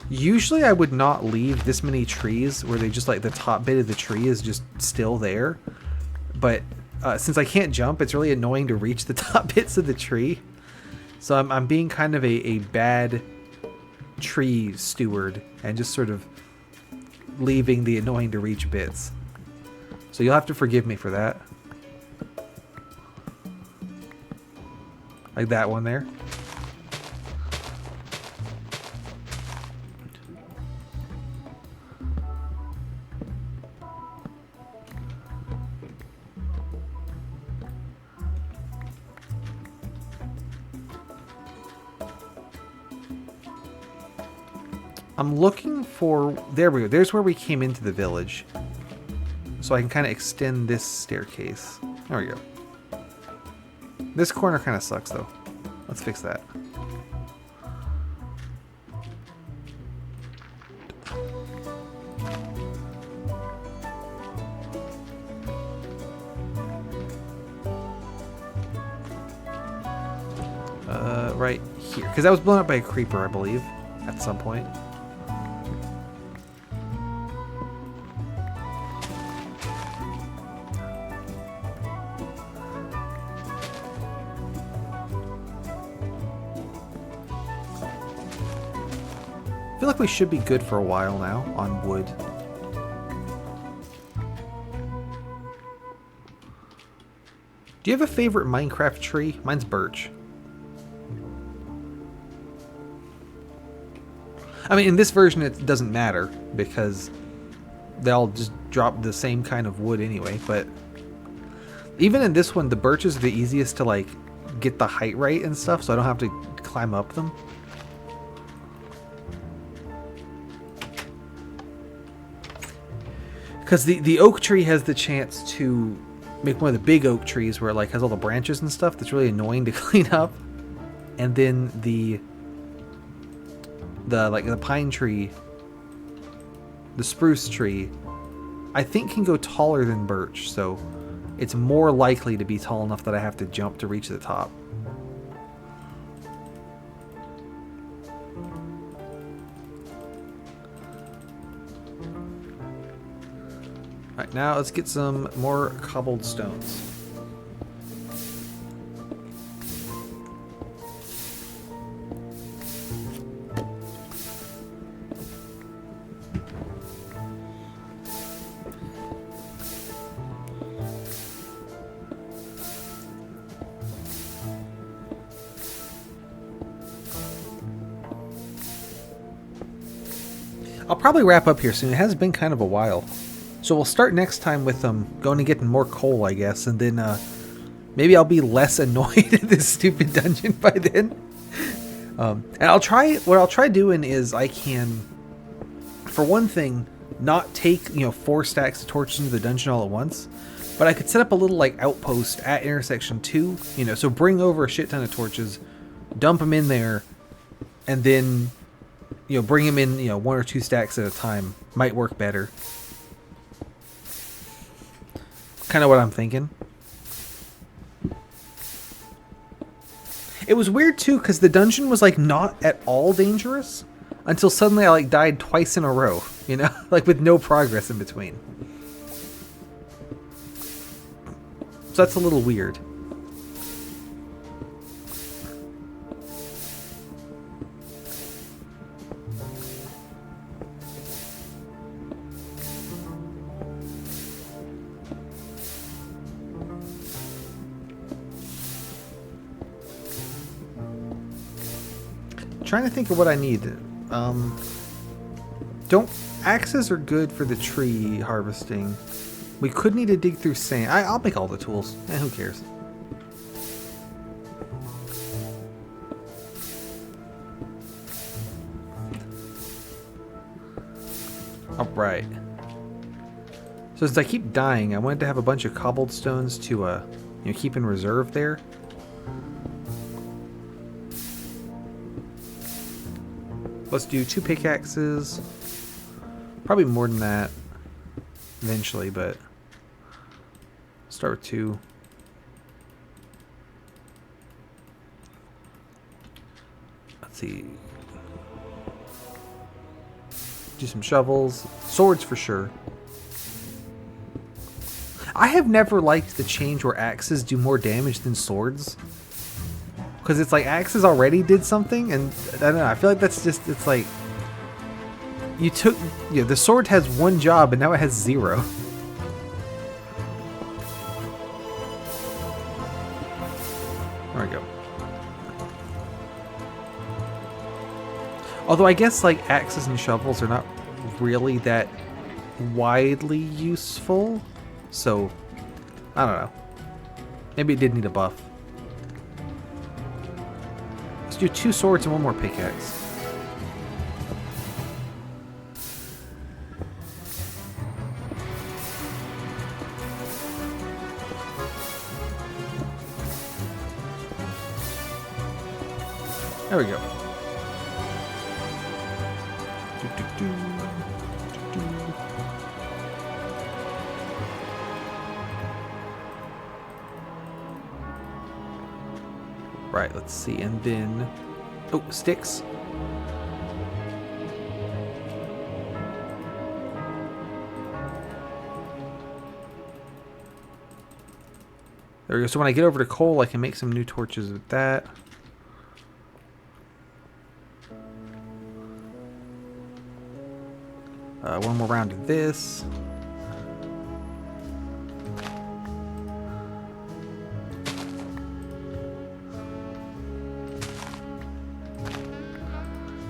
Usually I would not leave this many trees where they just like the top bit of the tree is just still there. But since I can't jump, it's really annoying to reach the top bits of the tree. So I'm being kind of a bad tree steward and just sort of leaving the annoying to reach bits. So you'll have to forgive me for that. Like that one there. I'm looking for... There we go. There's where we came into the village. So I can kind of extend this staircase. There we go. This corner kind of sucks, though. Let's fix that. Right here. Because that was blown up by a creeper, I believe, at some point. I feel like we should be good for a while now on wood. Do you have a favorite Minecraft tree? Mine's birch. I mean, in this version it doesn't matter because they all just drop the same kind of wood anyway. But even in this one, the birches are the easiest to like get the height right and stuff, so I don't have to climb up them. Because the oak tree has the chance to make one of the big oak trees where it like has all the branches and stuff that's really annoying to clean up. And then the pine tree, the spruce tree, I think can go taller than birch, so it's more likely to be tall enough that I have to jump to reach the top. Alright, now let's get some more cobbled stones. I'll probably wrap up here soon. It has been kind of a while. So we'll start next time with going and getting more coal, I guess, and then maybe I'll be less annoyed at this stupid dungeon by then. And what I'll try doing is I can, for one thing, not take 4 stacks of torches into the dungeon all at once, but I could set up a little like outpost at intersection 2. So bring over a shit ton of torches, dump them in there, and then bring them in 1 or 2 stacks at a time. Might work better. Kind of what I'm thinking. It was weird too because the dungeon was like not at all dangerous until suddenly I like died twice in a row, like with no progress in between. So that's a little weird. Trying to think of what I need. Axes are good for the tree harvesting. We could need to dig through sand. I'll make all the tools. Who cares? Alright. So since I keep dying, I wanted to have a bunch of cobbled stones to keep in reserve there. Let's do 2 pickaxes. Probably more than that eventually, but start with 2. Let's see. Do some shovels. Swords for sure. I have never liked the change where axes do more damage than swords. Because it's like axes already did something, and I don't know, I feel like that's just, it's like, you took, the sword has 1 job, and now it has 0. There we go. Although I guess like axes and shovels are not really that widely useful, so, I don't know. Maybe it did need a buff. Let's do 2 swords and 1 more pickaxe. There we go. Right, let's see, and then... Oh, sticks. There we go, so when I get over to coal, I can make some new torches with that. One more round of this.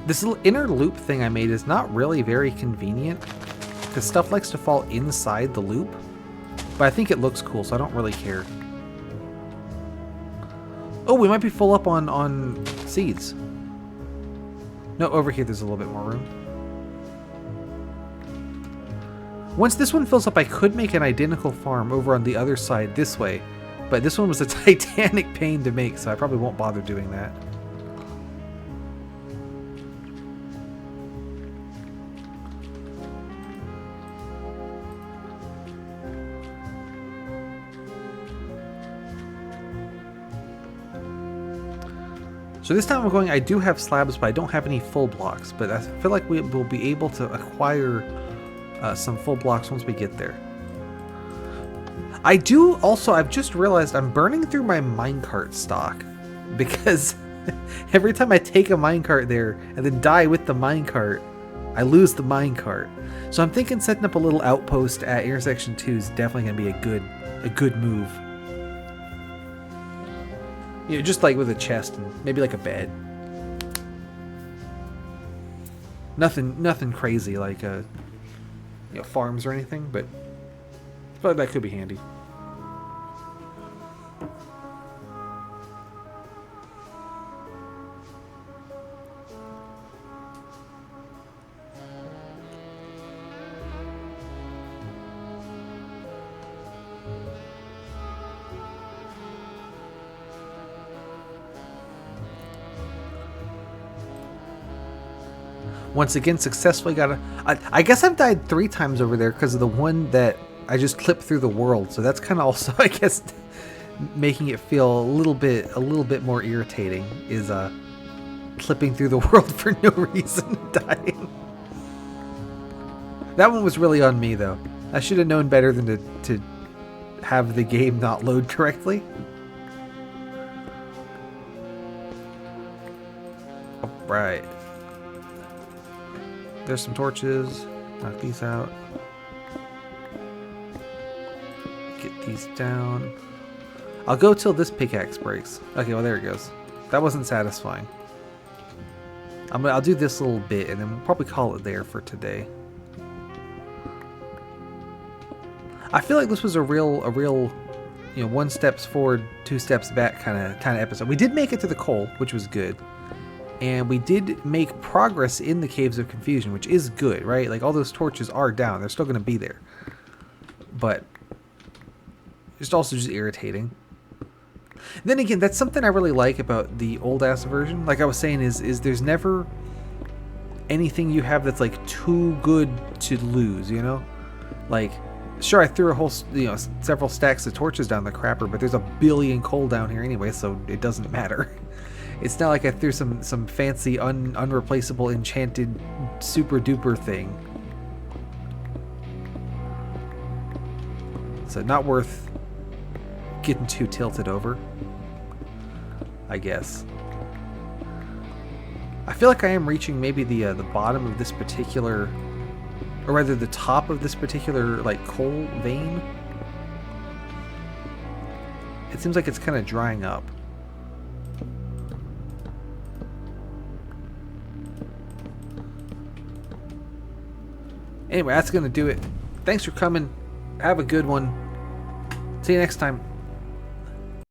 This little inner loop thing I made is not really very convenient. because stuff likes to fall inside the loop. But I think it looks cool, so I don't really care. Oh, we might be full up on seeds. No, over here there's a little bit more room. Once this one fills up, I could make an identical farm over on the other side this way. But this one was a titanic pain to make, so I probably won't bother doing that. So this time I'm going, I do have slabs, but I don't have any full blocks. But I feel like we will be able to acquire some full blocks once we get there. I do also, I've just realized I'm burning through my minecart stock. Because every time I take a minecart there and then die with the minecart, I lose the minecart. So I'm thinking setting up a little outpost at intersection 2 is definitely going to be a good move. You know, just like with a chest and maybe like a bed. Nothing crazy like farms or anything, but I feel like that could be handy. Once again, successfully got a... I guess I've died 3 times over there because of the one that I just clipped through the world. So that's kind of also, I guess, making it feel a little bit more irritating is clipping through the world for no reason and dying. That one was really on me, though. I should have known better than to have the game not load correctly. All right. There's some torches. Knock these out. Get these down. I'll go till this pickaxe breaks. Okay, well there it goes. That wasn't satisfying. I'll do this little bit and then we'll probably call it there for today. I feel like this was a real, you know, 1 steps forward, 2 steps back kind of episode. We did make it to the coal, which was good. And we did make progress in the Caves of Confusion, which is good, right? Like, all those torches are down. They're still going to be there. But it's also just irritating. Then again, that's something I really like about the old-ass version. Like I was saying, is there's never anything you have that's, like, too good to lose, you know? Like, sure, I threw a whole, you know, several stacks of torches down the crapper, but there's a billion coal down here anyway, so it doesn't matter. It's not like I threw some fancy, unreplaceable, enchanted, super duper thing. So not worth getting too tilted over, I guess. I feel like I am reaching maybe the bottom of this particular, or rather the top of this particular like coal vein. It seems like it's kind of drying up. Anyway, that's going to do it. Thanks for coming. Have a good one. See you next time.